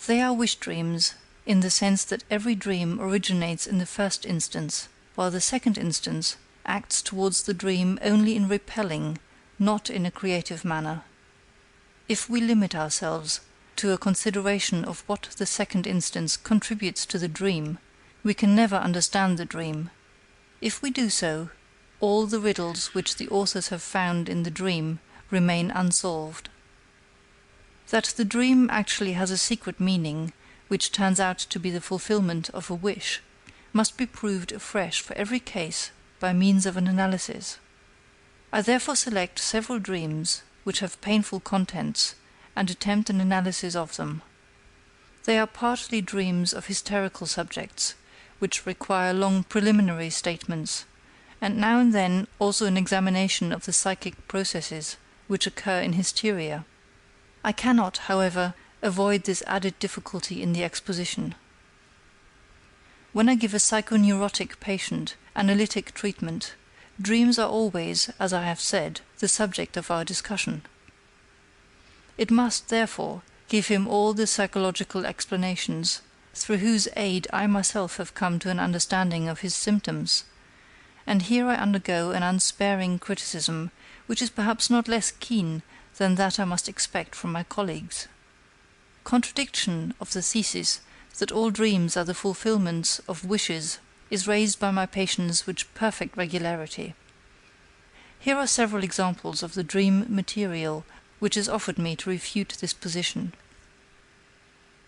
They are wish dreams, in the sense that every dream originates in the first instance, while the second instance acts towards the dream only in repelling, not in a creative manner. If we limit ourselves to a consideration of what the second instance contributes to the dream, we can never understand the dream. If we do so, all the riddles which the authors have found in the dream remain unsolved. That the dream actually has a secret meaning, which turns out to be the fulfillment of a wish, must be proved afresh for every case by means of an analysis. I therefore select several dreams which have painful contents and attempt an analysis of them. They are partly dreams of hysterical subjects, which require long preliminary statements, and now and then also an examination of the psychic processes which occur in hysteria. I cannot, however, avoid this added difficulty in the exposition. When I give a psychoneurotic patient analytic treatment, dreams are always, as I have said, the subject of our discussion. It must, therefore, give him all the psychological explanations, through whose aid I myself have come to an understanding of his symptoms, and here I undergo an unsparing criticism, which is perhaps not less keen than that I must expect from my colleagues. Contradiction of the thesis that all dreams are the fulfillments of wishes is raised by my patients with perfect regularity. Here are several examples of the dream material which is offered me to refute this position.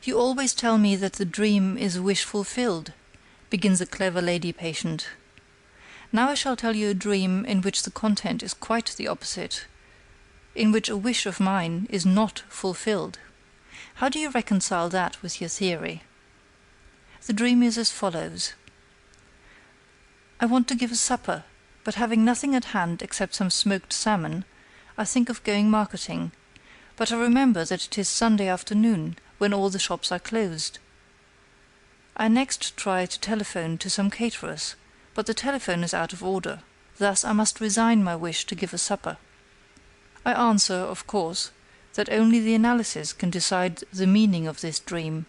"You always tell me that the dream is a wish fulfilled," begins a clever lady patient. "Now I shall tell you a dream in which the content is quite the opposite, in which a wish of mine is not fulfilled. How do you reconcile that with your theory?" The dream is as follows. I want to give a supper, but having nothing at hand except some smoked salmon, I think of going marketing, but I remember that it is Sunday afternoon, when all the shops are closed. I next try to telephone to some caterers, but the telephone is out of order. Thus I must resign my wish to give a supper. I answer, of course, that only the analysis can decide the meaning of this dream,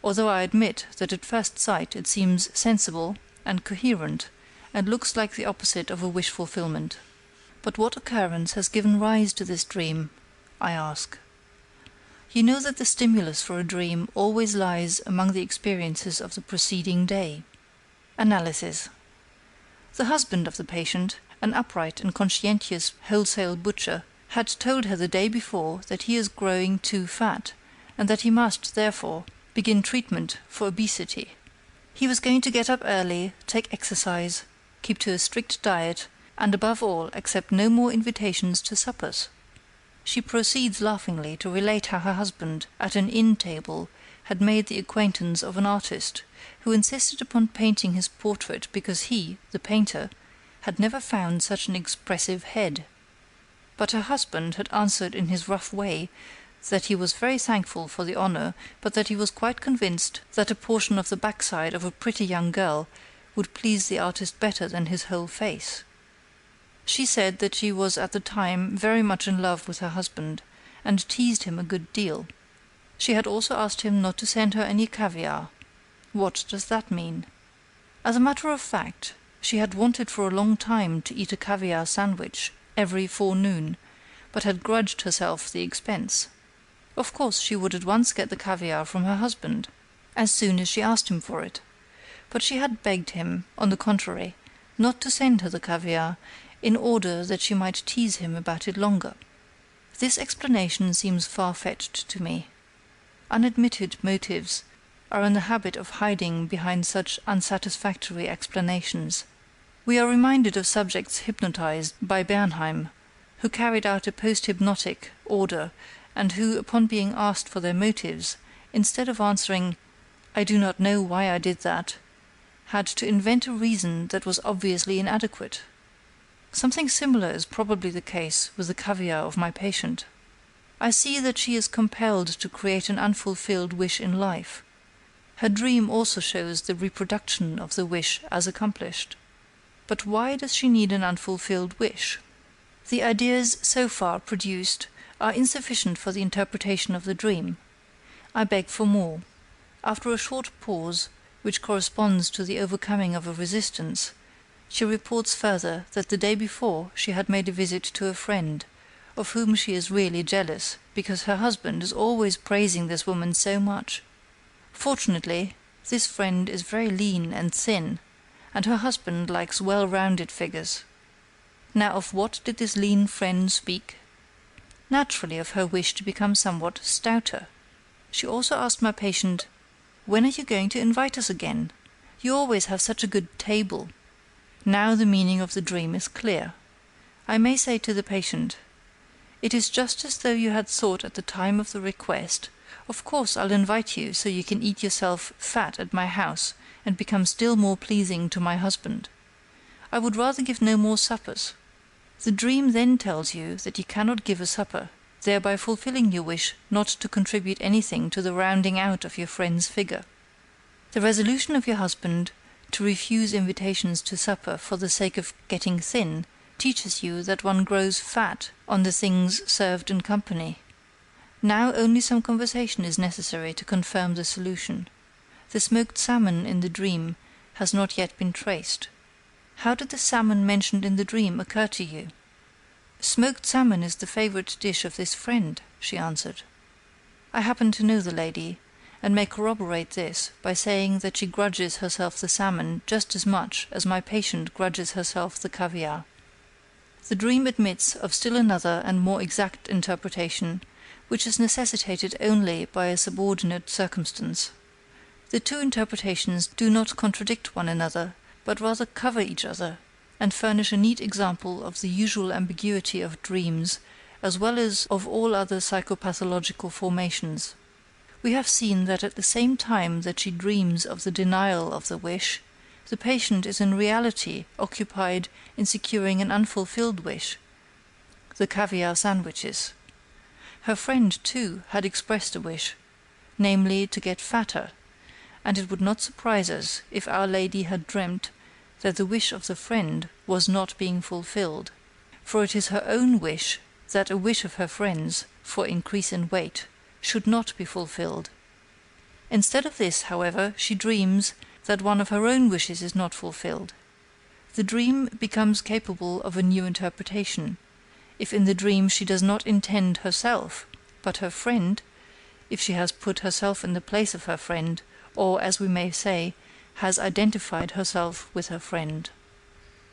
although I admit that at first sight it seems sensible and coherent, and looks like the opposite of a wish fulfillment. But what occurrence has given rise to this dream? I ask. You know that the stimulus for a dream always lies among the experiences of the preceding day. Analysis. The husband of the patient, an upright and conscientious wholesale butcher, had told her the day before that he is growing too fat, and that he must, therefore, begin treatment for obesity. He was going to get up early, take exercise, keep to a strict diet, and above all accept no more invitations to suppers. She proceeds laughingly to relate how her husband, at an inn table, had made the acquaintance of an artist, who insisted upon painting his portrait because he, the painter, had never found such an expressive head. But her husband had answered in his rough way that he was very thankful for the honour, but that he was quite convinced that a portion of the backside of a pretty young girl would please the artist better than his whole face. She said that she was at the time very much in love with her husband, and teased him a good deal. She had also asked him not to send her any caviar. What does that mean? As a matter of fact, she had wanted for a long time to eat a caviar sandwich every forenoon, but had grudged herself the expense. Of course she would at once get the caviar from her husband, as soon as she asked him for it, but she had begged him, on the contrary, not to send her the caviar, in order that she might tease him about it longer. This explanation seems far-fetched to me. Unadmitted motives are in the habit of hiding behind such unsatisfactory explanations. We are reminded of subjects hypnotized by Bernheim, who carried out a post-hypnotic order, and who, upon being asked for their motives, instead of answering, "I do not know why I did that," had to invent a reason that was obviously inadequate. Something similar is probably the case with the caviar of my patient. I see that she is compelled to create an unfulfilled wish in life. Her dream also shows the reproduction of the wish as accomplished. But why does she need an unfulfilled wish? The ideas so far produced are insufficient for the interpretation of the dream. I beg for more. After a short pause, which corresponds to the overcoming of a resistance, she reports further that the day before she had made a visit to a friend, of whom she is really jealous, because her husband is always praising this woman so much. Fortunately, this friend is very lean and thin, and her husband likes well-rounded figures. Now of what did this lean friend speak? Naturally of her wish to become somewhat stouter. She also asked my patient, "When are you going to invite us again? You always have such a good table." Now the meaning of the dream is clear. I may say to the patient, "It is just as though you had thought at the time of the request, 'Of course I'll invite you so you can eat yourself fat at my house and become still more pleasing to my husband. I would rather give no more suppers.' The dream then tells you that you cannot give a supper, thereby fulfilling your wish not to contribute anything to the rounding out of your friend's figure. The resolution of your husband to refuse invitations to supper for the sake of getting thin teaches you that one grows fat on the things served in company. Now only some conversation is necessary to confirm the solution. The smoked salmon in the dream has not yet been traced. How did the salmon mentioned in the dream occur to you?" "Smoked salmon is the favorite dish of this friend," she answered. I happen to know the lady, and may corroborate this by saying that she grudges herself the salmon just as much as my patient grudges herself the caviar. The dream admits of still another and more exact interpretation, which is necessitated only by a subordinate circumstance. The two interpretations do not contradict one another, but rather cover each other, and furnish a neat example of the usual ambiguity of dreams, as well as of all other psychopathological formations. We have seen that at the same time that she dreams of the denial of the wish, the patient is in reality occupied in securing an unfulfilled wish, the caviar sandwiches. Her friend, too, had expressed a wish, namely to get fatter, and it would not surprise us if Our Lady had dreamt that the wish of the friend was not being fulfilled, for it is her own wish that a wish of her friend's, for increase in weight, should not be fulfilled. Instead of this, however, she dreams that one of her own wishes is not fulfilled. The dream becomes capable of a new interpretation. If in the dream she does not intend herself, but her friend, if she has put herself in the place of her friend, or, as we may say, has identified herself with her friend.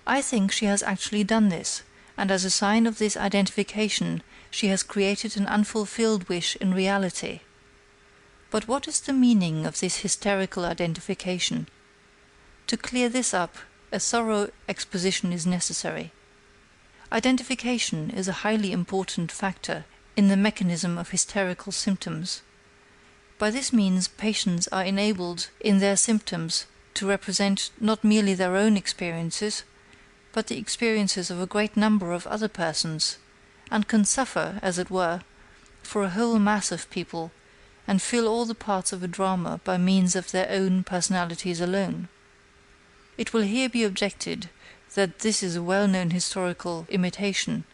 I think she has actually done this, and as a sign of this identification she has created an unfulfilled wish in reality. But what is the meaning of this hysterical identification? To clear this up, a thorough exposition is necessary. Identification is a highly important factor in the mechanism of hysterical symptoms. By this means patients are enabled in their symptoms to represent not merely their own experiences, but the experiences of a great number of other persons, and can suffer, as it were, for a whole mass of people, and fill all the parts of a drama by means of their own personalities alone. It will here be objected that this is a well-known historical imitation,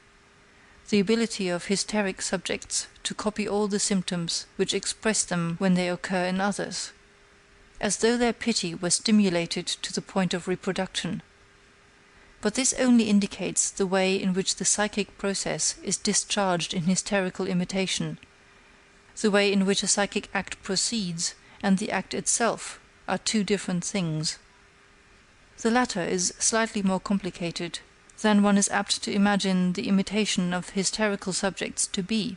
the ability of hysteric subjects to copy all the symptoms which express them when they occur in others, as though their pity were stimulated to the point of reproduction. But this only indicates the way in which the psychic process is discharged in hysterical imitation. The way in which a psychic act proceeds and the act itself are two different things. The latter is slightly more complicated than one is apt to imagine the imitation of hysterical subjects to be.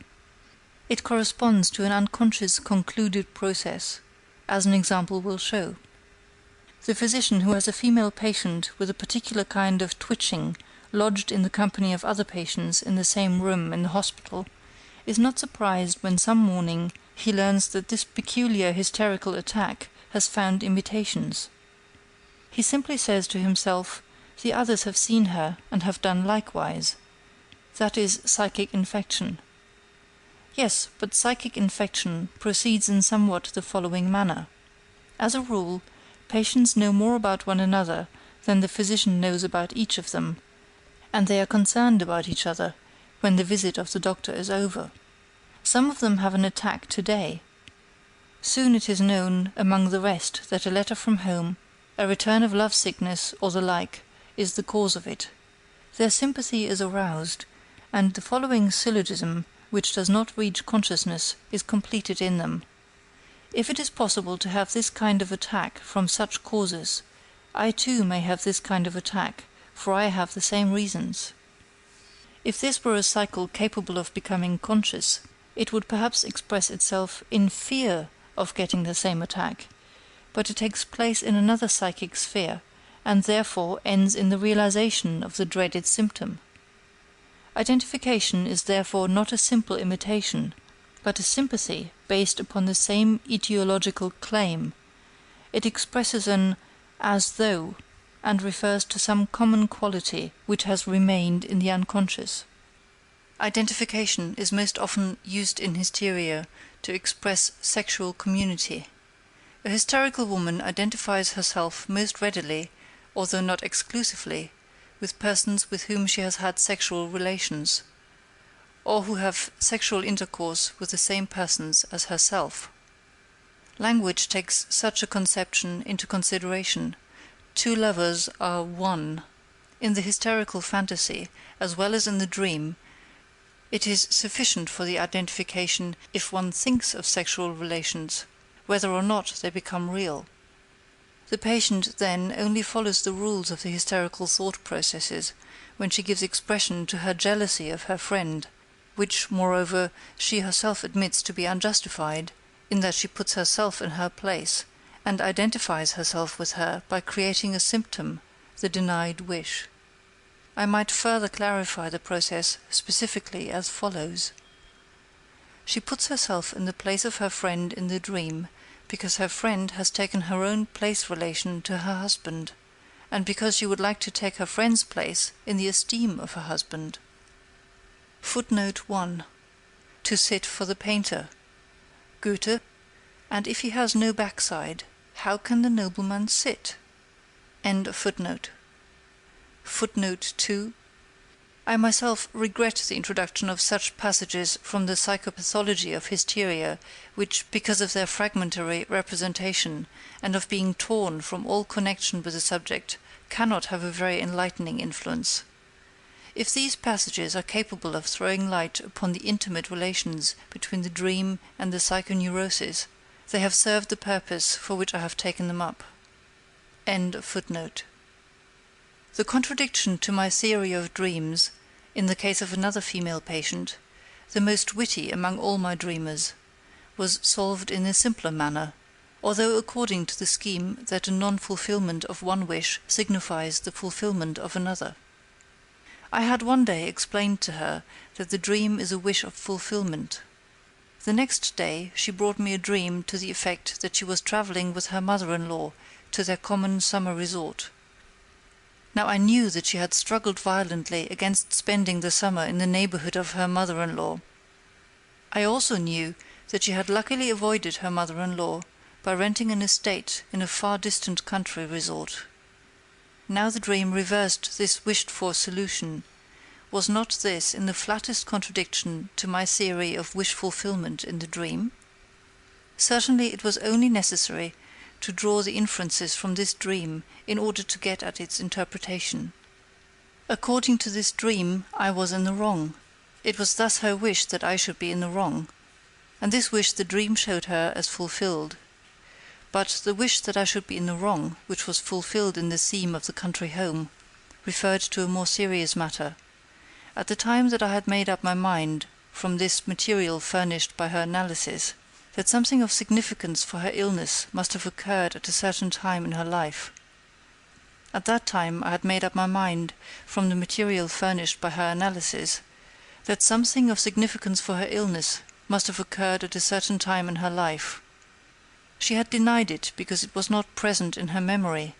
It corresponds to an unconscious concluded process, as an example will show. The physician who has a female patient with a particular kind of twitching lodged in the company of other patients in the same room in the hospital is not surprised when some morning he learns that this peculiar hysterical attack has found imitations. He simply says to himself, "The others have seen her and have done likewise." That is psychic infection. Yes, but psychic infection proceeds in somewhat the following manner. As a rule, patients know more about one another than the physician knows about each of them, and they are concerned about each other when the visit of the doctor is over. Some of them have an attack today. Soon it is known among the rest that a letter from home, a return of love-sickness, or the like, is the cause of it. Their sympathy is aroused, and the following syllogism, which does not reach consciousness, is completed in them. If it is possible to have this kind of attack from such causes, I too may have this kind of attack, for I have the same reasons. If this were a cycle capable of becoming conscious, it would perhaps express itself in fear of getting the same attack, but it takes place in another psychic sphere, and therefore ends in the realization of the dreaded symptom. Identification is therefore not a simple imitation, but a sympathy based upon the same etiological claim. It expresses an as though, and refers to some common quality which has remained in the unconscious. Identification is most often used in hysteria to express sexual community. A hysterical woman identifies herself most readily, although not exclusively, with persons with whom she has had sexual relations, or who have sexual intercourse with the same persons as herself. Language takes such a conception into consideration. Two lovers are one. In the hysterical fantasy, as well as in the dream, it is sufficient for the identification if one thinks of sexual relations, whether or not they become real. The patient, then, only follows the rules of the hysterical thought processes when she gives expression to her jealousy of her friend, which, moreover, she herself admits to be unjustified, in that she puts herself in her place, and identifies herself with her by creating a symptom, the denied wish. I might further clarify the process specifically as follows. She puts herself in the place of her friend in the dream, because her friend has taken her own place relation to her husband, and because she would like to take her friend's place in the esteem of her husband. Footnote 1. To sit for the painter. Goethe, and if he has no backside, How can the nobleman sit? End of footnote. Footnote 2. I myself regret the introduction of such passages from the psychopathology of hysteria, which, because of their fragmentary representation, and of being torn from all connection with the subject, cannot have a very enlightening influence. If these passages are capable of throwing light upon the intimate relations between the dream and the psychoneurosis, they have served the purpose for which I have taken them up. End of footnote. The contradiction to my theory of dreams, in the case of another female patient, the most witty among all my dreamers, was solved in a simpler manner, although according to the scheme that a non-fulfillment of one wish signifies the fulfillment of another. I had one day explained to her that the dream is a wish of fulfillment. The next day she brought me a dream to the effect that she was travelling with her mother-in-law to their common summer resort. Now I knew that she had struggled violently against spending the summer in the neighbourhood of her mother-in-law. I also knew that she had luckily avoided her mother-in-law by renting an estate in a far distant country resort. Now the dream reversed this wished-for solution. Was not this in the flattest contradiction to my theory of wish-fulfillment in the dream? Certainly it was only necessary to draw the inferences from this dream in order to get at its interpretation. According to this dream, I was in the wrong. It was thus her wish that I should be in the wrong, and this wish the dream showed her as fulfilled. But the wish that I should be in the wrong, which was fulfilled in the theme of the country home, referred to a more serious matter. At the time that I had made up my mind, from this material furnished by her analysis, that something of significance for her illness must have occurred at a certain time in her life. At that time I had made up my mind, from the material furnished by her analysis, that something of significance for her illness must have occurred at a certain time in her life. She had denied it because it was not present in her memory.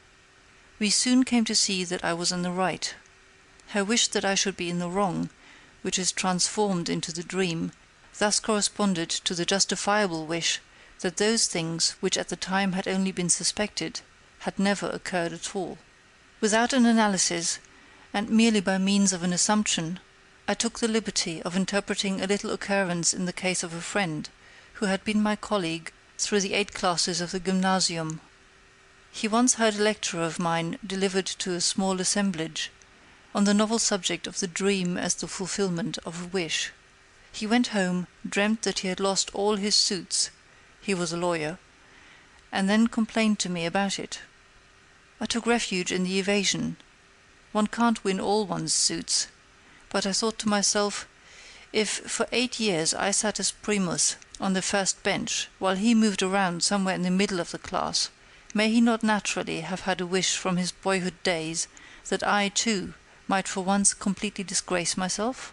We soon came to see that I was in the right. Her wish that I should be in the wrong, which is transformed into the dream, thus corresponded to the justifiable wish that those things which at the time had only been suspected had never occurred at all. Without an analysis, and merely by means of an assumption, I took the liberty of interpreting a little occurrence in the case of a friend, who had been my colleague through the 8 classes of the gymnasium. He once heard a lecture of mine delivered to a small assemblage, on the novel subject of the dream as the fulfillment of a wish. He went home, dreamt that he had lost all his suits (he was a lawyer), and then complained to me about it. I took refuge in the evasion. One can't win all one's suits, but I thought to myself, if for 8 years I sat as primus on the first bench, while he moved around somewhere in the middle of the class, may he not naturally have had a wish from his boyhood days that I, too, might for once completely disgrace myself?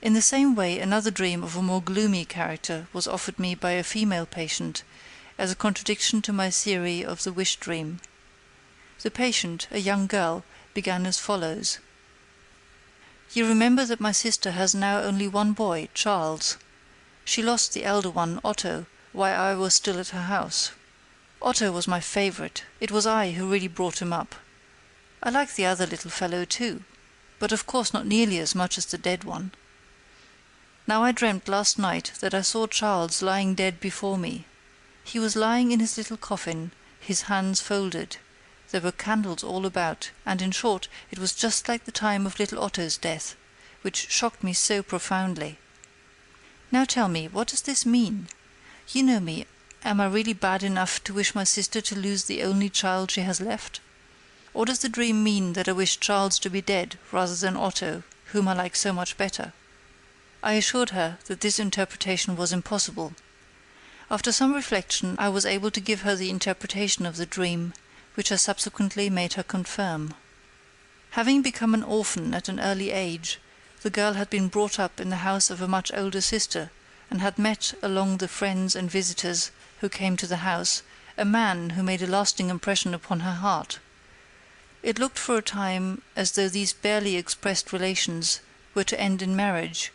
In the same way another dream of a more gloomy character was offered me by a female patient, as a contradiction to my theory of the wish dream. The patient, a young girl, began as follows. You remember that my sister has now only one boy, Charles. She lost the elder one, Otto, while I was still at her house. Otto was my favourite. It was I who really brought him up. I like the other little fellow too, but of course not nearly as much as the dead one. Now I dreamt last night that I saw Charles lying dead before me. He was lying in his little coffin, his hands folded. There were candles all about, and in short it was just like the time of little Otto's death, which shocked me so profoundly. Now tell me, what does this mean? You know me, am I really bad enough to wish my sister to lose the only child she has left? Or does the dream mean that I wish Charles to be dead rather than Otto, whom I like so much better? I assured her that this interpretation was impossible. After some reflection I was able to give her the interpretation of the dream, which I subsequently made her confirm. Having become an orphan at an early age, the girl had been brought up in the house of a much older sister, and had met among the friends and visitors who came to the house a man who made a lasting impression upon her heart. It looked for a time as though these barely expressed relations were to end in marriage,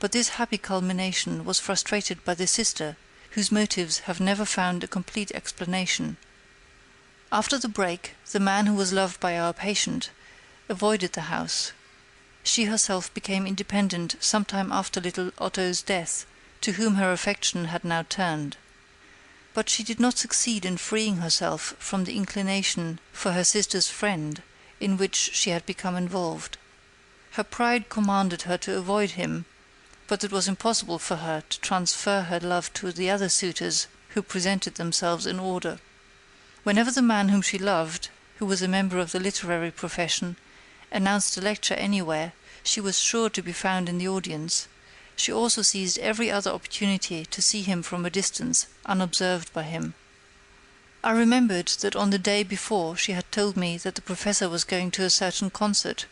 but this happy culmination was frustrated by the sister, whose motives have never found a complete explanation. After the break, the man who was loved by our patient avoided the house. She herself became independent some time after little Otto's death, to whom her affection had now turned. But she did not succeed in freeing herself from the inclination for her sister's friend, in which she had become involved. Her pride commanded her to avoid him, but it was impossible for her to transfer her love to the other suitors who presented themselves in order. Whenever the man whom she loved, who was a member of the literary profession, announced a lecture anywhere, she was sure to be found in the audience. She also seized every other opportunity to see him from a distance, unobserved by him. I remembered that on the day before she had told me that the professor was going to a certain concert,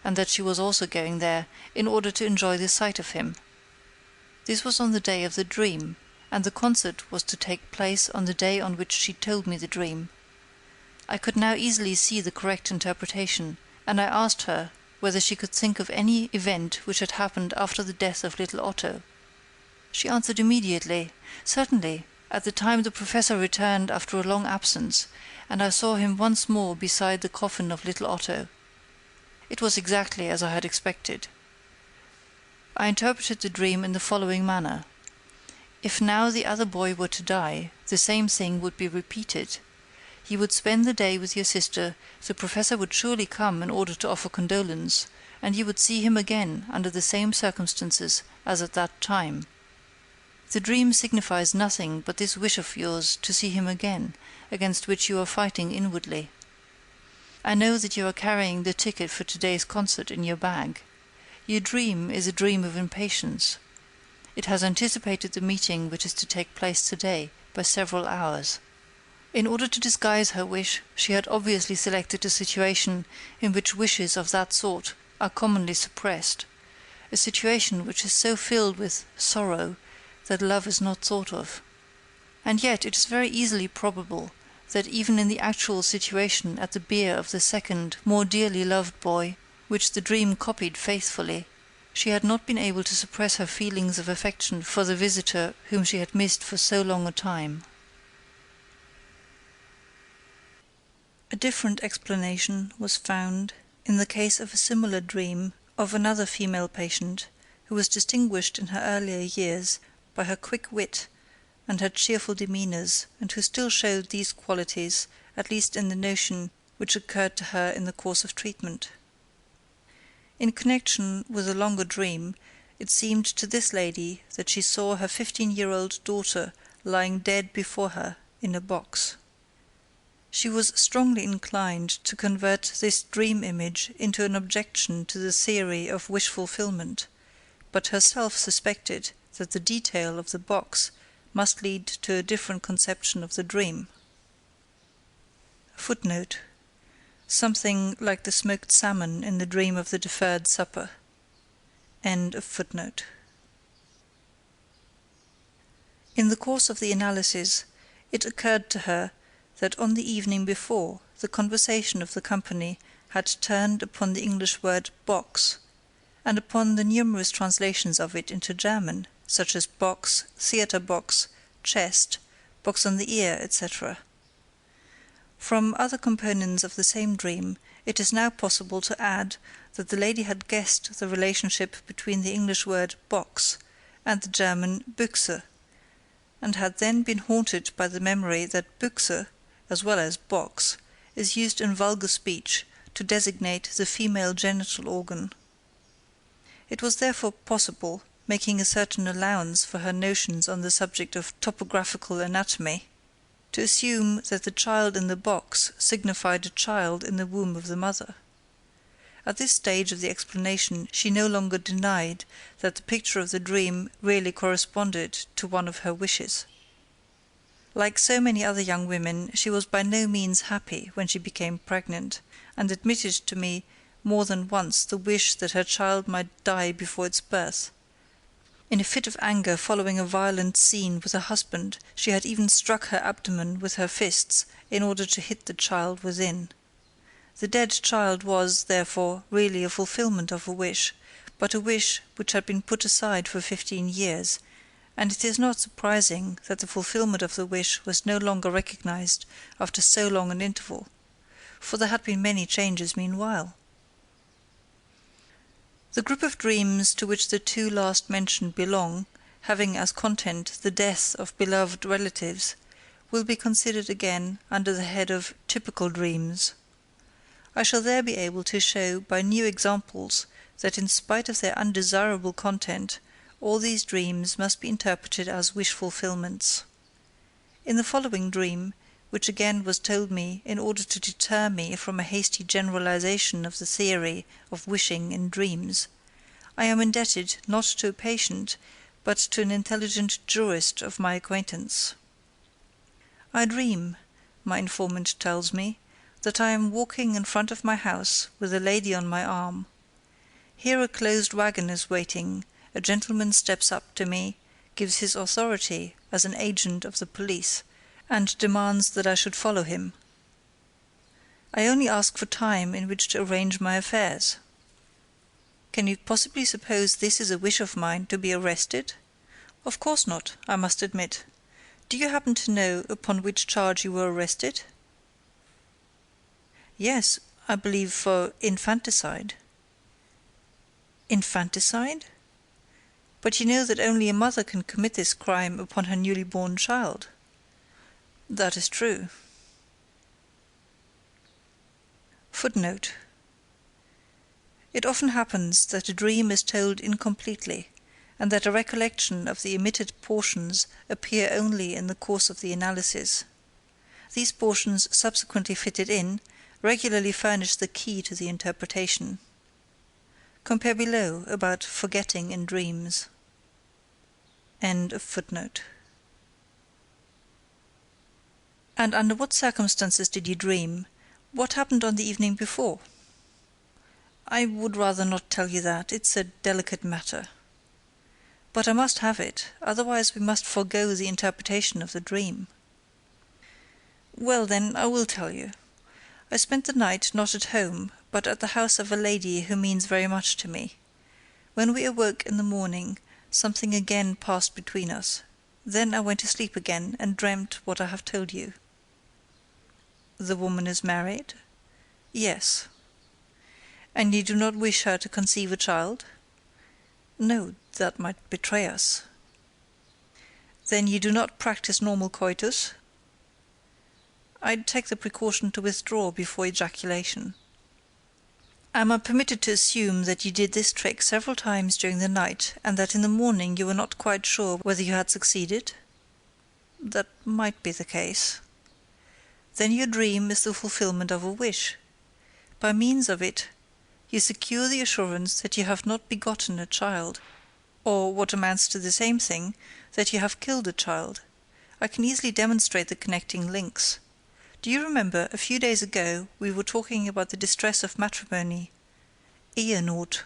and that she was also going there in order to enjoy the sight of him. This was on the day of the dream, and the concert was to take place on the day on which she told me the dream. I could now easily see the correct interpretation, and I asked her whether she could think of any event which had happened after the death of little Otto. She answered immediately, "Certainly, at the time the professor returned after a long absence, and I saw him once more beside the coffin of little Otto." It was exactly as I had expected. I interpreted the dream in the following manner. If now the other boy were to die, the same thing would be repeated. He would spend the day with your sister, the professor would surely come in order to offer condolence, and you would see him again under the same circumstances as at that time. The dream signifies nothing but this wish of yours to see him again, against which you are fighting inwardly. I know that you are carrying the ticket for today's concert in your bag. Your dream is a dream of impatience. It has anticipated the meeting which is to take place today by several hours. In order to disguise her wish, she had obviously selected a situation in which wishes of that sort are commonly suppressed, a situation which is so filled with sorrow that love is not thought of. And yet it is very easily probable that even in the actual situation at the bier of the second, more dearly loved boy, which the dream copied faithfully, she had not been able to suppress her feelings of affection for the visitor whom she had missed for so long a time. A different explanation was found in the case of a similar dream of another female patient, who was distinguished in her earlier years by her quick wit and her cheerful demeanours, and who still showed these qualities, at least in the notion which occurred to her in the course of treatment. In connection with a longer dream, it seemed to this lady that she saw her 15-year-old daughter lying dead before her in a box. She was strongly inclined to convert this dream image into an objection to the theory of wish fulfillment, but herself suspected that the detail of the box must lead to a different conception of the dream. Footnote: something like the smoked salmon in the dream of the deferred supper. End of footnote. In the course of the analysis, it occurred to her that on the evening before the conversation of the company had turned upon the English word box, and upon the numerous translations of it into German, such as box, theatre box, chest, box on the ear, etc. From other components of the same dream, it is now possible to add that the lady had guessed the relationship between the English word box and the German Büchse, and had then been haunted by the memory that Büchse, as well as box, is used in vulgar speech to designate the female genital organ. It was therefore possible, making a certain allowance for her notions on the subject of topographical anatomy, to assume that the child in the box signified a child in the womb of the mother. At this stage of the explanation she no longer denied that the picture of the dream really corresponded to one of her wishes. Like so many other young women, she was by no means happy when she became pregnant, and admitted to me more than once the wish that her child might die before its birth. In a fit of anger following a violent scene with her husband, she had even struck her abdomen with her fists in order to hit the child within. The dead child was, therefore, really a fulfillment of a wish, but a wish which had been put aside for 15 years, and it is not surprising that the fulfillment of the wish was no longer recognized after so long an interval, for there had been many changes meanwhile. The group of dreams to which the two last mentioned belong, having as content the death of beloved relatives, will be considered again under the head of typical dreams. I shall there be able to show by new examples that in spite of their undesirable content, all these dreams must be interpreted as wish fulfillments. In the following dream, which again was told me in order to deter me from a hasty generalization of the theory of wishing in dreams, I am indebted not to a patient, but to an intelligent jurist of my acquaintance. I dream, my informant tells me, that I am walking in front of my house with a lady on my arm. Here a closed wagon is waiting, a gentleman steps up to me, gives his authority as an agent of the police, and demands that I should follow him. I only ask for time in which to arrange my affairs. Can you possibly suppose this is a wish of mine to be arrested? Of course not, I must admit. Do you happen to know upon which charge you were arrested? Yes, I believe for infanticide. Infanticide? But you know that only a mother can commit this crime upon her newly born child. That is true. Footnote. It often happens that a dream is told incompletely, and that a recollection of the omitted portions appear only in the course of the analysis. These portions subsequently fitted in regularly furnish the key to the interpretation. Compare below about forgetting in dreams. End of footnote. And under what circumstances did you dream? What happened on the evening before? I would rather not tell you that, it's a delicate matter. But I must have it, otherwise we must forego the interpretation of the dream. Well then, I will tell you. I spent the night not at home, but at the house of a lady who means very much to me. When we awoke in the morning, something again passed between us. Then I went to sleep again and dreamt what I have told you. The woman is married? Yes. And you do not wish her to conceive a child? No, that might betray us. Then you do not practice normal coitus? I'd take the precaution to withdraw before ejaculation. Am I permitted to assume that you did this trick several times during the night, and that in the morning you were not quite sure whether you had succeeded? That might be the case. Then your dream is the fulfillment of a wish. By means of it, you secure the assurance that you have not begotten a child, or, what amounts to the same thing, that you have killed a child. I can easily demonstrate the connecting links. Do you remember, a few days ago, we were talking about the distress of matrimony, Ehenot,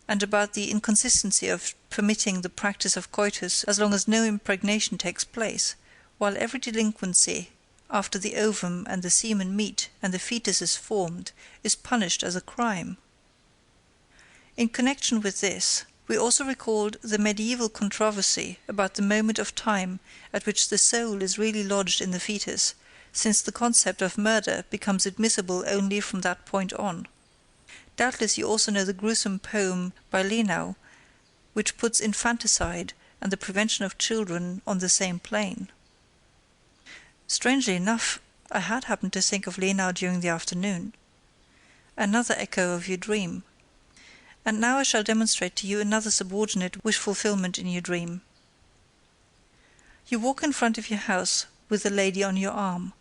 and about the inconsistency of permitting the practice of coitus as long as no impregnation takes place, while every delinquency, after the ovum and the semen meet and the fetus is formed, is punished as a crime. In connection with this, we also recalled the medieval controversy about the moment of time at which the soul is really lodged in the fetus, since the concept of murder becomes admissible only from that point on. Doubtless you also know the gruesome poem by Lenau, which puts infanticide and the prevention of children on the same plane. Strangely enough, I had happened to think of Lenau during the afternoon. Another echo of your dream. And now I shall demonstrate to you another subordinate wish-fulfillment in your dream. You walk in front of your house with the lady on your arm.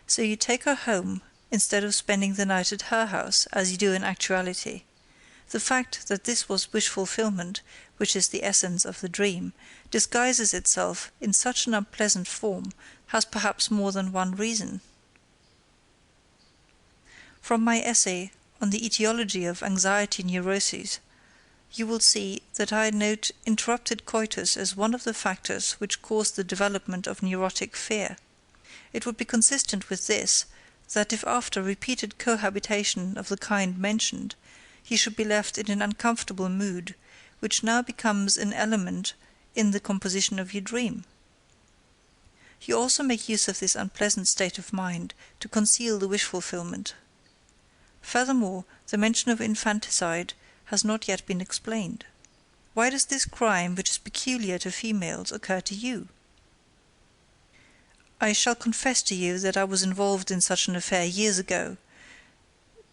So you take her home, instead of spending the night at her house, as you do in actuality. The fact that this was wish-fulfillment, which is the essence of the dream, disguises itself in such an unpleasant form, has perhaps more than one reason. From my essay on the etiology of anxiety neuroses, you will see that I note interrupted coitus as one of the factors which cause the development of neurotic fear. It would be consistent with this that if after repeated cohabitation of the kind mentioned, he should be left in an uncomfortable mood, which now becomes an element in the composition of your dream. You also make use of this unpleasant state of mind to conceal the wish fulfillment. Furthermore, the mention of infanticide has not yet been explained. Why does this crime, which is peculiar to females, occur to you? I shall confess to you that I was involved in such an affair years ago.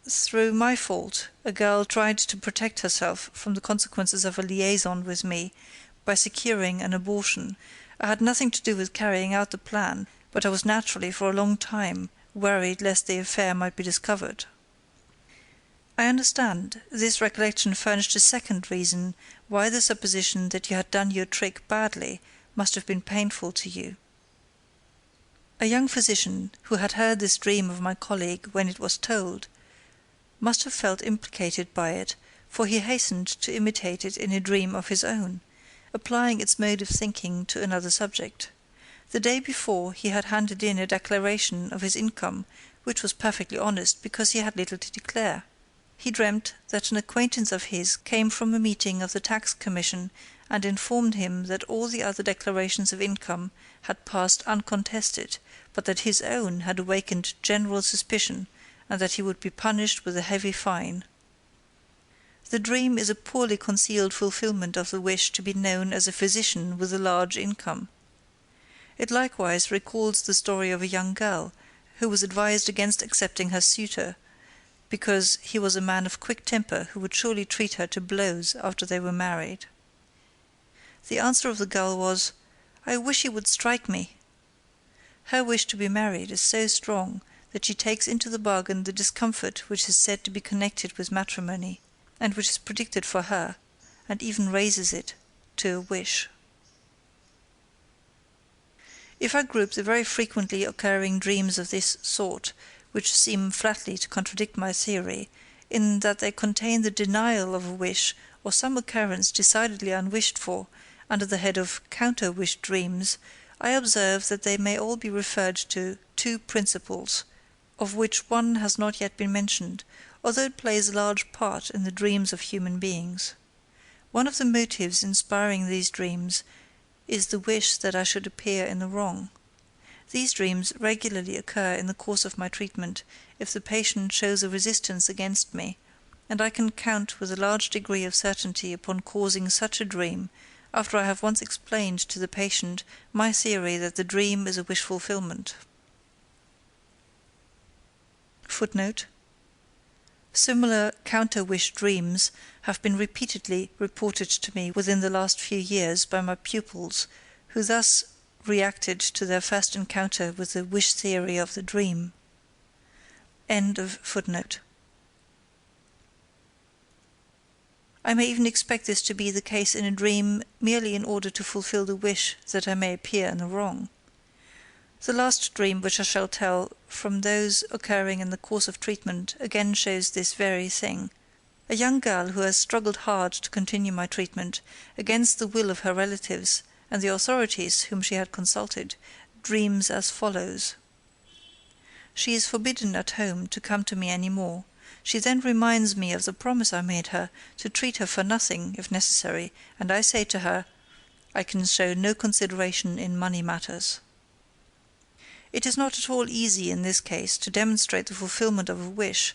Through my fault, a girl tried to protect herself from the consequences of a liaison with me by securing an abortion. I had nothing to do with carrying out the plan, but I was naturally for a long time worried lest the affair might be discovered. I understand this recollection furnished a second reason why the supposition that you had done your trick badly must have been painful to you. A young physician, who had heard this dream of my colleague when it was told, must have felt implicated by it, for he hastened to imitate it in a dream of his own, applying its mode of thinking to another subject. The day before he had handed in a declaration of his income, which was perfectly honest because he had little to declare. He dreamt that an acquaintance of his came from a meeting of the tax commission and informed him that all the other declarations of income had passed uncontested, but that his own had awakened general suspicion and that he would be punished with a heavy fine. The dream is a poorly concealed fulfillment of the wish to be known as a physician with a large income. It likewise recalls the story of a young girl who was advised against accepting her suitor because he was a man of quick temper who would surely treat her to blows after they were married. The answer of the girl was, "I wish he would strike me." Her wish to be married is so strong that she takes into the bargain the discomfort which is said to be connected with matrimony, and which is predicted for her, and even raises it to a wish. If I group the very frequently occurring dreams of this sort, which seem flatly to contradict my theory, in that they contain the denial of a wish or some occurrence decidedly unwished for, under the head of counter-wish dreams, I observe that they may all be referred to two principles, of which one has not yet been mentioned, although it plays a large part in the dreams of human beings. One of the motives inspiring these dreams is the wish that I should appear in the wrong. These dreams regularly occur in the course of my treatment if the patient shows a resistance against me, and I can count with a large degree of certainty upon causing such a dream after I have once explained to the patient my theory that the dream is a wish fulfillment. Footnote: similar counter-wish dreams have been repeatedly reported to me within the last few years by my pupils, who thus reacted to their first encounter with the wish theory of the dream. End of footnote. I may even expect this to be the case in a dream merely in order to fulfill the wish that I may appear in the wrong. The last dream which I shall tell from those occurring in the course of treatment again shows this very thing. A young girl who has struggled hard to continue my treatment, against the will of her relatives and the authorities whom she had consulted, dreams as follows. She is forbidden at home to come to me any more. She then reminds me of the promise I made her to treat her for nothing, if necessary, and I say to her, "I can show no consideration in money matters." It is not at all easy in this case to demonstrate the fulfillment of a wish,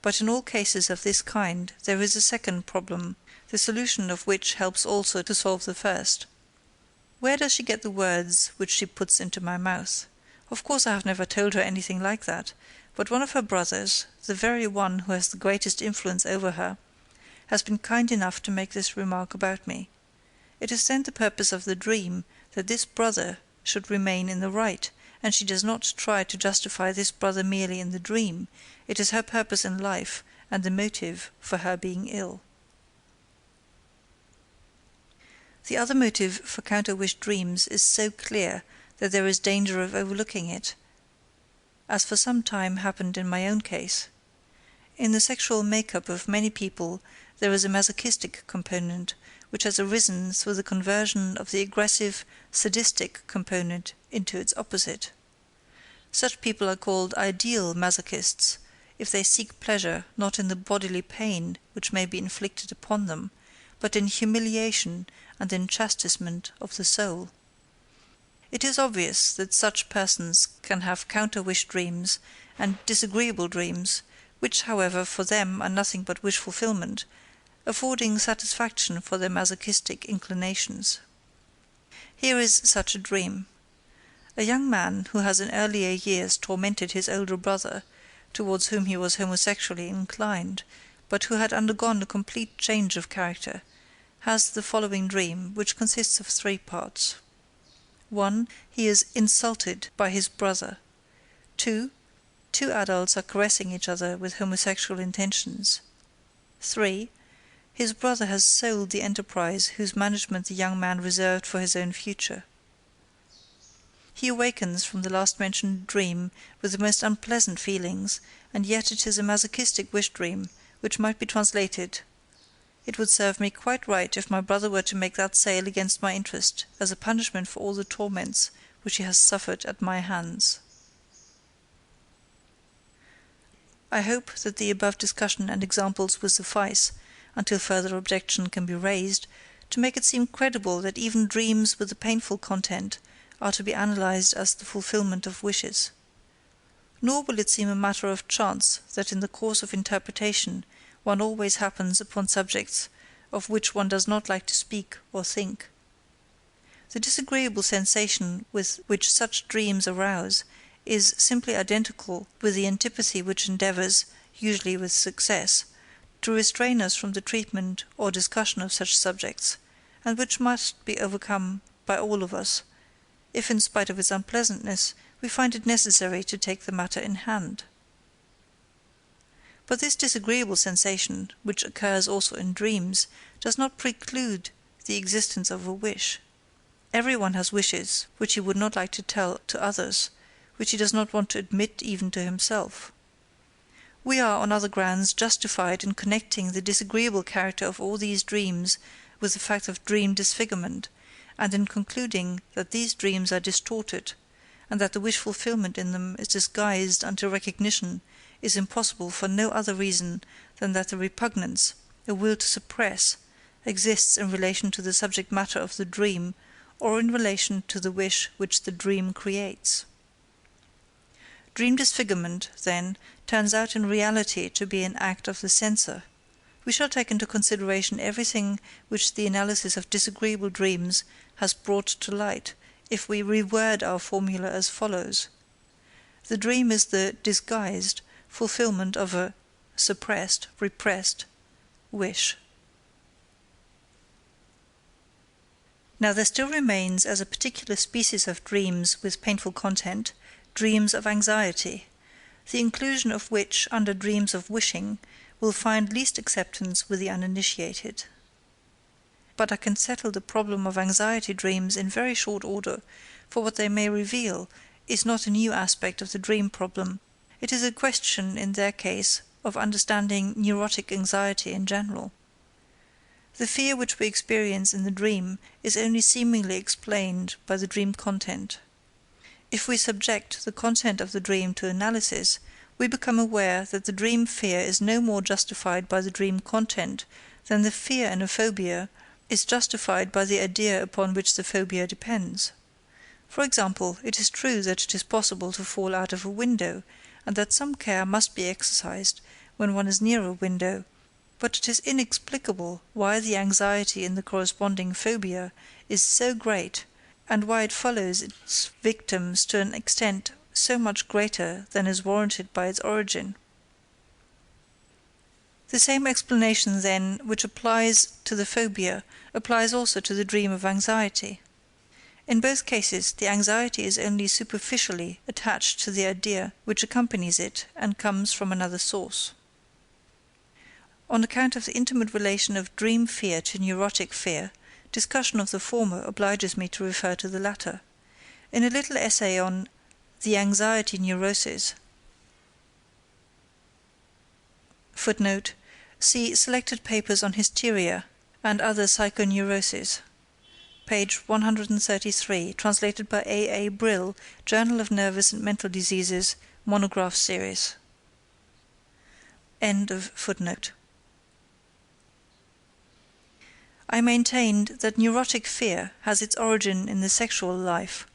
but in all cases of this kind there is a second problem, the solution of which helps also to solve the first. Where does she get the words which she puts into my mouth? Of course I have never told her anything like that, but one of her brothers, the very one who has the greatest influence over her, has been kind enough to make this remark about me. It is then the purpose of the dream that this brother should remain in the right, and she does not try to justify this brother merely in the dream. It is her purpose in life and the motive for her being ill. The other motive for counter-wish dreams is so clear that there is danger of overlooking it, as for some time happened in my own case. In the sexual make-up of many people there is a masochistic component, which has arisen through the conversion of the aggressive, sadistic component into its opposite. Such people are called ideal masochists if they seek pleasure not in the bodily pain which may be inflicted upon them, but in humiliation and in chastisement of the soul. It is obvious that such persons can have counter-wish dreams and disagreeable dreams, which, however, for them are nothing but wish fulfillment, affording satisfaction for their masochistic inclinations. Here is such a dream. A young man who has in earlier years tormented his older brother, towards whom he was homosexually inclined, but who had undergone a complete change of character, has the following dream, which consists of 3 parts. 1. He is insulted by his brother. 2. Two adults are caressing each other with homosexual intentions. 3. His brother has sold the enterprise whose management the young man reserved for his own future. He awakens from the last-mentioned dream with the most unpleasant feelings, and yet it is a masochistic wish-dream, which might be translated: "It would serve me quite right if my brother were to make that sale against my interest, as a punishment for all the torments which he has suffered at my hands." I hope that the above discussion and examples will suffice, until further objection can be raised, to make it seem credible that even dreams with a painful content are to be analysed as the fulfilment of wishes. Nor will it seem a matter of chance that in the course of interpretation one always happens upon subjects of which one does not like to speak or think. The disagreeable sensation with which such dreams arouse is simply identical with the antipathy which endeavours, usually with success, to restrain us from the treatment or discussion of such subjects, and which must be overcome by all of us, if in spite of its unpleasantness we find it necessary to take the matter in hand. But this disagreeable sensation, which occurs also in dreams, does not preclude the existence of a wish. Everyone has wishes which he would not like to tell to others, which he does not want to admit even to himself. We are, on other grounds, justified in connecting the disagreeable character of all these dreams with the fact of dream disfigurement, and in concluding that these dreams are distorted, and that the wish fulfillment in them is disguised until recognition is impossible for no other reason than that the repugnance, a will to suppress, exists in relation to the subject matter of the dream, or in relation to the wish which the dream creates. Dream disfigurement, then, turns out in reality to be an act of the censor. We shall take into consideration everything which the analysis of disagreeable dreams has brought to light, if we reword our formula as follows: the dream is the disguised fulfillment of a suppressed, repressed wish. Now there still remains, as a particular species of dreams with painful content, dreams of anxiety, the inclusion of which under dreams of wishing will find least acceptance with the uninitiated. But I can settle the problem of anxiety dreams in very short order, for what they may reveal is not a new aspect of the dream problem. It is a question, in their case, of understanding neurotic anxiety in general. The fear which we experience in the dream is only seemingly explained by the dream content. If we subject the content of the dream to analysis, we become aware that the dream fear is no more justified by the dream content than the fear in a phobia is justified by the idea upon which the phobia depends. For example, it is true that it is possible to fall out of a window, and that some care must be exercised when one is near a window, but it is inexplicable why the anxiety in the corresponding phobia is so great, and why it follows its victims to an extent so much greater than is warranted by its origin. The same explanation, then, which applies to the phobia, applies also to the dream of anxiety. In both cases, the anxiety is only superficially attached to the idea which accompanies it and comes from another source. On account of the intimate relation of dream fear to neurotic fear, discussion of the former obliges me to refer to the latter. In a little essay on the anxiety neurosis, footnote, see selected papers on hysteria and other psychoneuroses, page 133, translated by A. A. Brill, Journal of Nervous and Mental Diseases, monograph series. End of footnote. I maintained that neurotic fear has its origin in the sexual life,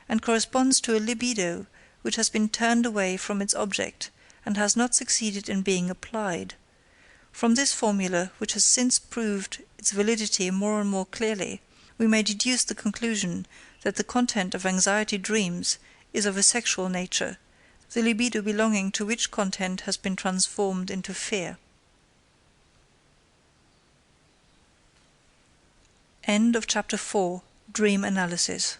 and corresponds to a libido which has been turned away from its object and has not succeeded in being applied. From this formula, which has since proved its validity more and more clearly, we may deduce the conclusion that the content of anxiety dreams is of a sexual nature, the libido belonging to which content has been transformed into fear. End of chapter 4. Dream Analysis.